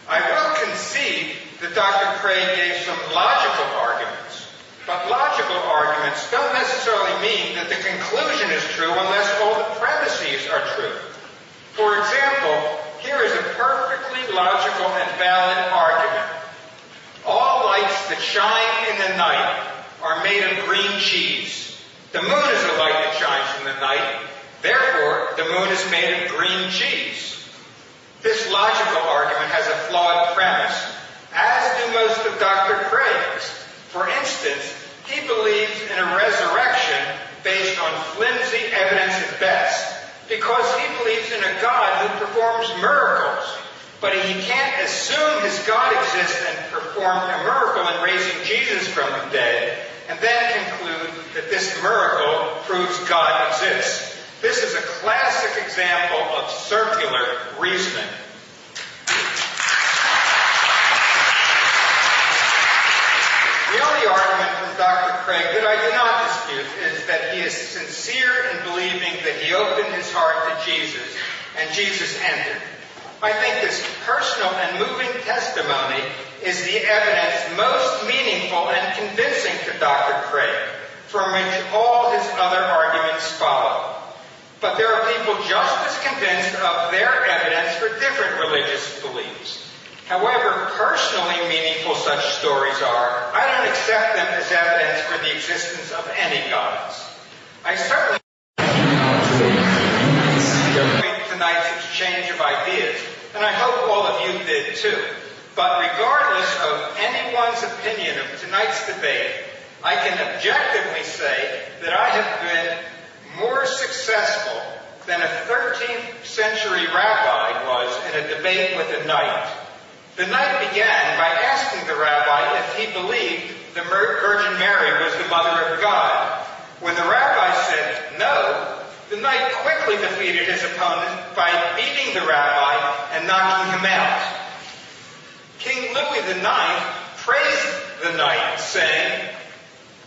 S3: I will concede that Dr. Craig gave some logical arguments, but logical arguments don't necessarily mean that the conclusion is true unless all the premises are true. For example, here is a perfectly logical and valid argument. All lights that shine in the night are made of green cheese. The moon is a light that shines in the night. Therefore, the moon is made of green cheese. This logical argument has a flawed premise, as do most of Dr. Craig's. For instance, he believes in a resurrection based on flimsy evidence at best, because he believes in a God who performs miracles. But he can't assume his God exists and performed a miracle in raising Jesus from the dead, and then conclude that this miracle proves God exists. This is a classic example of circular reasoning. The only argument from Dr. Craig that I do not dispute is that he is sincere in believing that he opened his heart to Jesus and Jesus entered. I think this personal and moving testimony is the evidence most meaningful and convincing to Dr. Craig, from which all his other arguments follow. But there are people just as convinced of their evidence for different religious beliefs. However personally meaningful such stories are, I don't accept them as evidence for the existence of any gods. I certainly enjoyed tonight's exchange of ideas, and I hope all of you did too. But regardless of anyone's opinion of tonight's debate, I can objectively say that I have been more successful than a 13th century rabbi was in a debate with a knight. The knight began by asking the rabbi if he believed the Virgin Mary was the Mother of God. When the rabbi said no, the knight quickly defeated his opponent by beating the rabbi and knocking him out. King Louis IX praised the knight, saying,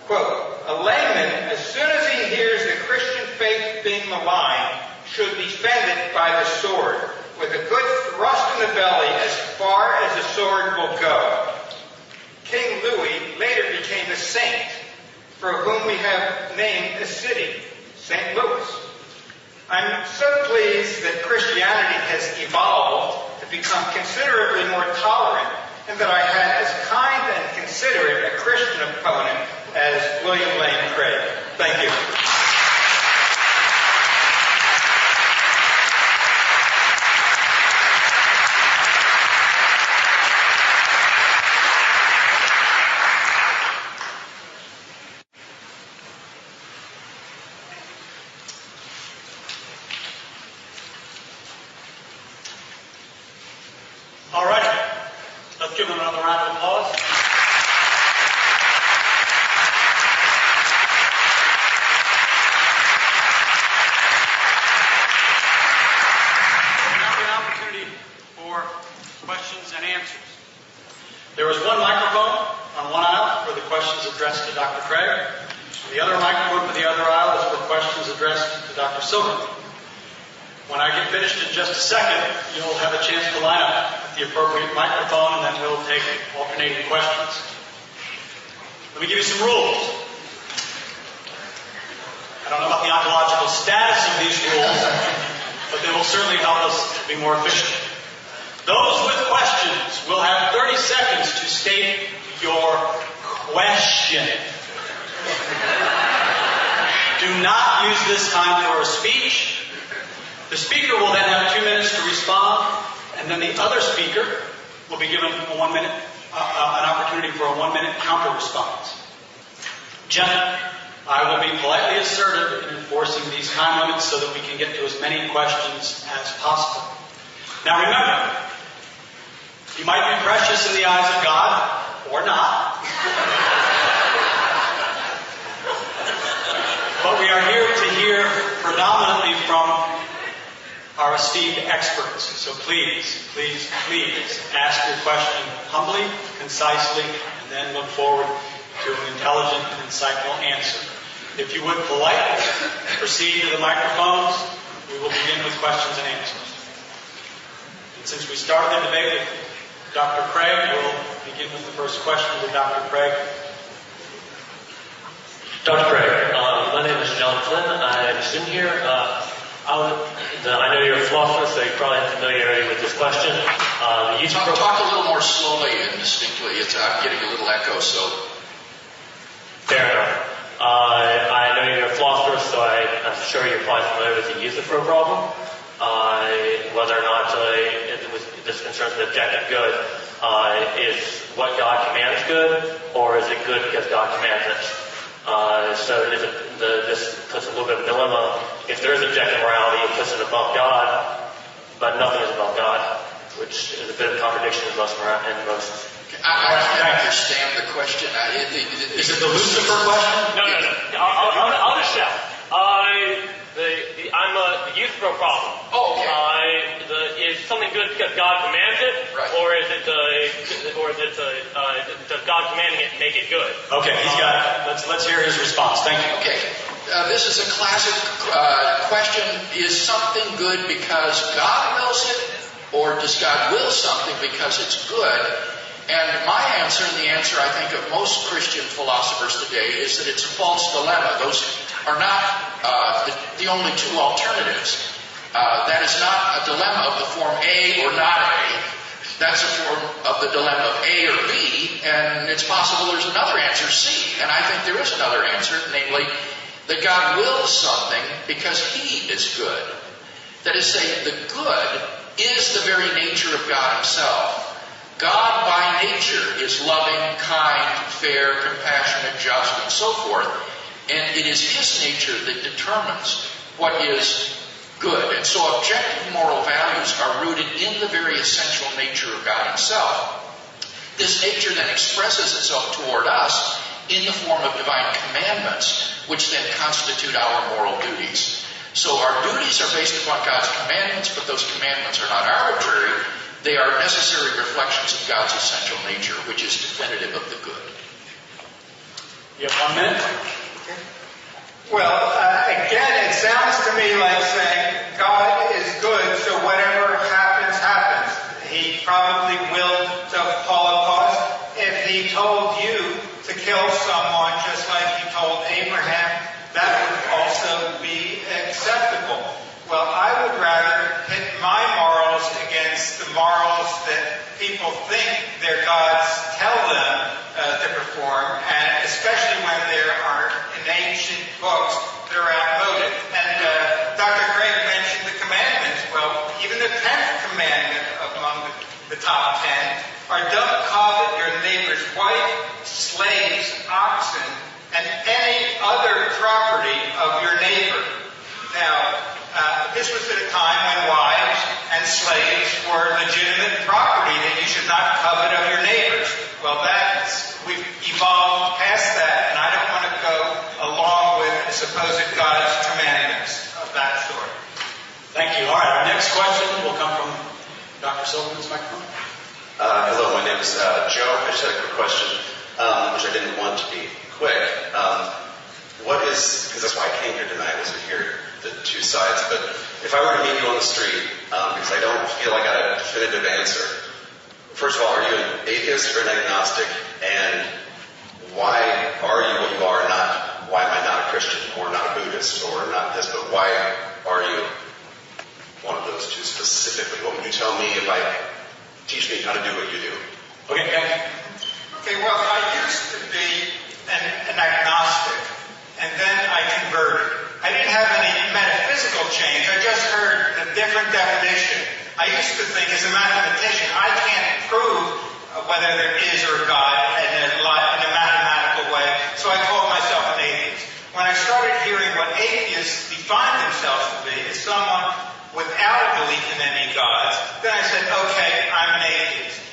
S3: quote, a layman, as soon as he hears the Christian faith being maligned, should defend it by the sword, with a good thrust in the belly as far as the sword will go. King Louis later became a saint, for whom we have named a city, St. Louis. I'm so pleased that Christianity has evolved to become considerably more tolerant, and that I had as kind and considerate a Christian opponent as William Lane Craig. Thank you.
S4: give them another round of applause. Now an opportunity for questions and answers. There was one microphone on one aisle for the questions addressed to Dr. Craig. The other microphone for the other aisle is for questions addressed to Dr. Silverman. When I get finished in just a second, you'll have a chance to line up at the appropriate microphone, and then we'll take alternating questions. Let me give you some rules. I don't know about the ontological status of these rules, but they will certainly help us be more efficient. Those with questions will have 30 seconds to state your question. Do not use this time for a speech. The speaker will then have 2 minutes to respond, and then the other speaker will be given an opportunity for a 1-minute counter response. Gentlemen, I will be politely assertive in enforcing these time limits so that we can get to as many questions as possible. Now remember, you might be precious in the eyes of God, or not. But we are here to hear predominantly from our esteemed experts. So please ask your question humbly, concisely, and then look forward to an intelligent and insightful answer. If you would politely proceed to the microphones, we will begin with questions and answers. And since we started the debate with Dr. Craig, we'll begin with the first question to Dr. Craig.
S5: Dr. Craig, my name is John Flynn. I'm a student here. I know you're a philosopher, so you probably have familiarity with this question.
S2: Talk a little more slowly and distinctly. I'm getting a little echo, so...
S5: Fair enough. I know you're a philosopher, so I'm sure you're probably familiar with the Euthyphro problem. Whether or not this concerns the objective good, is what God commands good, or is it good because God commands it? So this puts a little bit of a dilemma. If there is objective morality, it puts it above God, but nothing is above God, which is a bit of a contradiction in most.
S2: I can't understand the question.
S1: Is it the Lucifer question?
S5: No. I'll understand. I'm the Euthyphro problem.
S2: Oh, okay.
S5: Is something good because God commands it,
S2: right,
S5: or does God commanding it make it good?
S1: Okay, he's got it. Let's hear his response. Thank you.
S2: Okay. This is a classic question. Is something good because God wills it, or does God will something because it's good? And my answer, and the answer I think of most Christian philosophers today, is that it's a false dilemma. Those are not the only two alternatives. That is not a dilemma of the form A or not A. That's a form of the dilemma of A or B, and it's possible there's another answer, C. And I think there is another answer, namely that God wills something because He is good. That is to say, the good is the very nature of God Himself. God by nature is loving, kind, fair, compassionate, just, and so forth. And it is His nature that determines what is good. And so objective moral values are rooted in the very essential nature of God Himself. This nature then expresses itself toward us in the form of divine commandments, which then constitute our moral duties. So our duties are based upon God's commandments, but those commandments are not arbitrary. They are necessary reflections of God's essential nature, which is definitive of the good.
S1: You have 1 minute.
S3: Well, again, it sounds to me like saying God is good, so whatever happens, happens. He probably willed the Holocaust. If He told you to kill someone just like He told Abraham, that would also be acceptable. Well, I would rather pit my morals against the morals that people think their gods tell them to perform, and especially when there are in ancient books that are outmoded. And Dr. Craig mentioned the commandments. Well, even the 10th commandment among the top 10 are don't covet your neighbor's wife, slaves, oxen, and any other property of your neighbor. Now, this was at a time when wives and slaves were legitimate property that you should not covet of your neighbor. supposed God's commandments of that sort.
S4: Thank you. All right, our next question will come from Dr. Silverman's microphone.
S6: Hello, my name is Joe. I just had a quick question, which I didn't want to be quick. Because that's why I came here tonight, was to hear the two sides. But if I were to meet you on the street, because I don't feel I got a definitive answer, first of all, are you an atheist or an agnostic? And why are you what you are, not why am I not a Christian or not a Buddhist or not this, but why are you one of those two specifically? What would you tell me if I teach me how to do what you do?
S4: Okay, thank you.
S3: Okay, well, I used to be an agnostic, and then I converted. I didn't have any metaphysical change. I just heard a different definition. I used to think, as a mathematician, I can't prove whether there is or God in a mathematical way, so I called myself an atheist. When I started hearing what atheists define themselves to be as someone without a belief in any gods, then I said, okay, I'm an atheist.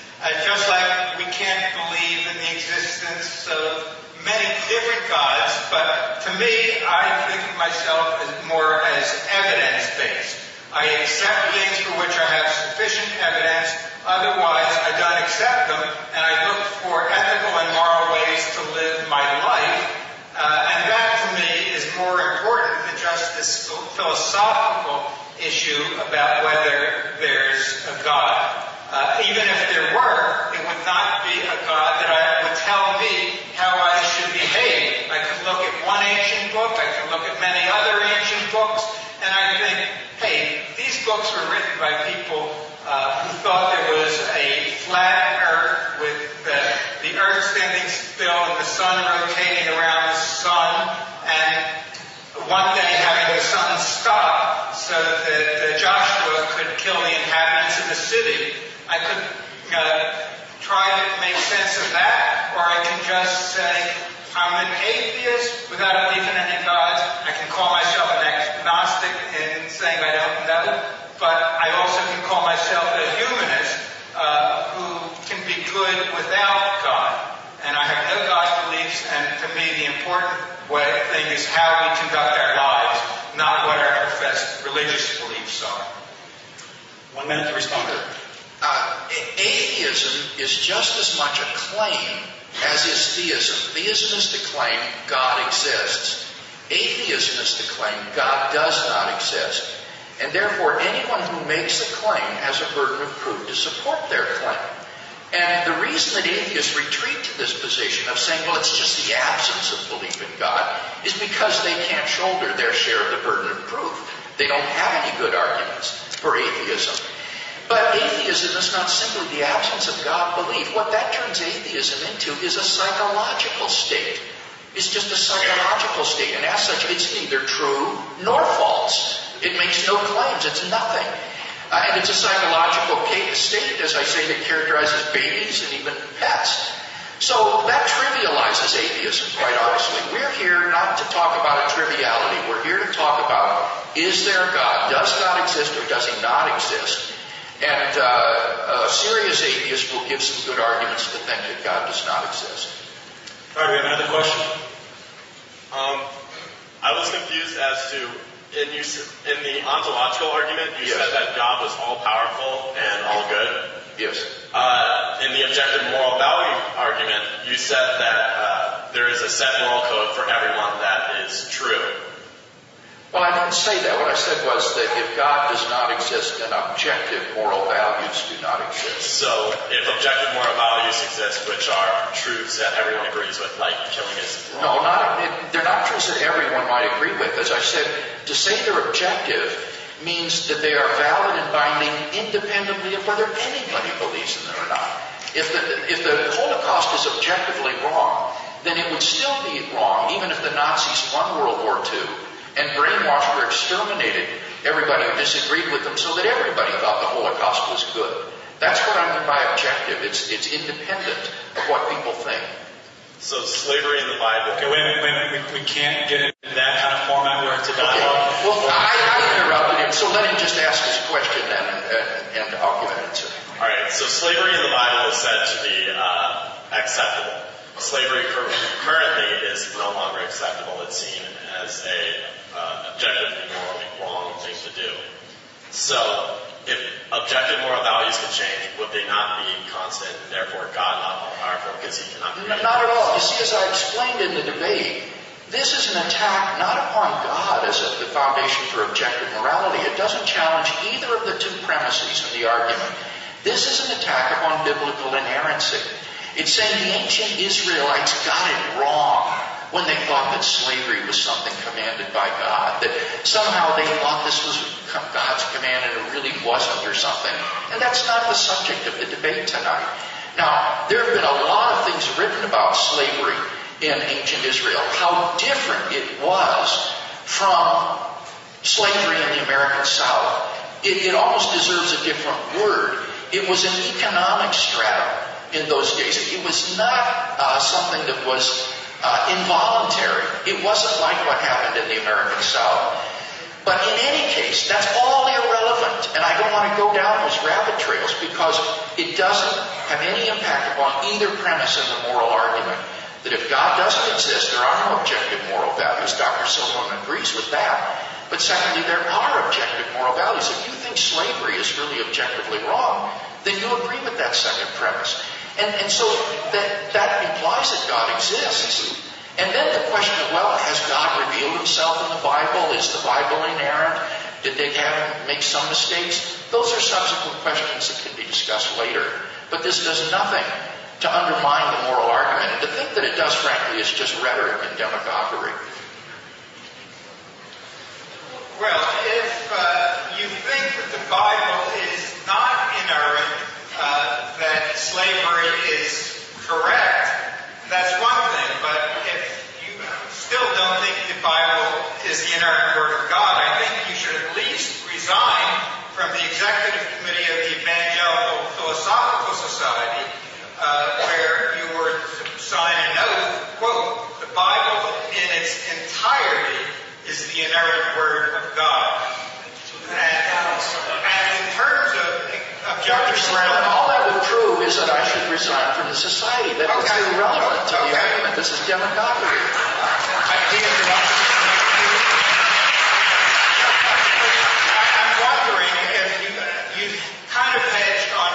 S3: Just like we can't believe in the existence of many different gods, but to me, I think of myself as more as evidence-based. I accept things for which I have sufficient evidence, otherwise I don't accept them, and I look for ethical and moral ways to live my life, and that to me is more important than just this philosophical issue about whether there's a God. Even if there were, it would not be a God that would tell me how I should behave. I could look at one ancient book, I could look at many other ancient books, and I think, hey, these books were written by people who thought there was a flat earth with the earth standing still and the sun rotating around the sun, and one day having the sun stop so that Joshua could kill the inhabitants of the city. I could try to make sense of that, or I can just say, I'm an atheist without a belief in any gods. I can call myself an agnostic in saying I don't know, but I also can call myself a humanist who can be good without God. And I have no God beliefs, and to me the important thing is how we conduct our lives, not what our professed religious beliefs are.
S4: 1 minute to respond.
S2: Atheism is just as much a claim as is theism. Theism is to claim God exists. Atheism is to claim God does not exist. And therefore, anyone who makes a claim has a burden of proof to support their claim. And the reason that atheists retreat to this position of saying, well, it's just the absence of belief in God, is because they can't shoulder their share of the burden of proof. They don't have any good arguments for atheism. But atheism is not simply the absence of God belief. What that turns atheism into is a psychological state. It's just a psychological state. And as such, it's neither true nor false. It makes no claims. It's nothing. And it's a psychological state, as I say, that characterizes babies and even pets. So that trivializes atheism, quite honestly. We're here not to talk about a triviality. We're here to talk about, is there a God? Does God exist or does he not exist? And a serious atheist will give some good arguments to think that God does not exist.
S4: All right, we have another question.
S7: I was confused as to, in the ontological argument, you said that God was all-powerful and all good.
S2: Yes.
S7: In the objective moral value argument, you said that there is a set moral code for everyone that is true.
S2: Well, I didn't say that. What I said was that if God does not exist, then objective moral values do not exist.
S7: So if objective moral values exist, which are truths that everyone agrees with, like killing is wrong.
S2: No, they're not truths that everyone might agree with. As I said, to say they're objective means that they are valid and binding independently of whether anybody believes in them or not. If the Holocaust is objectively wrong, then it would still be wrong, even if the Nazis won World War II and brainwashed or exterminated everybody who disagreed with them so that everybody thought the Holocaust was good. That's what I mean by objective. It's independent of what people think.
S7: So slavery in the Bible.
S4: Okay, wait a minute. We can't get into that kind of format where it's a dialogue.
S2: Okay. Well, I interrupted him, so let him just ask his question then, and I'll give an answer.
S7: All right, so slavery in the Bible is said to be acceptable. Slavery currently is no longer acceptable. It's seen as a objectively morally wrong thing to do. So, if objective moral values can change, would they not be constant, and therefore God not all powerful because He cannot create?
S2: Not at all. You see, as I explained in the debate, this is an attack not upon God as the foundation for objective morality. It doesn't challenge either of the two premises in the argument. This is an attack upon biblical inerrancy. It's saying the ancient Israelites got it wrong when they thought that slavery was something commanded by God, that somehow they thought this was God's command and it really wasn't or something. And that's not the subject of the debate tonight. Now, there have been a lot of things written about slavery in ancient Israel, how different it was from slavery in the American South. It almost deserves a different word. It was an economic stratum in those days. It was not something that was involuntary. It wasn't like what happened in the American South. But in any case, that's all irrelevant. And I don't want to go down those rabbit trails because it doesn't have any impact upon either premise in the moral argument. That if God doesn't exist, there are no objective moral values. Dr. Silverman agrees with that. But secondly, there are objective moral values. If you think slavery is really objectively wrong, then you agree with that second premise. And so that implies that God exists. And then the question of, well, has God revealed Himself in the Bible? Is the Bible inerrant? Did they make some mistakes? Those are subsequent questions that can be discussed later. But this does nothing to undermine the moral argument. And to think that it does, frankly, is just rhetoric and demagoguery.
S3: Well, if you think that the Bible is not inerrant, that slavery is correct, that's one thing. But if you still don't think the Bible is the inerrant Word of God, I think you should at least resign from the Executive Committee of the Evangelical Philosophical Society, where you were to sign an oath, quote, the Bible in its entirety is the inerrant Word of God. And in terms of objective morality,
S2: all that would prove is that I should resign from the society. That is irrelevant to the argument. This is demagoguery.
S3: I'm wondering if you kind of hedged on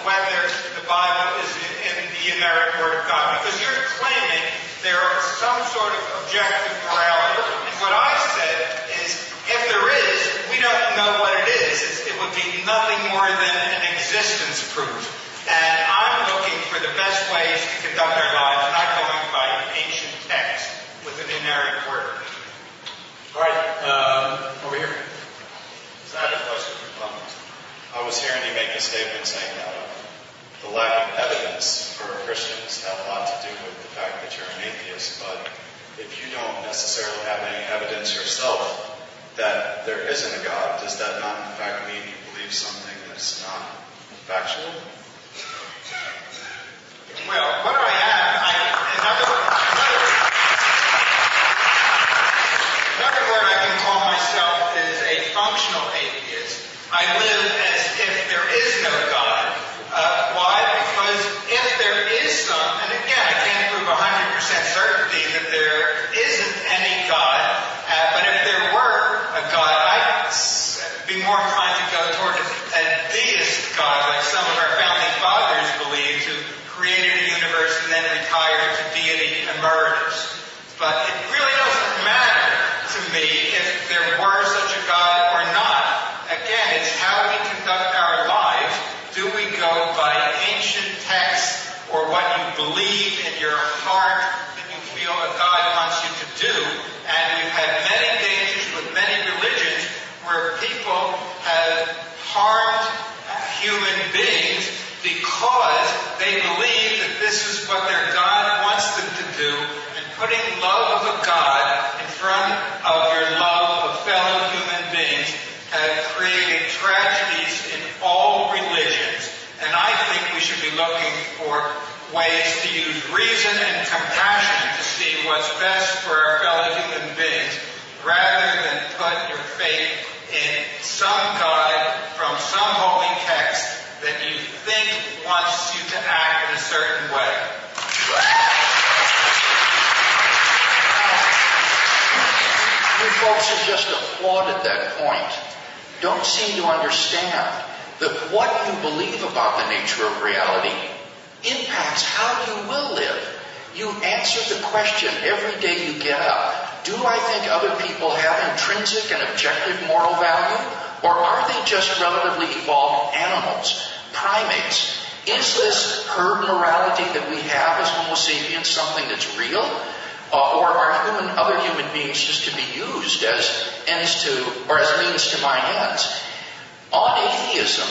S3: whether the Bible is in the inerrant Word of God, because you're claiming there is some sort of objective morality. And what I said is, if there is, we don't know what it is. It would be nothing more than an existence proof. And I'm looking for the best ways to conduct our lives, not going by ancient text with an inerrant word.
S8: All right, over here.
S9: So I have a question. I was hearing you make a statement saying that the lack of evidence for Christians have a lot to do with the fact that you're an atheist, but if you don't necessarily have any evidence yourself that there isn't a God, does that not in fact mean you believe something that's not factual?
S3: Well, what I am, another word I can call myself is a functional atheist. I live as if there is no God. Why? Because if there is some, and again, I can't prove 100% certainty that there isn't any God, but if there were a God, I'd be more inclined to go toward a deist God, like some of our founding fathers believed, who created a universe and then retired to deity emeritus. But it really doesn't matter to me if there were such a God or not. Again, it's how we conduct our lives. Do we go by ancient texts or what you believe in your heart that you feel a God wants you to do? And we've had many dangers with many religions where people have harmed human beings because they believe that this is what their God wants them to do, and putting love of a God in front of your love of fellow human beings have created tragedies in all religions. And I think we should be looking for ways to use reason and compassion to see what's best for our fellow human beings, rather than put your faith in some God from some holy text that you think wants you to act in a certain way.
S2: folks who just applauded that point don't seem to understand that what you believe about the nature of reality impacts how you will live. You answer the question every day you get up. Do I think other people have intrinsic and objective moral value? Or are they just relatively evolved animals, primates? Is this herd morality that we have as Homo sapiens something that's real? Or are other human beings just to be used as ends to, or as means to my ends? On atheism,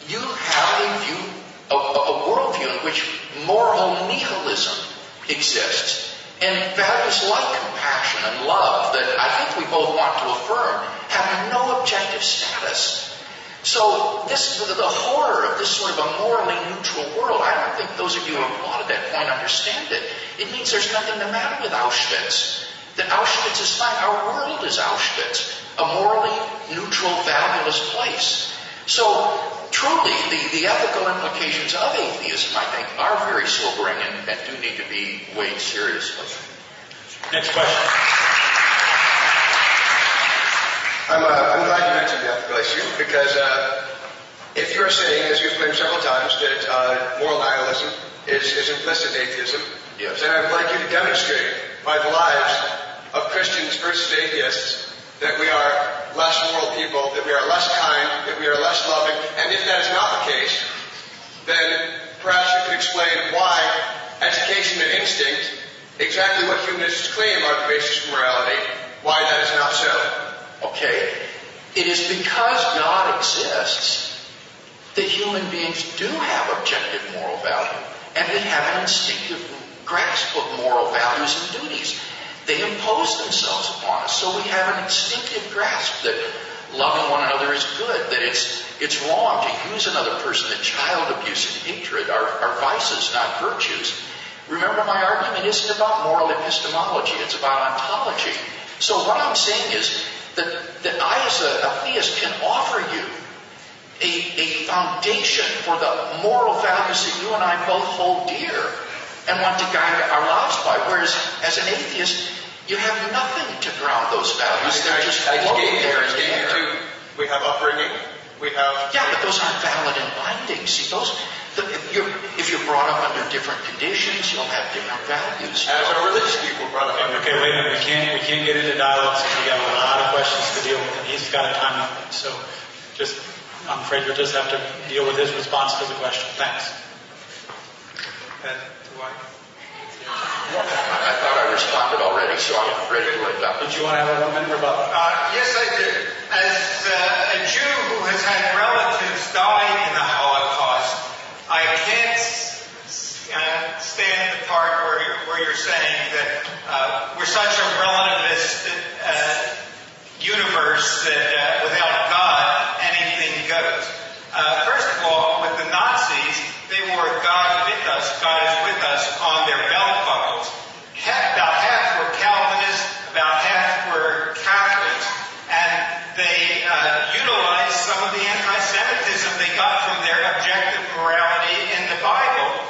S2: you have a worldview in which moral nihilism exists. And values like compassion and love that I think we both want to affirm have no objective status. So the horror of this sort of a morally neutral world, I don't think those of you who applauded that point understand it. It means there's nothing the matter with Auschwitz. That Auschwitz is fine. Our world is Auschwitz, a morally neutral, valueless place. So truly, the ethical implications of atheism, I think, are very sobering and do need to be weighed seriously.
S4: Next question.
S10: I'm glad you mentioned the ethical issue because if you're saying, as you've claimed several times, that moral nihilism is implicit in atheism,
S2: yes,
S10: then I'd like you to demonstrate by the lives of Christians versus atheists that we are less moral people, that we are less kind, that we are less loving, and if that is not the case, then perhaps you could explain why education and instinct, exactly what humanists claim are the basis for morality, why that is not so.
S2: Okay? It is because God exists that human beings do have objective moral value, and we have an instinctive grasp of moral values and duties. They impose themselves upon us, so we have an instinctive grasp that loving one another is good, that it's wrong to use another person, that child abuse and hatred are vices, not virtues. Remember, my argument isn't about moral epistemology, it's about ontology. So what I'm saying is that I, as a theist, can offer you a foundation for the moral values that you and I both hold dear and want to guide our lives by, whereas as an atheist, you have nothing to ground those values. They're just floating there in the air.
S10: We have upbringing, we have...
S2: Yeah, but those aren't valid and binding. See, if you're brought up under different conditions, you'll have different values.
S10: As are religious people brought up under...
S1: Okay, wait a minute. We can't get into dialogue since we got a lot of questions to deal with, and he's got a time limit. So I'm afraid you'll just have to deal with his response to the question. Thanks.
S2: I thought I responded already, so I'm ready to let up.
S1: Did you want to have a 1 minute rebuttal?
S3: Yes, I do. As a Jew who has had relatives die in the Holocaust, I can't stand the part where you're saying that we're such a relativist universe that without God, anything goes. First of all, with the Nazis, they wore God with us, God is with us on their belt buckles. About half were Calvinists, about half were Catholics, and they utilized some of the anti-Semitism they got from their objective morality in the Bible,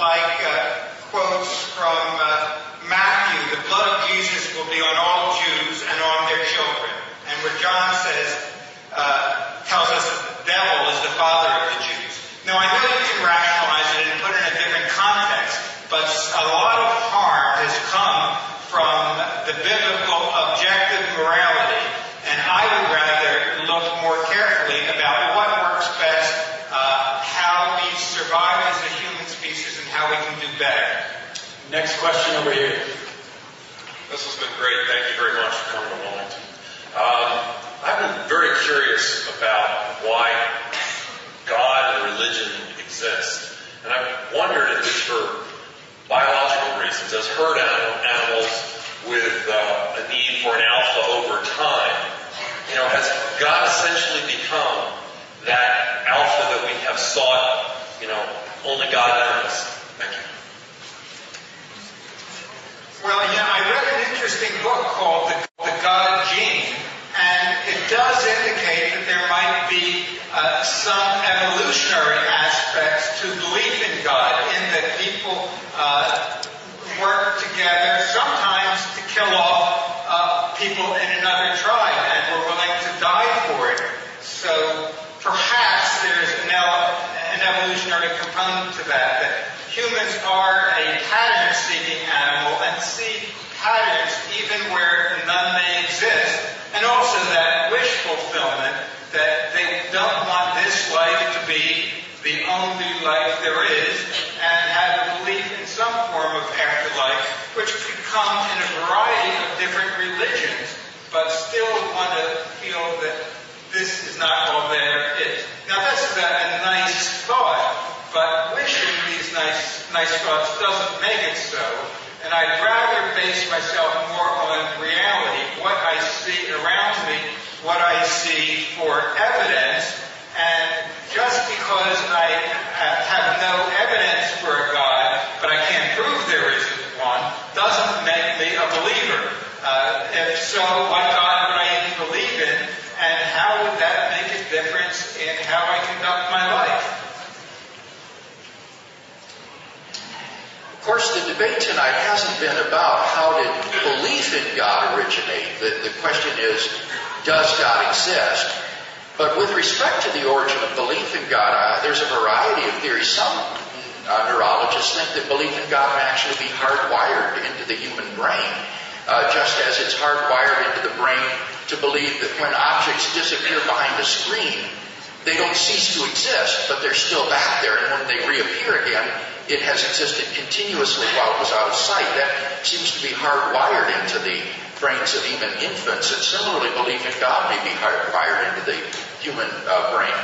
S3: like quotes from Matthew, the blood of Jesus will be on all Jews and on their children. And where John says, tells us that the devil is the father of the Jews. Now, I know you can rationalize it and put it in a different context, but a lot of harm has come from the biblical objective morality, and I would rather look more carefully about what works best, how we survive as a human species, and how we can do better.
S1: Next question over here.
S11: This has been great. Thank you very much for coming to Wilmington. I've been very curious about why God and religion exist. And I've wondered if it's for biological reasons, as herd animals with a need for an alpha over time. Has God essentially become that alpha that we have sought, only God knows? Thank you.
S3: Well, I read an interesting book called The God Gene, and it does indicate that there might be some evolutionary aspects to belief in God, in that people work together sometimes to kill off people in another tribe and were willing to die for it. So perhaps there's an evolutionary component to that humans are a pattern-seeking animal and see patterns even where none may exist. And also that wish fulfillment, that they don't want this life to be the only life there is, and have a belief in some form of afterlife, which could come in a variety of different religions, but still want to feel that this is not all there is. Now that's a nice thought, but wishing these nice thoughts doesn't make it so, and I'd rather base myself more on reality, what I see around me, what I see for evidence, and just because I have no evidence for a God, but I can't prove there isn't one, doesn't make me a believer. If so, what God would I even believe in, and how would that make a difference in how I conduct my life?
S2: Of course, the debate tonight hasn't been about how did belief in God originate. The question is, does God exist? But with respect to the origin of belief in God, there's a variety of theories. Some neurologists think that belief in God may actually be hardwired into the human brain, just as it's hardwired into the brain to believe that when objects disappear behind a screen, they don't cease to exist, but they're still back there, and when they reappear again, it has existed continuously while it was out of sight. That seems to be hardwired into the brains of even infants, and similarly, belief in God may be hardwired into the human brain.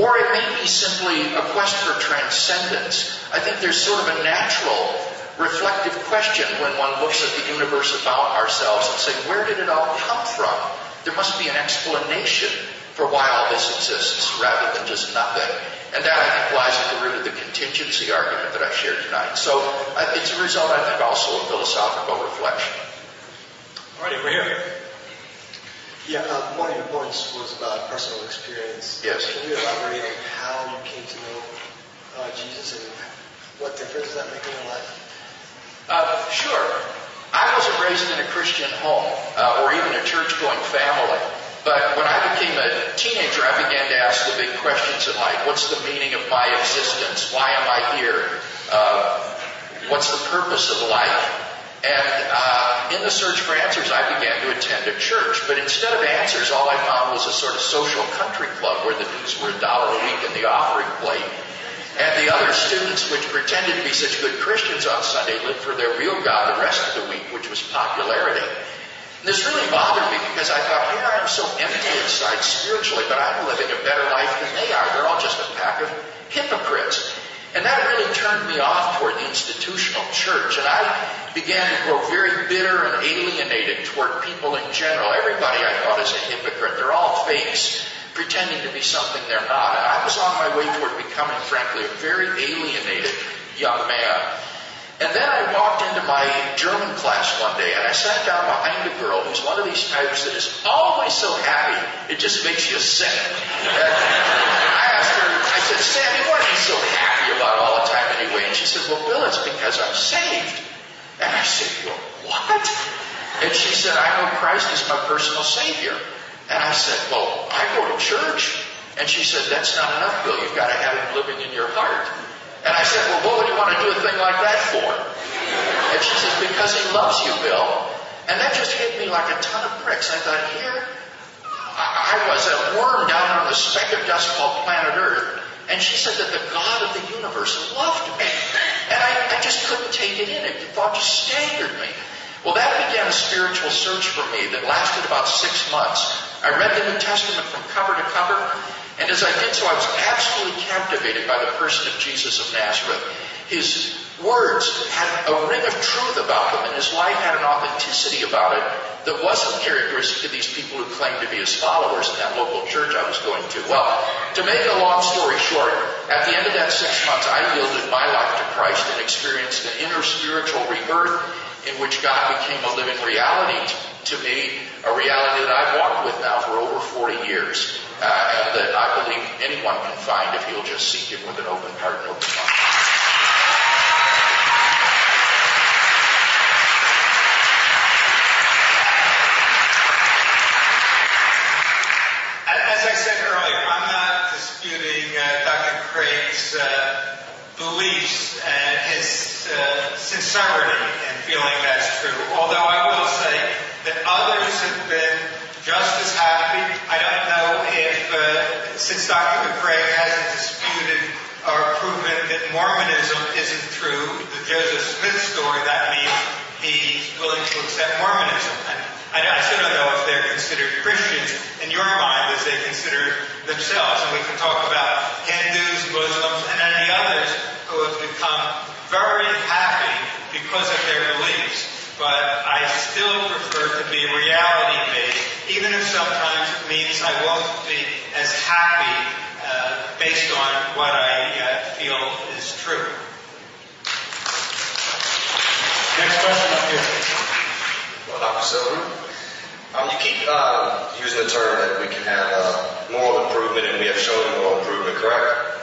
S2: Or it may be simply a quest for transcendence. I think there's sort of a natural, reflective question when one looks at the universe about ourselves and saying, where did it all come from? There must be an explanation for why all this exists, rather than just nothing. And that, I think, lies at the root of the contingency argument that I shared tonight. So it's a result, I think, also of philosophical reflection.
S4: All right, over here.
S12: Yeah, one of your points was about personal experience.
S2: Yes.
S12: Can you elaborate on how you came to know Jesus and what difference does that make in your life?
S2: Sure. I wasn't raised in a Christian home or even a church-going family. But when I became a teenager, I began to ask the big questions in life. What's the meaning of my existence? Why am I here? What's the purpose of life? And in the search for answers, I began to attend a church. But instead of answers, all I found was a sort of social country club where the dues were $1 a week in the offering plate. And the other students, which pretended to be such good Christians on Sunday, lived for their real God the rest of the week, which was popularity. And this really bothered me because I thought, here I am so empty inside spiritually, but I'm living a better life than they are. They're all just a pack of hypocrites. And that really turned me off toward the institutional church. And I began to grow very bitter and alienated toward people in general. Everybody I thought is a hypocrite. They're all fakes, pretending to be something they're not. And I was on my way toward becoming, frankly, a very alienated young man. And then I walked into my German class one day, and I sat down behind a girl who's one of these types that is always so happy, it just makes you sick. And I asked her, I said, Sammy, what are you so happy about all the time anyway? And she said, well, Bill, it's because I'm saved. And I said, well, what? And she said, I know Christ is my personal Savior. And I said, well, I go to church. And she said, that's not enough, Bill. You've got to have Him living in your heart. And I said, well, what would you want to do a thing like that for? And she says, because He loves you, Bill. And that just hit me like a ton of bricks. I thought, here I was a worm down on the speck of dust called planet Earth. And she said that the God of the universe loved me. And I just couldn't take it in. The thought just staggered me. Well, that began a spiritual search for me that lasted about 6 months. I read the New Testament from cover to cover. And as I did so, I was absolutely captivated by the person of Jesus of Nazareth. His words had a ring of truth about them, and his life had an authenticity about it that wasn't characteristic of these people who claimed to be his followers in that local church I was going to. Well, to make a long story short, at the end of that 6 months, I yielded my life to Christ and experienced an inner spiritual rebirth in which God became a living reality to me, a reality that I've walked with now for over 40 years. And that I believe anyone can find if he'll just seek Him with an open heart and open mind.
S3: since Dr. McCraig hasn't disputed or proven that Mormonism isn't true, the Joseph Smith story, that means he's willing to accept Mormonism. And I still don't know if they're considered Christians in your mind as they consider themselves. And we can talk about Hindus, Muslims, and any others who have become very happy because of their beliefs. But I still prefer to be reality-based, even if sometimes it means I won't be as happy based on what I feel is true.
S8: Next question up here.
S6: Well, Dr. Silverman, you keep using the term that we can have moral improvement, and we have shown moral improvement, correct?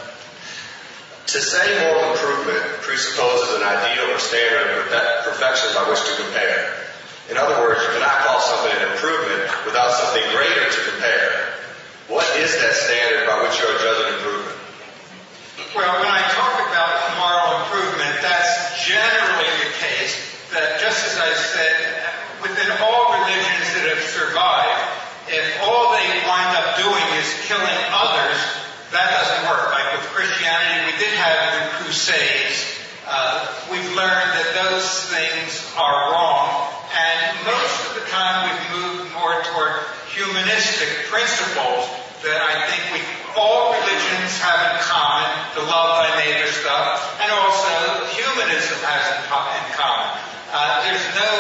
S6: To say moral improvement presupposes an ideal or standard of perfection by which to compare. In other words, you cannot call something an improvement without something greater to compare. What is that standard by which you are judging improvement?
S3: Well, when I talk about moral improvement, that's generally the case that, just as I said, within all religions that have survived, if all they wind up doing is killing others, that doesn't work. Like with Christianity, we did have the Crusades. We've learned that those things are wrong, and most of the time we've moved more toward humanistic principles that I think all religions have in common, the love thy neighbor stuff, and also humanism has in common. There's no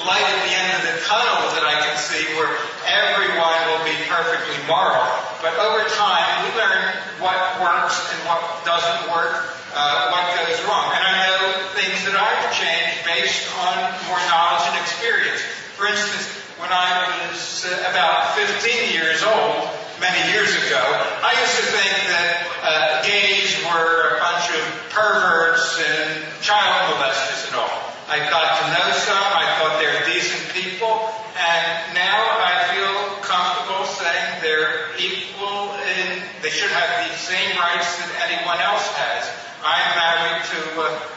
S3: light at the end of the tunnel that I can see where everyone will be perfectly moral. But over time, we learn what works and what doesn't work, what goes wrong. And I know things that I've changed based on more knowledge and experience. For instance, when I was about 15 years old, many years ago, I used to think that gays were a bunch of perverts and child molesters and all. I got to know some, I thought they were decent people, and now I feel comfortable saying they're equal and they should have the same rights that anyone else has. I'm married to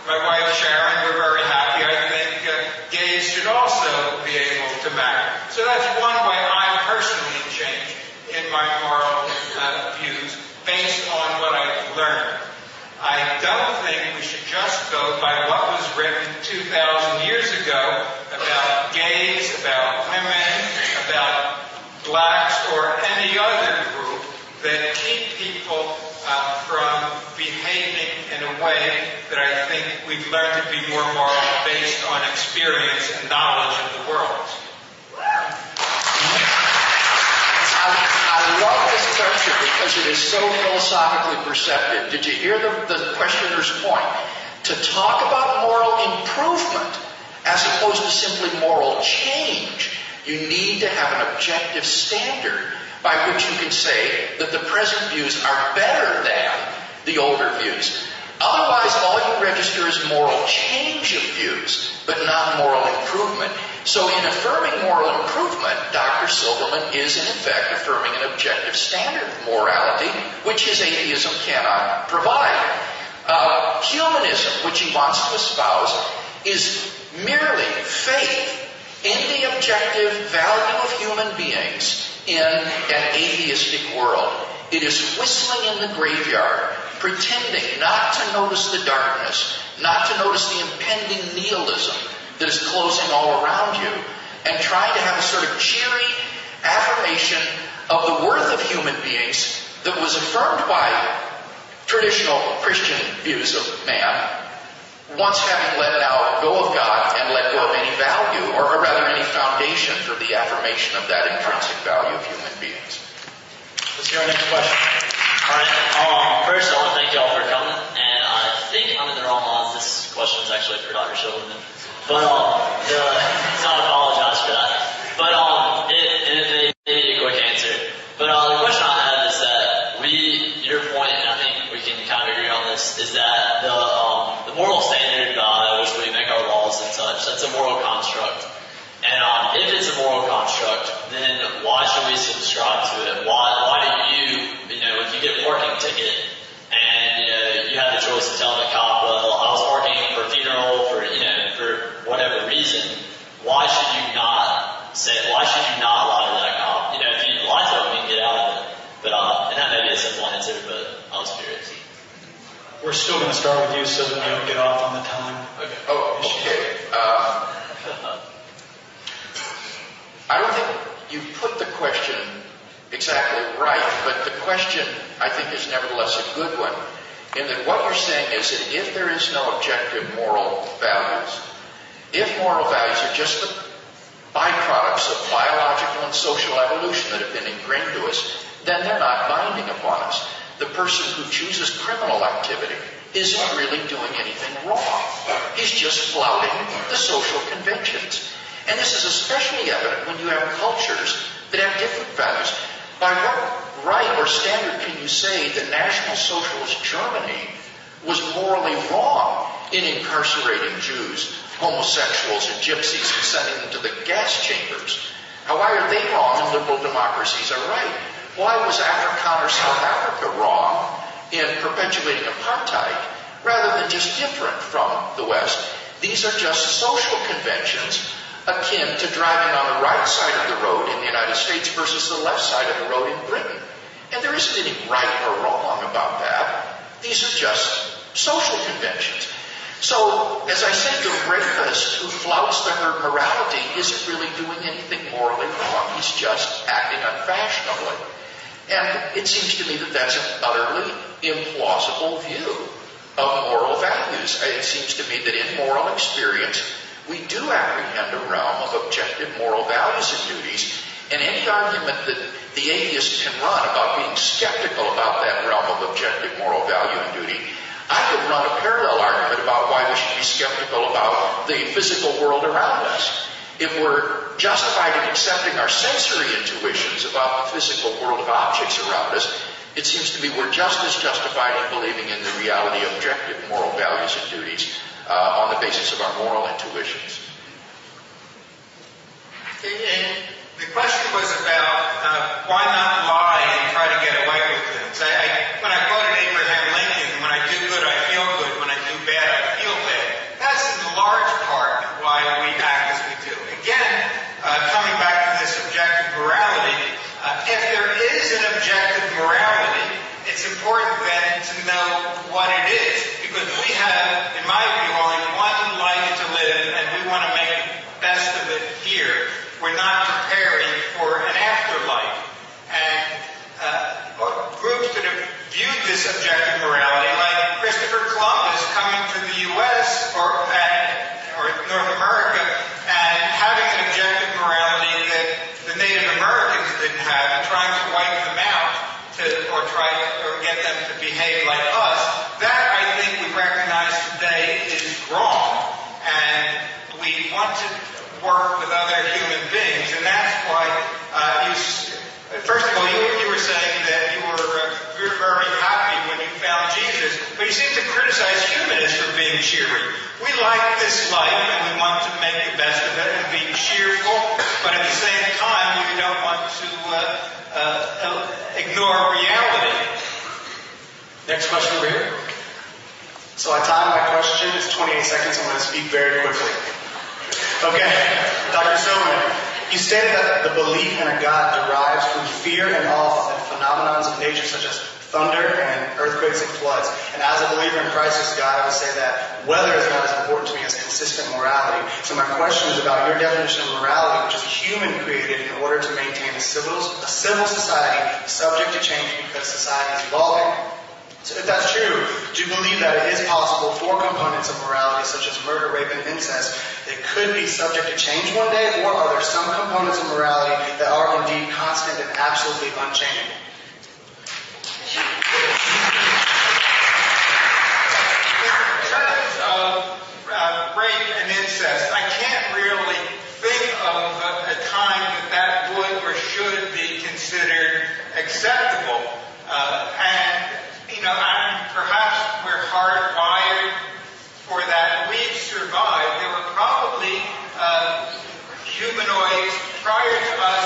S3: my wife Sharon, we're very happy. I think gays should also be able to marry. So that's one way I personally changed in my moral views based on what I've learned. I don't think we should just go by what was written 2,000 years ago about gays, about women, about blacks, or any other group that keep people from behaving in a way that I think we've learned to be more moral based on experience and knowledge of the world.
S2: I love this question because it is so philosophically perceptive. Did you hear the questioner's point? To talk about moral improvement as opposed to simply moral change, you need to have an objective standard by which you can say that the present views are better than the older views. Otherwise, all you register is moral change of views, but not moral improvement. So in affirming moral improvement, Dr. Silverman is in effect affirming an objective standard of morality, which his atheism cannot provide. Humanism, which he wants to espouse, is merely faith in the objective value of human beings in an atheistic world. It is whistling in the graveyard, pretending not to notice the darkness, not to notice the impending nihilism that is closing all around you, and trying to have a sort of cheery affirmation of the worth of human beings that was affirmed by traditional Christian views of man, once having let now go of God and let go of any value, or rather any foundation for the affirmation of that intrinsic value of human beings.
S8: Let's hear our next question.
S13: All right. First, I want to thank y'all for coming, and I think I'm in the wrong lines. This question is actually for Dr. Silverman. But so I apologize for that. But it may be a quick answer. But the question I have is that your point, and I think we can kind of agree on this, is that the moral standard by which we make our laws and such, that's a moral construct. And if it's a moral construct, then why should we subscribe to it? Why do you if you get a parking ticket and you have the choice to tell the cop, well, I was parking for a funeral for whatever reason, why should you not lie to that cop? If you lie to him, you can get out of it. But and that may be a simple answer.
S4: we're still going to start with you so that we don't get off on the time.
S2: Okay. Oh, okay. I don't think you put the question exactly right, but the question, I think, is nevertheless a good one, in that what you're saying is that if there is no objective moral values, if moral values are just the byproducts of biological and social evolution that have been ingrained to us, then they're not binding upon us. The person who chooses criminal activity isn't really doing anything wrong. He's just flouting the social conventions. And this is especially evident when you have cultures that have different values. By what right or standard can you say that National Socialist Germany was morally wrong in incarcerating Jews, homosexuals, and gypsies and sending them to the gas chambers? Now, why are they wrong and liberal democracies are right? Why was Afrikaner South Africa wrong in perpetuating apartheid rather than just different from the West? These are just social conventions akin to driving on the right side of the road in the United States versus the left side of the road in Britain. And there isn't any right or wrong about that. These are just social conventions. So, as I said, the rapist who flouts the herd morality isn't really doing anything morally wrong. He's just acting unfashionably. And it seems to me that that's an utterly implausible view of moral values. It seems to me that in moral experience, we do apprehend a realm of objective moral values and duties, and any argument that the atheist can run about being skeptical about that realm of objective moral value and duty, I could run a parallel argument about why we should be skeptical about the physical world around us. If we're justified in accepting our sensory intuitions about the physical world of objects around us, it seems to me we're just as justified in believing in the reality of objective moral values and duties on the basis of our moral intuitions.
S3: And the question was about why not lie and try to get away with things. When I quoted Abraham Lincoln, when I do good, I feel good. When I do bad, I feel bad. That's in large part why we act as we do. Again, coming back to this objective morality, if there is an objective morality, it's important then to know what it is. Because we have, in my view, only one life to live, and we want to make the best of it here. We're not preparing for an afterlife. And groups that have viewed this objective morality, like Christopher Columbus coming to the U.S. or North America, and having an objective morality that the Native Americans didn't have, and trying to wipe them out or get them to behave like us, that I think we recognize today is wrong. And we want to work with other human beings, and that's why first of all, you were saying that you were very happy when you found Jesus, but you seem to criticize humanists for being cheery. We like this life, and we want to make the best of it and be cheerful, but at the same time, we don't want to ignore reality.
S12: Next question over here. So I timed my question. It's 28 seconds. I'm going to speak very quickly. Okay, Dr. Silverman, you stated that the belief in a God derives from fear and awe of phenomenons of nature such as thunder and earthquakes and floods. And as a believer in Christ as God, I would say that weather is not as important to me as consistent morality. So my question is about your definition of morality, which is human created in order to maintain a civil society subject to change because society is evolving. So if that's true, do you believe that it is possible for components of morality, such as murder, rape, and incest, that could be subject to change one day, or are there some components of morality that are indeed constant and absolutely unchangeable?
S3: In terms of rape and incest, I can't really think of a time that would or should be considered acceptable. Perhaps we're hardwired for that. We've survived. There were probably humanoids prior to us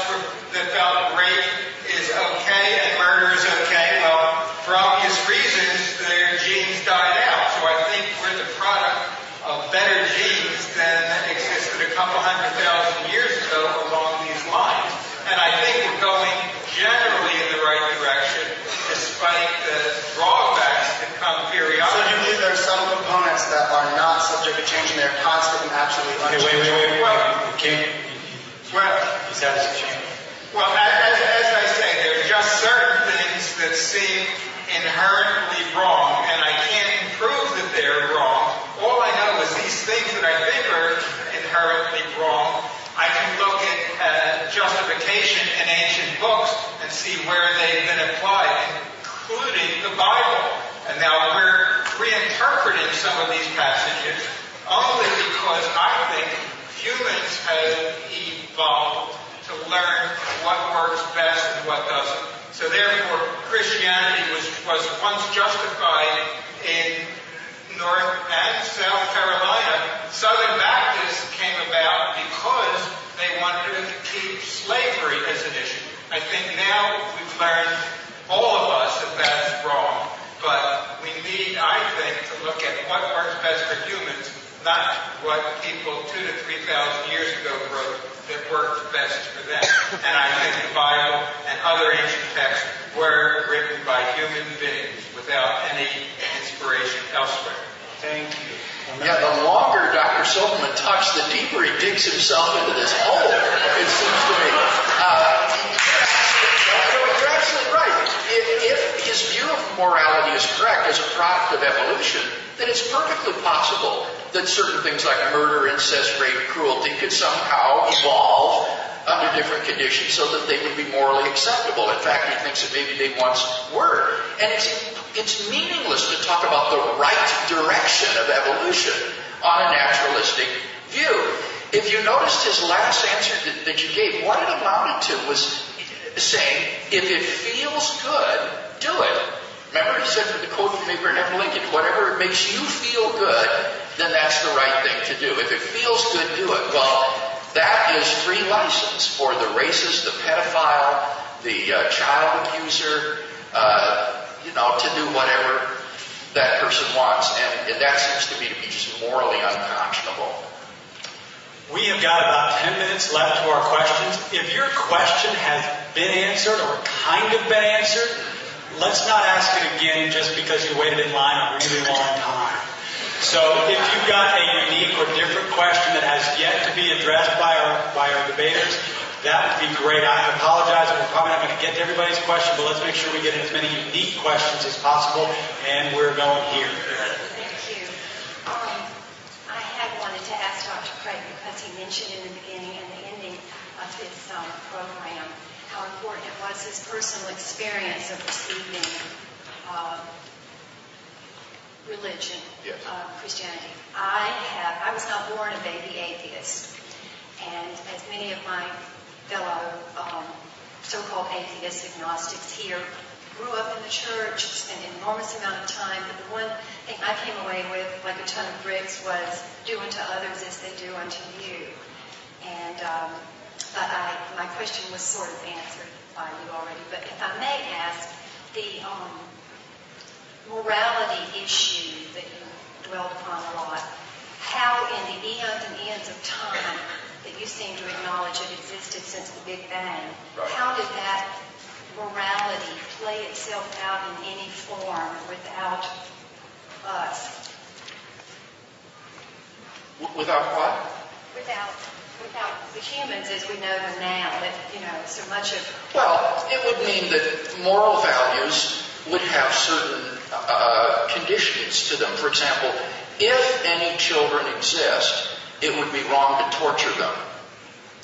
S3: that felt rape is okay and murder is okay. Well, for obvious reasons, their genes died out. So I think we're the product of better genes than existed a couple 100,000 years ago along these lines. And I think we're going generally in the right direction, despite
S12: they're changing. They're constant and absolutely
S1: Okay,
S12: unchanging.
S1: He's had his chance.
S3: Well, as I say, there are just certain things that seem inherently wrong, and I can't prove that they're wrong. All I know is these things that I think are inherently wrong, I can look at justification in ancient books and see where they've been applied, including the Bible. And now we're reinterpreting some of these passages only because I think humans have evolved to learn what works best and what doesn't. So therefore, Christianity was once justified in North and South Carolina. Southern Baptists came about because they wanted to keep slavery as an issue. I think now we've learned, all of us, that that's wrong. But we need, I think, to look at what works best for humans, not what people 2,000 to 3,000 years ago wrote that worked best for them. And I think the Bible and other ancient texts were written by human beings without any inspiration elsewhere.
S1: Thank you.
S2: Yeah, the longer Dr. Silverman talks, the deeper he digs himself into this hole, it seems to me. You're absolutely right. If his view of morality is correct as a product of evolution, then it's perfectly possible that certain things like murder, incest, rape, cruelty could somehow evolve under different conditions so that they would be morally acceptable. In fact, he thinks that maybe they once were. And it's meaningless to talk about the right direction of evolution on a naturalistic view. If you noticed his last answer that you gave, what it amounted to was saying, if it feels good, do it. Remember he said for the quote from Abraham Lincoln, whatever makes you feel good, then that's the right thing to do. If it feels good, do it. Well, that is free license for the racist, the pedophile, the child abuser, to do whatever that person wants. And that seems to me to be just morally unconscionable.
S1: We have got about 10 minutes left to our questions. If your question has been answered or kind of been answered, let's not ask it again just because you waited in line a really long time. So if you've got a unique or different question that has yet to be addressed by our debaters, that would be great. I apologize, we're probably not going to get to everybody's question, but let's make sure we get in as many unique questions as possible, and we're going here.
S14: Thank you. I had wanted to ask Dr. Craig, because he mentioned in the beginning and the ending of this program how important it was his personal experience of receiving religion, yes. Christianity. I was not born a baby atheist, and as many of my fellow so-called atheists, agnostics here, grew up in the church, spent an enormous amount of time, but the one thing I came away with, like a ton of bricks, was do unto others as they do unto you. And my question was sort of answered by you already, but if I may ask, the morality issue that you dwelled upon a lot, how in the eons and eons of time that you seem to acknowledge it existed since the Big Bang, right. How did that morality play itself out in any form without us?
S2: Without what?
S14: Without the humans as we know them now, that, so much of...
S2: Well, it would mean that moral values would have certain conditions to them. For example, if any children exist, it would be wrong to torture them.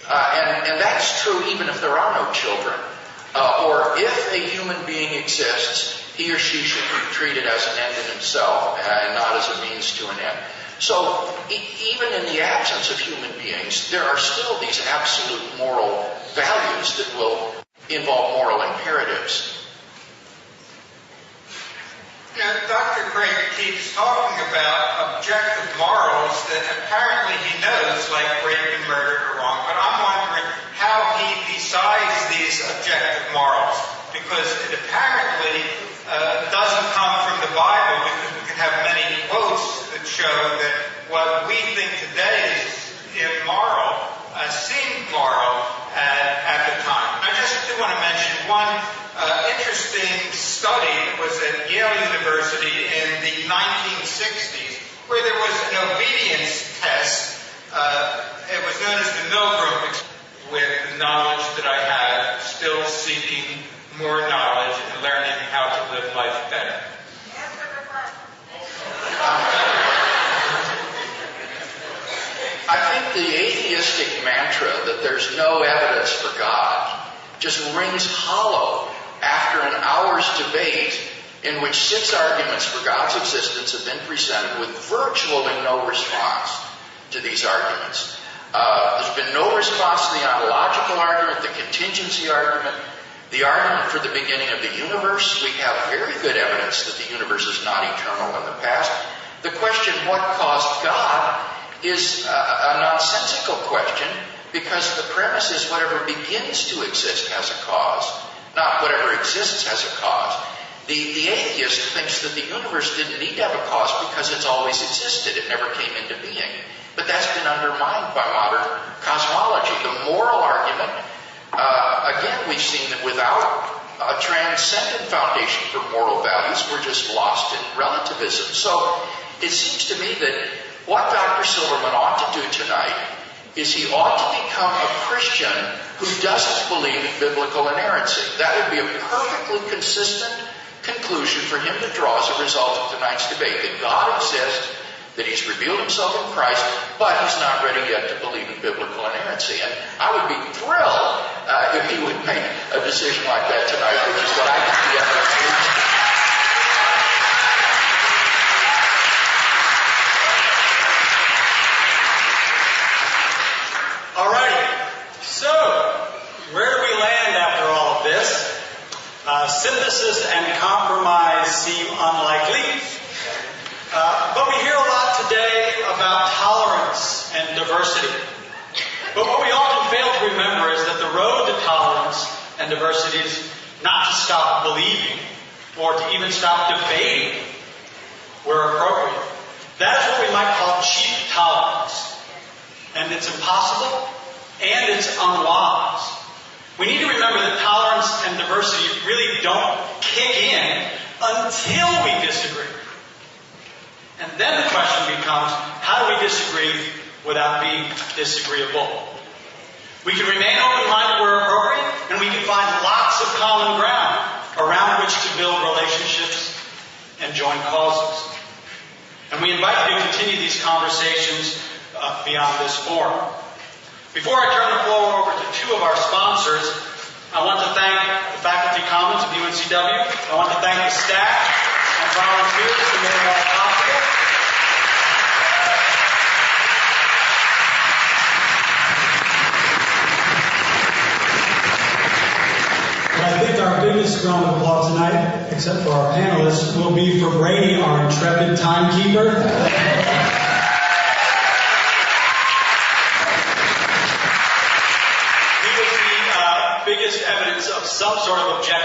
S2: And that's true even if there are no children. Or if a human being exists, he or she should be treated as an end in himself and not as a means to an end. So even in the absence of human beings, there are still these absolute moral values that will involve moral imperatives.
S3: Dr. Craig keeps talking about objective morals that apparently he knows, like rape and murder, are wrong. But I'm wondering how he decides these objective morals, because it apparently doesn't come from the Bible, because we can have many quotes that show that what we think today is immoral seemed moral at the time. I just do want to mention one interesting study that was at Yale University in the 1960s, where there was an obedience test. It was known as the Milgram experiment, with the knowledge that I had, still seeking more knowledge and learning how to live life better.
S2: I think the atheistic mantra that there's no evidence for God just rings hollow after an hour's debate in which 6 arguments for God's existence have been presented with virtually no response to these arguments. There's been no response to the ontological argument, the contingency argument, the argument for the beginning of the universe. We have very good evidence that the universe is not eternal in the past. The question, what caused God, is a nonsensical question, because the premise is whatever begins to exist has a cause, not whatever exists has a cause. The atheist thinks that the universe didn't need to have a cause because it's always existed. It never came into being. But that's been undermined by modern cosmology. The moral argument, again, we've seen that without a transcendent foundation for moral values, we're just lost in relativism. So it seems to me that what Dr. Silverman ought to do tonight is he ought to become a Christian who doesn't believe in biblical inerrancy. That would be a perfectly consistent conclusion for him to draw as a result of tonight's debate, that God exists, that he's revealed himself in Christ, but he's not ready yet to believe in biblical inerrancy. And I would be thrilled if he would make a decision like that tonight, which is what I think the evidence is.
S4: All right. So, where do we land after all of this? Synthesis and compromise seem unlikely. But we hear a lot today about tolerance and diversity. But what we often fail to remember is that the road to tolerance and diversity is not to stop believing or to even stop debating where appropriate. That is what we might call cheap tolerance. And it's impossible and it's unwise. We need to remember that tolerance and diversity really don't kick in until we disagree. And then the question becomes, how do we disagree without being disagreeable? We can remain open-minded where appropriate, and we can find lots of common ground around which to build relationships and join causes. And we invite you to continue these conversations beyond this forum. Before I turn the floor over to 2 of our sponsors, I want to thank the Faculty Commons of UNCW. I want to thank the staff and volunteers who made it all possible.
S1: But I think our biggest round of applause tonight, except for our panelists, will be for Brady, our intrepid timekeeper.
S4: Biggest evidence of some sort of objection